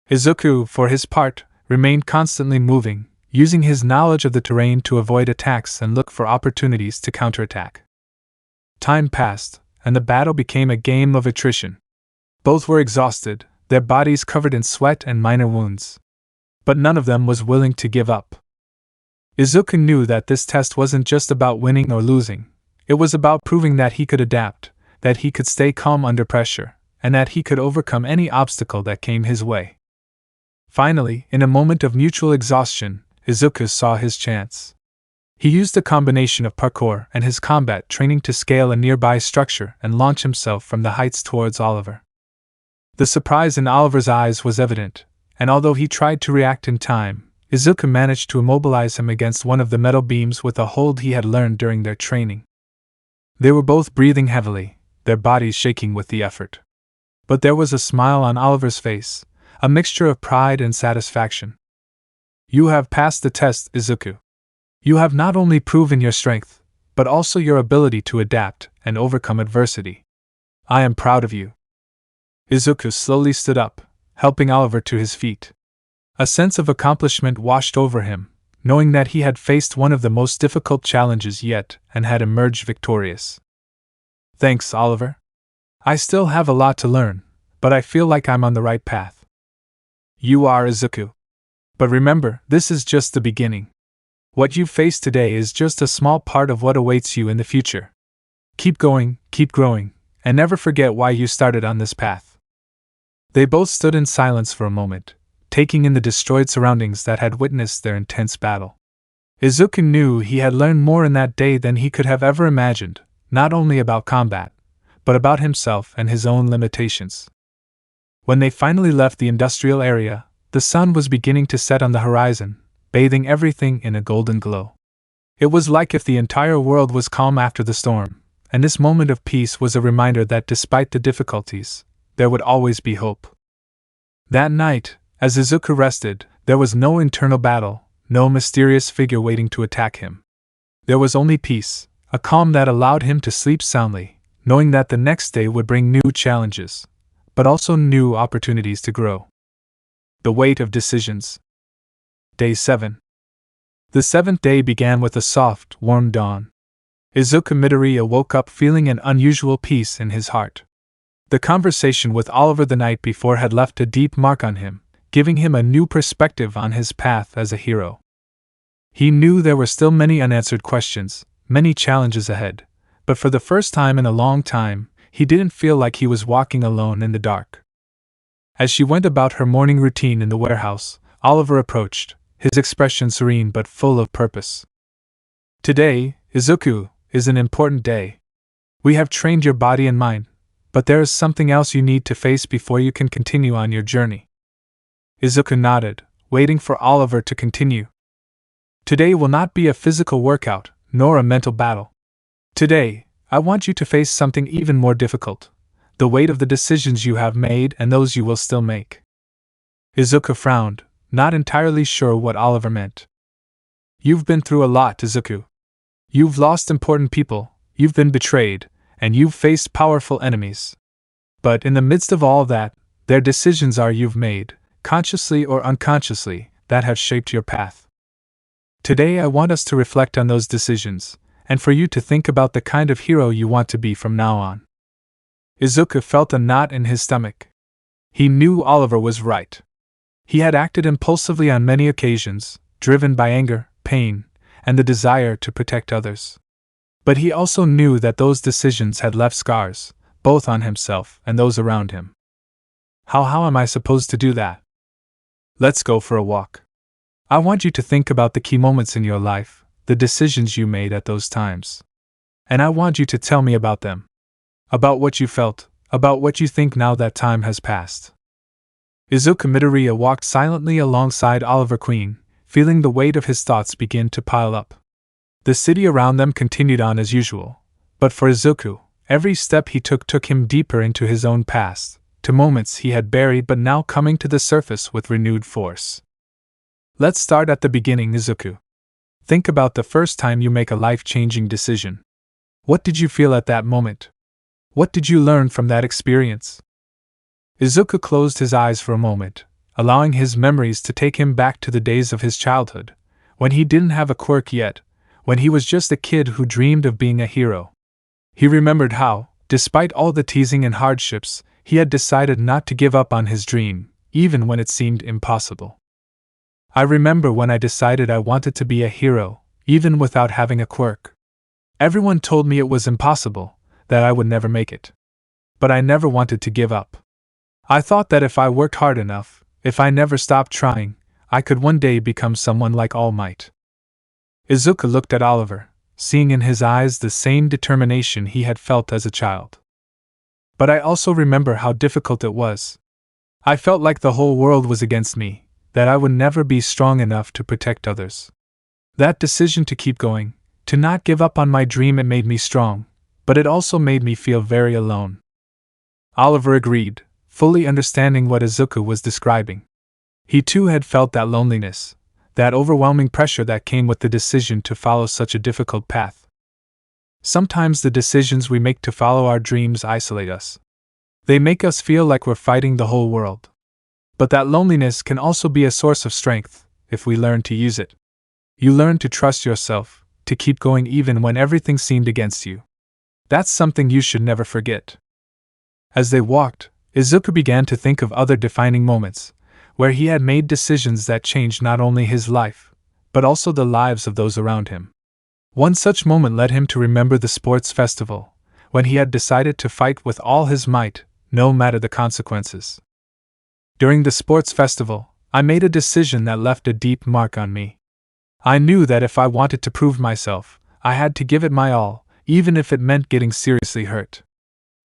Izuku, for his part, remained constantly moving, using his knowledge of the terrain to avoid attacks and look for opportunities to counterattack. Time passed, and the battle became a game of attrition. Both were exhausted, their bodies covered in sweat and minor wounds. But none of them was willing to give up. Izuku knew that this test wasn't just about winning or losing. It was about proving that he could adapt, that he could stay calm under pressure, and that he could overcome any obstacle that came his way. Finally, in a moment of mutual exhaustion, Izuku saw his chance. He used a combination of parkour and his combat training to scale a nearby structure and launch himself from the heights towards Oliver. The surprise in Oliver's eyes was evident, and although he tried to react in time, Izuku managed to immobilize him against one of the metal beams with a hold he had learned during their training. They were both breathing heavily, their bodies shaking with the effort. But there was a smile on Oliver's face, a mixture of pride and satisfaction. You have passed the test, Izuku. You have not only proven your strength, but also your ability to adapt and overcome adversity. I am proud of you. Izuku slowly stood up, helping Oliver to his feet. A sense of accomplishment washed over him, knowing that he had faced one of the most difficult challenges yet and had emerged victorious. Thanks, Oliver. I still have a lot to learn, but I feel like I'm on the right path. You are, Izuku. But remember, this is just the beginning. What you face today is just a small part of what awaits you in the future. Keep going, keep growing, and never forget why you started on this path. They both stood in silence for a moment, taking in the destroyed surroundings that had witnessed their intense battle. Izuku knew he had learned more in that day than he could have ever imagined, not only about combat, but about himself and his own limitations. When they finally left the industrial area, the sun was beginning to set on the horizon, bathing everything in a golden glow. It was like if the entire world was calm after the storm, and this moment of peace was a reminder that despite the difficulties, there would always be hope. That night, as Izuku rested, there was no internal battle, no mysterious figure waiting to attack him. There was only peace, a calm that allowed him to sleep soundly, knowing that the next day would bring new challenges, but also new opportunities to grow. The weight of decisions. Day 7. The 7th day began with a soft, warm dawn. Izuku Midoriya woke up feeling an unusual peace in his heart. The conversation with Oliver the night before had left a deep mark on him, giving him a new perspective on his path as a hero. He knew there were still many unanswered questions, many challenges ahead, but for the first time in a long time, he didn't feel like he was walking alone in the dark. As she went about her morning routine in the warehouse, Oliver approached, his expression serene but full of purpose. Today, Izuku, is an important day. We have trained your body and mind, but there is something else you need to face before you can continue on your journey. Izuku nodded, waiting for Oliver to continue. Today will not be a physical workout, nor a mental battle. Today, I want you to face something even more difficult, the weight of the decisions you have made and those you will still make. Izuku frowned, not entirely sure what Oliver meant. You've been through a lot, Izuku. You've lost important people, you've been betrayed, and you've faced powerful enemies. But in the midst of all that, there are decisions you've made, consciously or unconsciously, that have shaped your path. Today I want us to reflect on those decisions, and for you to think about the kind of hero you want to be from now on. Izuku felt a knot in his stomach. He knew Oliver was right. He had acted impulsively on many occasions, driven by anger, pain, and the desire to protect others. But he also knew that those decisions had left scars, both on himself and those around him. How am I supposed to do that? Let's go for a walk. I want you to think about the key moments in your life, the decisions you made at those times. And I want you to tell me about them. About what you felt, about what you think now that time has passed. Izuku Midoriya walked silently alongside Oliver Queen, feeling the weight of his thoughts begin to pile up. The city around them continued on as usual, but for Izuku, every step he took him deeper into his own past, to moments he had buried but now coming to the surface with renewed force. Let's start at the beginning, Izuku. Think about the first time you make a life-changing decision. What did you feel at that moment? What did you learn from that experience? Izuku closed his eyes for a moment, allowing his memories to take him back to the days of his childhood, when he didn't have a quirk yet, when he was just a kid who dreamed of being a hero. He remembered how, despite all the teasing and hardships, he had decided not to give up on his dream, even when it seemed impossible. I remember when I decided I wanted to be a hero, even without having a quirk. Everyone told me it was impossible, that I would never make it. But I never wanted to give up. I thought that if I worked hard enough, if I never stopped trying, I could one day become someone like All Might. Izuku looked at Oliver, seeing in his eyes the same determination he had felt as a child. But I also remember how difficult it was. I felt like the whole world was against me, that I would never be strong enough to protect others. That decision to keep going, to not give up on my dream, it made me strong, but it also made me feel very alone. Oliver agreed, fully understanding what Izuku was describing. He too had felt that loneliness, that overwhelming pressure that came with the decision to follow such a difficult path. Sometimes the decisions we make to follow our dreams isolate us. They make us feel like we're fighting the whole world. But that loneliness can also be a source of strength, if we learn to use it. You learned to trust yourself, to keep going even when everything seemed against you. That's something you should never forget. As they walked, Izuku began to think of other defining moments, where he had made decisions that changed not only his life, but also the lives of those around him. One such moment led him to remember the sports festival, when he had decided to fight with all his might, no matter the consequences. During the sports festival, I made a decision that left a deep mark on me. I knew that if I wanted to prove myself, I had to give it my all, even if it meant getting seriously hurt.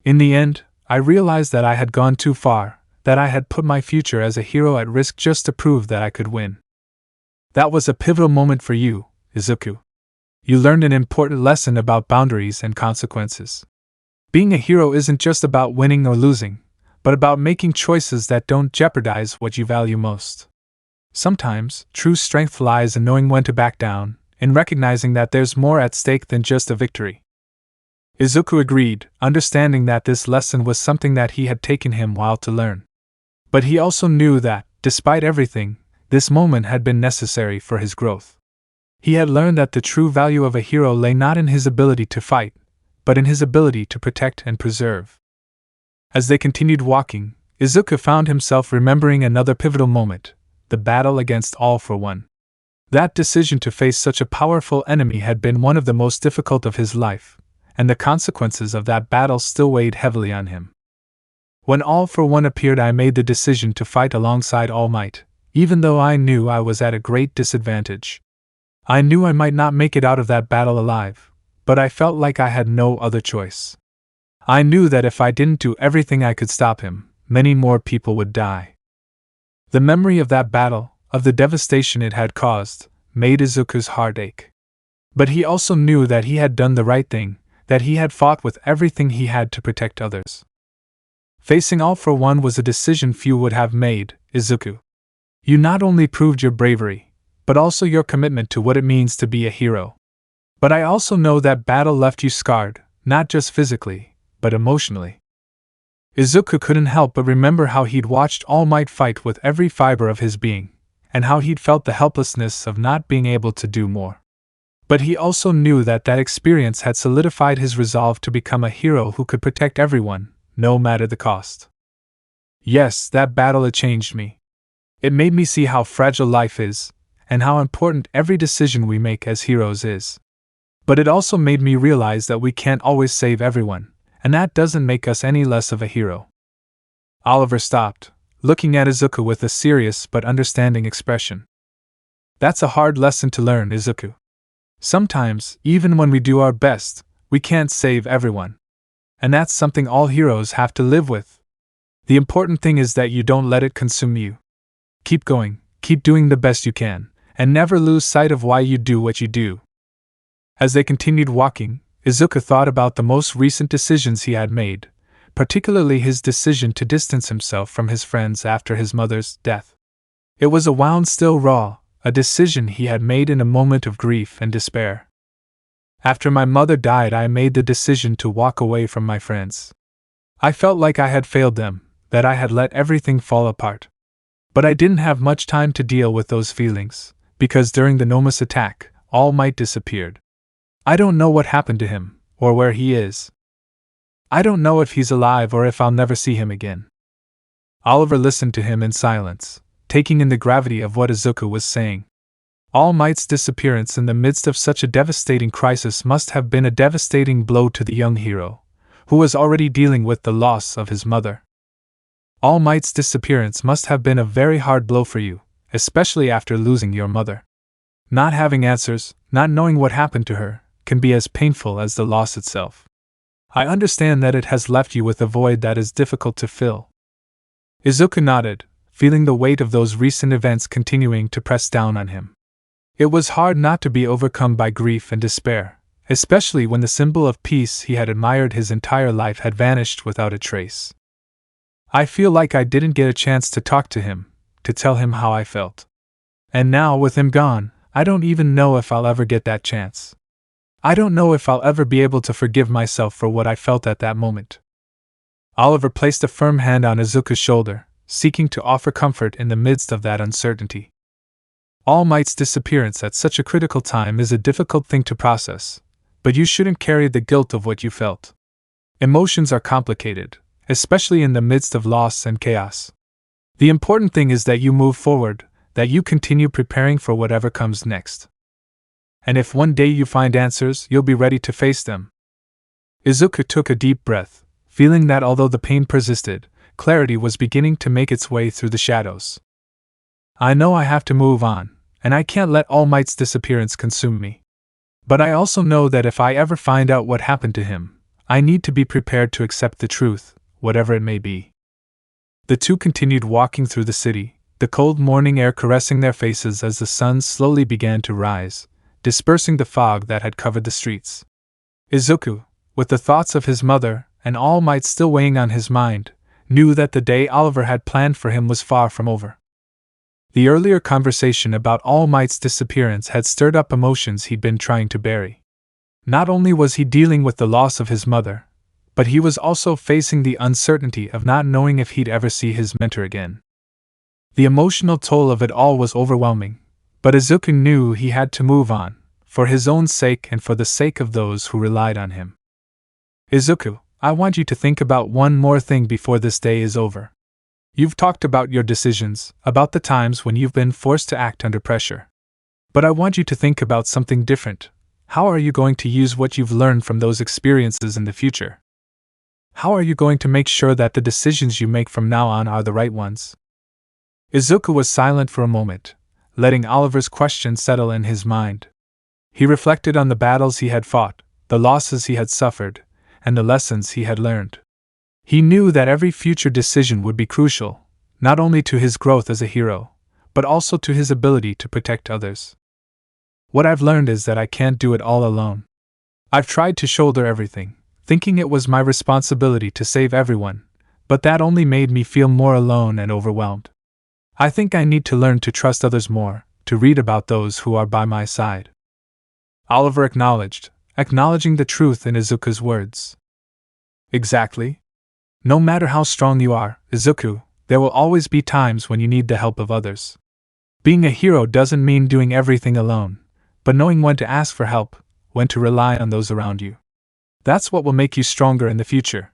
In the end, I realized that I had gone too far, that I had put my future as a hero at risk just to prove that I could win. That was a pivotal moment for you, Izuku. You learned an important lesson about boundaries and consequences. Being a hero isn't just about winning or losing, but about making choices that don't jeopardize what you value most. Sometimes, true strength lies in knowing when to back down, in recognizing that there's more at stake than just a victory. Izuku agreed, understanding that this lesson was something that he had taken him a while to learn. But he also knew that, despite everything, this moment had been necessary for his growth. He had learned that the true value of a hero lay not in his ability to fight, but in his ability to protect and preserve. As they continued walking, Izuku found himself remembering another pivotal moment, the battle against All for One. That decision to face such a powerful enemy had been one of the most difficult of his life, and the consequences of that battle still weighed heavily on him. When All for One appeared, I made the decision to fight alongside All Might, even though I knew I was at a great disadvantage. I knew I might not make it out of that battle alive, but I felt like I had no other choice. I knew that if I didn't do everything I could stop him, many more people would die. The memory of that battle, of the devastation it had caused, made Izuku's heart ache. But he also knew that he had done the right thing, that he had fought with everything he had to protect others. Facing All for One was a decision few would have made, Izuku. You not only proved your bravery, but also your commitment to what it means to be a hero. But I also know that battle left you scarred, not just physically, but emotionally. Izuku couldn't help but remember how he'd watched All Might fight with every fiber of his being, and how he'd felt the helplessness of not being able to do more. But he also knew that that experience had solidified his resolve to become a hero who could protect everyone, no matter the cost. Yes, that battle had changed me. It made me see how fragile life is, and how important every decision we make as heroes is. But it also made me realize that we can't always save everyone, and that doesn't make us any less of a hero. Oliver stopped, looking at Izuku with a serious but understanding expression. That's a hard lesson to learn, Izuku. Sometimes, even when we do our best, we can't save everyone. And that's something all heroes have to live with. The important thing is that you don't let it consume you. Keep going, keep doing the best you can, and never lose sight of why you do what you do. As they continued walking, Izuku thought about the most recent decisions he had made, particularly his decision to distance himself from his friends after his mother's death. It was a wound still raw, a decision he had made in a moment of grief and despair. After my mother died, I made the decision to walk away from my friends. I felt like I had failed them, that I had let everything fall apart. But I didn't have much time to deal with those feelings, because during the Nomus attack, All Might disappeared. I don't know what happened to him, or where he is. I don't know if he's alive or if I'll never see him again. Oliver listened to him in silence, taking in the gravity of what Izuku was saying. All Might's disappearance in the midst of such a devastating crisis must have been a devastating blow to the young hero, who was already dealing with the loss of his mother. All Might's disappearance must have been a very hard blow for you, especially after losing your mother. Not having answers, not knowing what happened to her, can be as painful as the loss itself. I understand that it has left you with a void that is difficult to fill. Izuku nodded, feeling the weight of those recent events continuing to press down on him. It was hard not to be overcome by grief and despair, especially when the symbol of peace he had admired his entire life had vanished without a trace. I feel like I didn't get a chance to talk to him, to tell him how I felt. And now, with him gone, I don't even know if I'll ever get that chance. I don't know if I'll ever be able to forgive myself for what I felt at that moment. Oliver placed a firm hand on Izuku's shoulder, seeking to offer comfort in the midst of that uncertainty. All Might's disappearance at such a critical time is a difficult thing to process, but you shouldn't carry the guilt of what you felt. Emotions are complicated, especially in the midst of loss and chaos. The important thing is that you move forward, that you continue preparing for whatever comes next. And if one day you find answers, you'll be ready to face them. Izuku took a deep breath, feeling that although the pain persisted, clarity was beginning to make its way through the shadows. I know I have to move on, and I can't let All Might's disappearance consume me. But I also know that if I ever find out what happened to him, I need to be prepared to accept the truth, whatever it may be. The two continued walking through the city, the cold morning air caressing their faces as the sun slowly began to rise, dispersing the fog that had covered the streets. Izuku, with the thoughts of his mother and All Might still weighing on his mind, knew that the day Oliver had planned for him was far from over. The earlier conversation about All Might's disappearance had stirred up emotions he'd been trying to bury. Not only was he dealing with the loss of his mother, but he was also facing the uncertainty of not knowing if he'd ever see his mentor again. The emotional toll of it all was overwhelming, but Izuku knew he had to move on, for his own sake and for the sake of those who relied on him. Izuku, I want you to think about one more thing before this day is over. You've talked about your decisions, about the times when you've been forced to act under pressure. But I want you to think about something different. How are you going to use what you've learned from those experiences in the future? How are you going to make sure that the decisions you make from now on are the right ones? Izuku was silent for a moment, letting Oliver's question settle in his mind. He reflected on the battles he had fought, the losses he had suffered, and the lessons he had learned. He knew that every future decision would be crucial, not only to his growth as a hero, but also to his ability to protect others. What I've learned is that I can't do it all alone. I've tried to shoulder everything, thinking it was my responsibility to save everyone, but that only made me feel more alone and overwhelmed. I think I need to learn to trust others more, to read about those who are by my side. Oliver acknowledging the truth in Izuku's words. Exactly. No matter how strong you are, Izuku, there will always be times when you need the help of others. Being a hero doesn't mean doing everything alone, but knowing when to ask for help, when to rely on those around you. That's what will make you stronger in the future.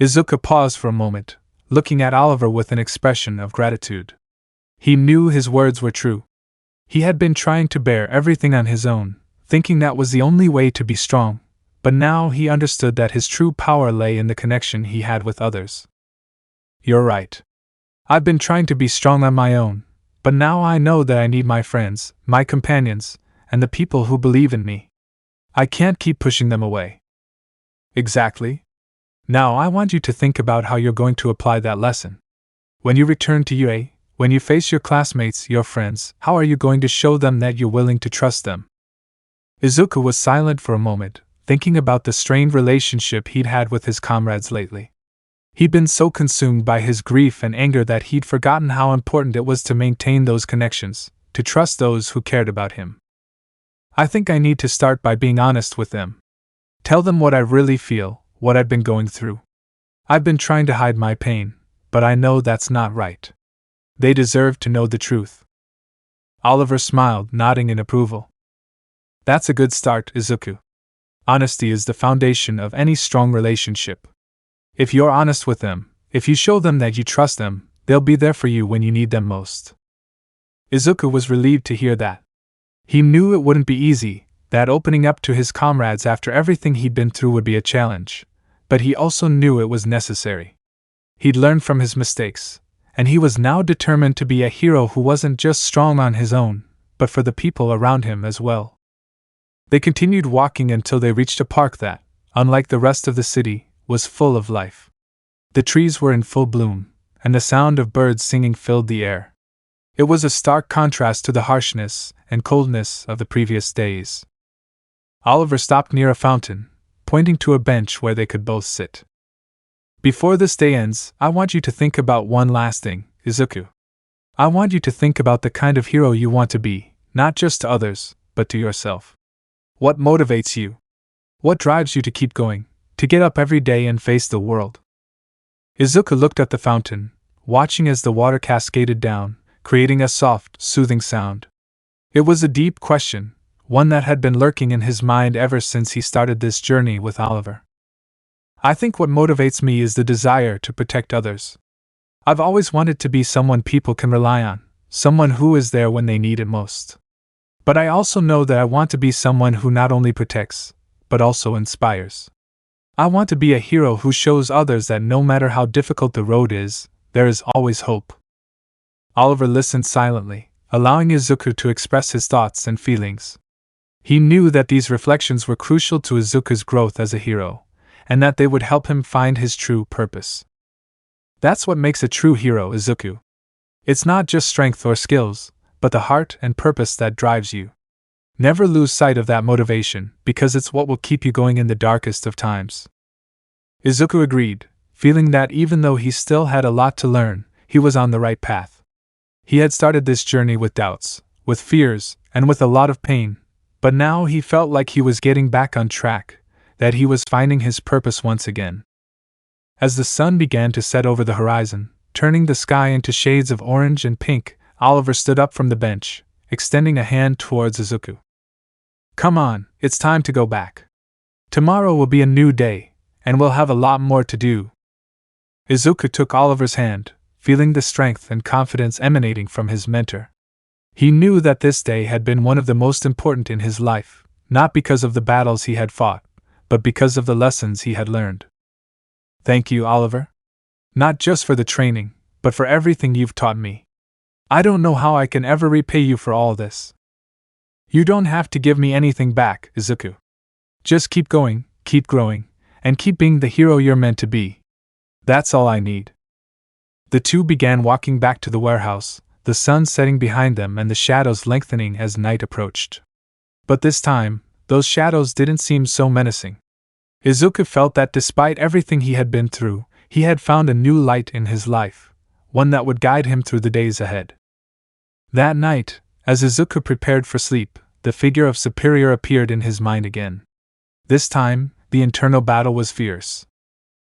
Izuku paused for a moment, looking at Oliver with an expression of gratitude. He knew his words were true. He had been trying to bear everything on his own, thinking that was the only way to be strong. But now he understood that his true power lay in the connection he had with others. You're right. I've been trying to be strong on my own, but now I know that I need my friends, my companions, and the people who believe in me. I can't keep pushing them away. Exactly. Now I want you to think about how you're going to apply that lesson. When you return to UA, when you face your classmates, your friends, how are you going to show them that you're willing to trust them? Izuku was silent for a moment, thinking about the strained relationship he'd had with his comrades lately. He'd been so consumed by his grief and anger that he'd forgotten how important it was to maintain those connections, to trust those who cared about him. I think I need to start by being honest with them. Tell them what I really feel, what I've been going through. I've been trying to hide my pain, but I know that's not right. They deserve to know the truth. Oliver smiled, nodding in approval. That's a good start, Izuku. Honesty is the foundation of any strong relationship. If you're honest with them, if you show them that you trust them, they'll be there for you when you need them most. Izuku was relieved to hear that. He knew it wouldn't be easy, that opening up to his comrades after everything he'd been through would be a challenge, but he also knew it was necessary. He'd learned from his mistakes, and he was now determined to be a hero who wasn't just strong on his own, but for the people around him as well. They continued walking until they reached a park that, unlike the rest of the city, was full of life. The trees were in full bloom, and the sound of birds singing filled the air. It was a stark contrast to the harshness and coldness of the previous days. Oliver stopped near a fountain, pointing to a bench where they could both sit. Before this day ends, I want you to think about one last thing, Izuku. I want you to think about the kind of hero you want to be, not just to others, but to yourself. What motivates you? What drives you to keep going, to get up every day and face the world? Izuku looked at the fountain, watching as the water cascaded down, creating a soft, soothing sound. It was a deep question, one that had been lurking in his mind ever since he started this journey with Oliver. I think what motivates me is the desire to protect others. I've always wanted to be someone people can rely on, someone who is there when they need it most. But I also know that I want to be someone who not only protects, but also inspires. I want to be a hero who shows others that no matter how difficult the road is, there is always hope. Oliver listened silently, allowing Izuku to express his thoughts and feelings. He knew that these reflections were crucial to Izuku's growth as a hero, and that they would help him find his true purpose. That's what makes a true hero, Izuku. It's not just strength or skills, but the heart and purpose that drives you. Never lose sight of that motivation, because it's what will keep you going in the darkest of times. Izuku agreed, feeling that even though he still had a lot to learn, he was on the right path. He had started this journey with doubts, with fears, and with a lot of pain, but now he felt like he was getting back on track, that he was finding his purpose once again. As the sun began to set over the horizon, turning the sky into shades of orange and pink, Oliver stood up from the bench, extending a hand towards Izuku. Come on, it's time to go back. Tomorrow will be a new day, and we'll have a lot more to do. Izuku took Oliver's hand, feeling the strength and confidence emanating from his mentor. He knew that this day had been one of the most important in his life, not because of the battles he had fought, but because of the lessons he had learned. Thank you, Oliver. Not just for the training, but for everything you've taught me. I don't know how I can ever repay you for all this. You don't have to give me anything back, Izuku. Just keep going, keep growing, and keep being the hero you're meant to be. That's all I need. The two began walking back to the warehouse, the sun setting behind them and the shadows lengthening as night approached. But this time, those shadows didn't seem so menacing. Izuku felt that despite everything he had been through, he had found a new light in his life, one that would guide him through the days ahead. That night, as Izuku prepared for sleep, the figure of Superior appeared in his mind again. This time, the internal battle was fierce.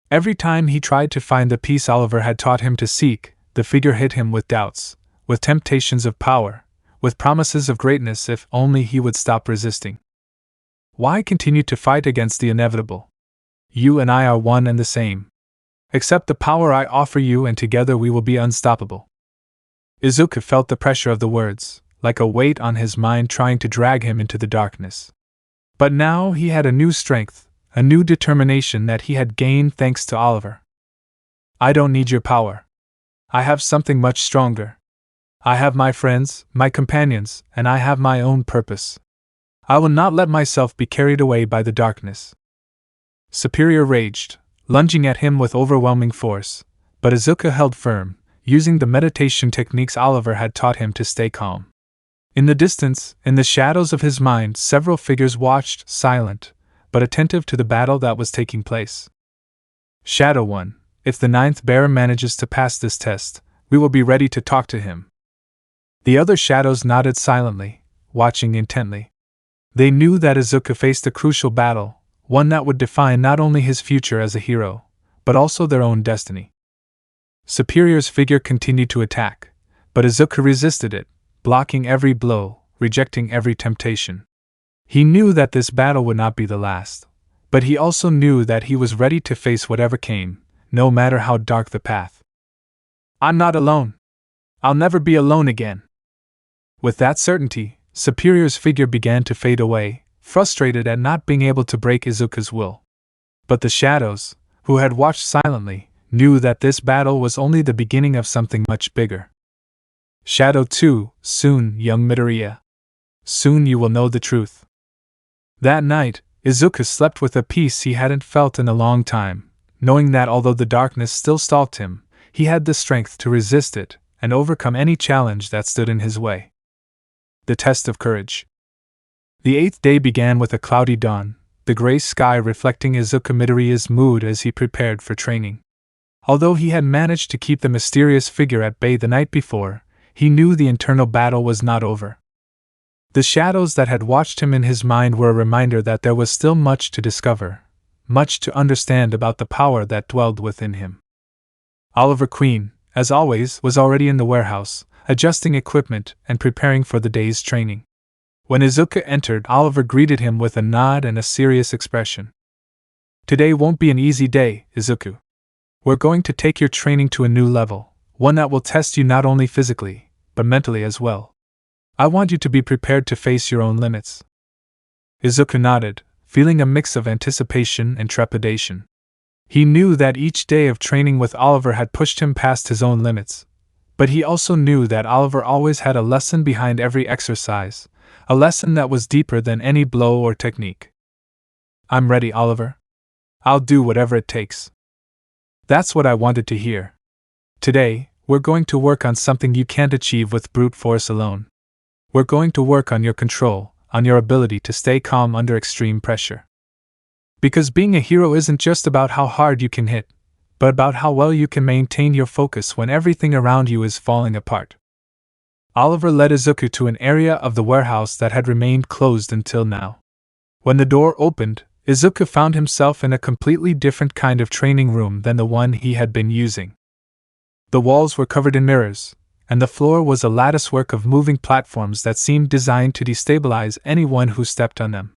Every time he tried to find the peace Oliver had taught him to seek, the figure hit him with doubts, with temptations of power, with promises of greatness if only he would stop resisting. Why continue to fight against the inevitable? You and I are one and the same. Accept the power I offer you and together we will be unstoppable. Izuku felt the pressure of the words, like a weight on his mind trying to drag him into the darkness. But now he had a new strength, a new determination that he had gained thanks to Oliver. I don't need your power. I have something much stronger. I have my friends, my companions, and I have my own purpose. I will not let myself be carried away by the darkness. Superior raged, lunging at him with overwhelming force, but Izuku held firm, using the meditation techniques Oliver had taught him to stay calm. In the distance, in the shadows of his mind, several figures watched, silent, but attentive to the battle that was taking place. Shadow 1, if the 9th bearer manages to pass this test, we will be ready to talk to him. The other shadows nodded silently, watching intently. They knew that Izuku faced a crucial battle, one that would define not only his future as a hero, but also their own destiny. Superior's figure continued to attack, but Izuku resisted it, blocking every blow, rejecting every temptation. He knew that this battle would not be the last, but he also knew that he was ready to face whatever came, no matter how dark the path. I'm not alone. I'll never be alone again. With that certainty, Superior's figure began to fade away, frustrated at not being able to break Izuku's will. But the shadows, who had watched silently, knew that this battle was only the beginning of something much bigger. Shadow 2, soon, young Midoriya. Soon you will know the truth. That night, Izuku slept with a peace he hadn't felt in a long time, knowing that although the darkness still stalked him, he had the strength to resist it and overcome any challenge that stood in his way. The test of courage. The 8th day began with a cloudy dawn, the gray sky reflecting Izuku Midoriya's mood as he prepared for training. Although he had managed to keep the mysterious figure at bay the night before, he knew the internal battle was not over. The shadows that had watched him in his mind were a reminder that there was still much to discover, much to understand about the power that dwelled within him. Oliver Queen, as always, was already in the warehouse, adjusting equipment and preparing for the day's training. When Izuku entered, Oliver greeted him with a nod and a serious expression. "Today won't be an easy day, Izuku. We're going to take your training to a new level, one that will test you not only physically, but mentally as well. I want you to be prepared to face your own limits." Izuku nodded, feeling a mix of anticipation and trepidation. He knew that each day of training with Oliver had pushed him past his own limits, but he also knew that Oliver always had a lesson behind every exercise, a lesson that was deeper than any blow or technique. "I'm ready, Oliver. I'll do whatever it takes." That's what I wanted to hear. "Today, we're going to work on something you can't achieve with brute force alone. We're going to work on your control, on your ability to stay calm under extreme pressure. Because being a hero isn't just about how hard you can hit, but about how well you can maintain your focus when everything around you is falling apart." Oliver led Izuku to an area of the warehouse that had remained closed until now. When the door opened, Izuku found himself in a completely different kind of training room than the one he had been using. The walls were covered in mirrors, and the floor was a latticework of moving platforms that seemed designed to destabilize anyone who stepped on them.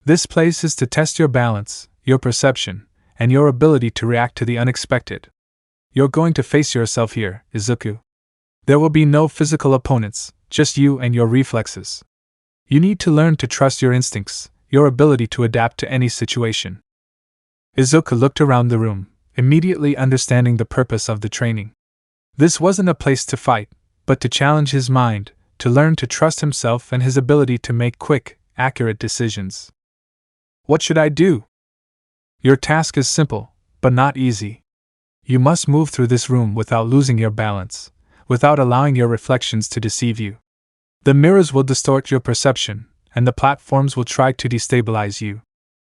"This place is to test your balance, your perception, and your ability to react to the unexpected. You're going to face yourself here, Izuku. There will be no physical opponents, just you and your reflexes. You need to learn to trust your instincts, your ability to adapt to any situation." Izuku looked around the room, immediately understanding the purpose of the training. This wasn't a place to fight, but to challenge his mind, to learn to trust himself and his ability to make quick, accurate decisions. "What should I do?" "Your task is simple, but not easy. You must move through this room without losing your balance, without allowing your reflections to deceive you. The mirrors will distort your perception, and the platforms will try to destabilize you.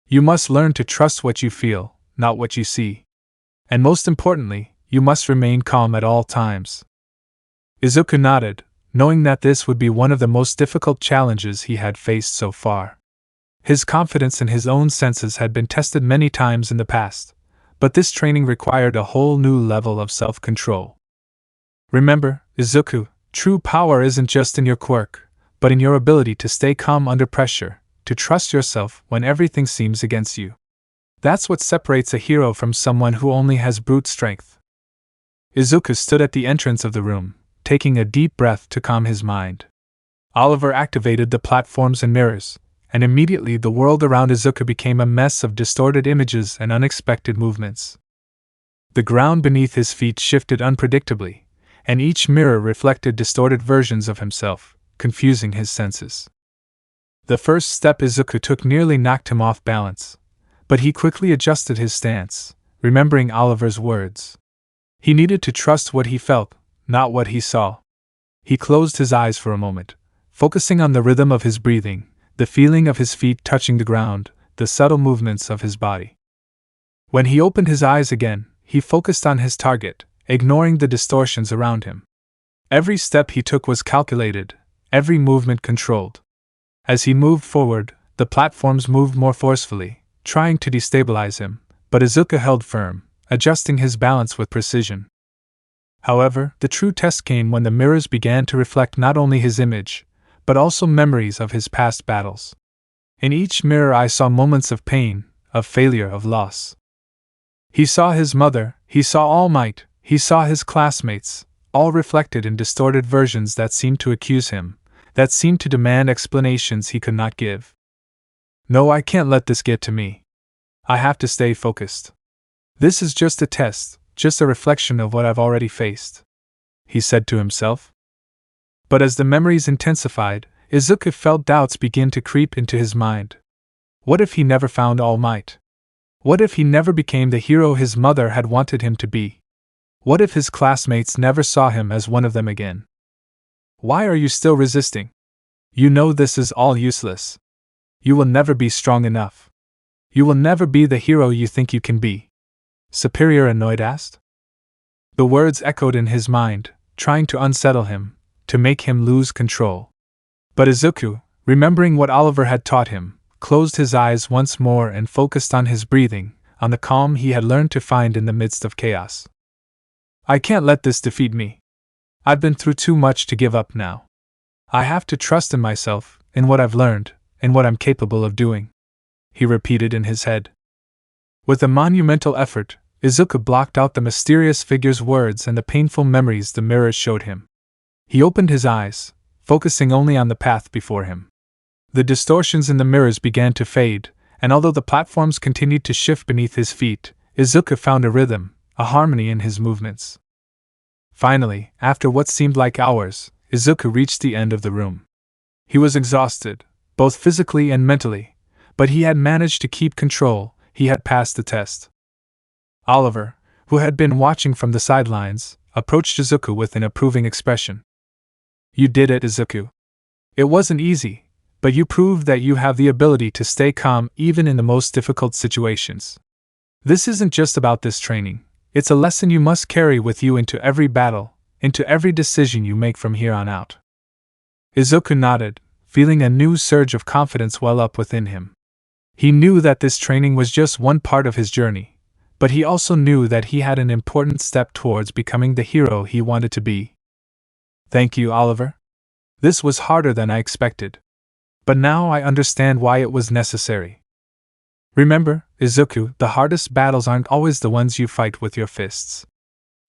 You must learn to trust what you feel, not what you see. And most importantly, you must remain calm at all times." Izuku nodded, knowing that this would be one of the most difficult challenges he had faced so far. His confidence in his own senses had been tested many times in the past, but this training required a whole new level of self-control. "Remember, Izuku, true power isn't just in your quirk, but in your ability to stay calm under pressure, to trust yourself when everything seems against you. That's what separates a hero from someone who only has brute strength." Izuku stood at the entrance of the room, taking a deep breath to calm his mind. Oliver activated the platforms and mirrors, and immediately the world around Izuku became a mess of distorted images and unexpected movements. The ground beneath his feet shifted unpredictably, and each mirror reflected distorted versions of himself, confusing his senses. The first step Izuku took nearly knocked him off balance, but he quickly adjusted his stance, remembering Oliver's words. He needed to trust what he felt, not what he saw. He closed his eyes for a moment, focusing on the rhythm of his breathing, the feeling of his feet touching the ground, the subtle movements of his body. When he opened his eyes again, he focused on his target, ignoring the distortions around him. Every step he took was calculated, every movement controlled. As he moved forward, the platforms moved more forcefully, trying to destabilize him, but Izuku held firm, adjusting his balance with precision. However, the true test came when the mirrors began to reflect not only his image, but also memories of his past battles. In each mirror I saw moments of pain, of failure, of loss. He saw his mother, he saw All Might, he saw his classmates, all reflected in distorted versions that seemed to accuse him, that seemed to demand explanations he could not give. "No, I can't let this get to me. I have to stay focused. This is just a test, just a reflection of what I've already faced," he said to himself. But as the memories intensified, Izuku felt doubts begin to creep into his mind. What if he never found All Might? What if he never became the hero his mother had wanted him to be? What if his classmates never saw him as one of them again? "Why are you still resisting? You know this is all useless. You will never be strong enough. You will never be the hero you think you can be," Superior Annoyed asked. The words echoed in his mind, trying to unsettle him, to make him lose control. But Izuku, remembering what Oliver had taught him, closed his eyes once more and focused on his breathing, on the calm he had learned to find in the midst of chaos. "I can't let this defeat me. I've been through too much to give up now. I have to trust in myself, in what I've learned, in what I'm capable of doing," he repeated in his head. With a monumental effort, Izuku blocked out the mysterious figure's words and the painful memories the mirrors showed him. He opened his eyes, focusing only on the path before him. The distortions in the mirrors began to fade, and although the platforms continued to shift beneath his feet, Izuku found a rhythm, a harmony in his movements. Finally, after what seemed like hours, Izuku reached the end of the room. He was exhausted, both physically and mentally, but he had managed to keep control. He had passed the test. Oliver, who had been watching from the sidelines, approached Izuku with an approving expression. "You did it, Izuku. It wasn't easy, but you proved that you have the ability to stay calm even in the most difficult situations. This isn't just about this training, it's a lesson you must carry with you into every battle, into every decision you make from here on out." Izuku nodded, feeling a new surge of confidence well up within him. He knew that this training was just one part of his journey, but he also knew that he had an important step towards becoming the hero he wanted to be. "Thank you, Oliver. This was harder than I expected. But now I understand why it was necessary. Remember, Izuku, the hardest battles aren't always the ones you fight with your fists.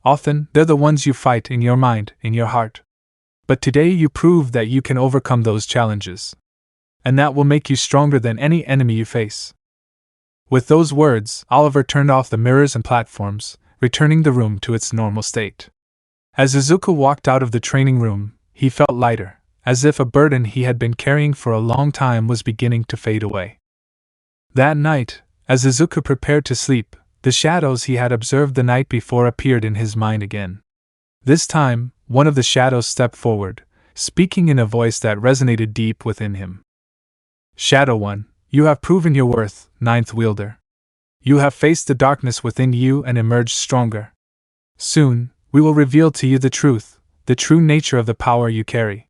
Often, they're the ones you fight in your mind, in your heart. But today you proved that you can overcome those challenges. And that will make you stronger than any enemy you face." With those words, Oliver turned off the mirrors and platforms, returning the room to its normal state. As Izuku walked out of the training room, he felt lighter, as if a burden he had been carrying for a long time was beginning to fade away. That night, as Izuku prepared to sleep, the shadows he had observed the night before appeared in his mind again. This time, one of the shadows stepped forward, speaking in a voice that resonated deep within him. "Shadow One, you have proven your worth, Ninth Wielder. You have faced the darkness within you and emerged stronger. Soon, we will reveal to you the true nature of the power you carry.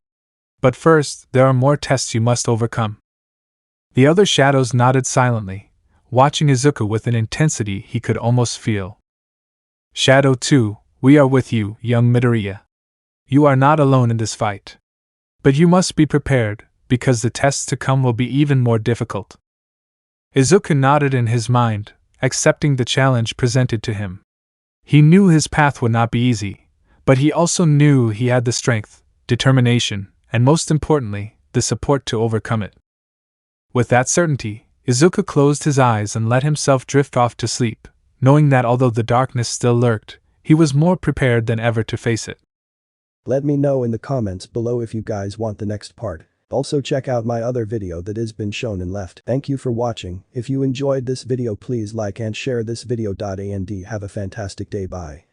But first, there are more tests you must overcome." The other shadows nodded silently, watching Izuku with an intensity he could almost feel. "Shadow 2, we are with you, young Midoriya. You are not alone in this fight. But you must be prepared, because the tests to come will be even more difficult." Izuku nodded in his mind, accepting the challenge presented to him. He knew his path would not be easy, but he also knew he had the strength, determination, and most importantly, the support to overcome it. With that certainty, Izuku closed his eyes and let himself drift off to sleep, knowing that although the darkness still lurked, he was more prepared than ever to face it. Let me know in the comments below if you guys want the next part. Also check out my other video that has been shown and left. Thank you for watching. If you enjoyed this video, please like and share this video. And have a fantastic day. Bye.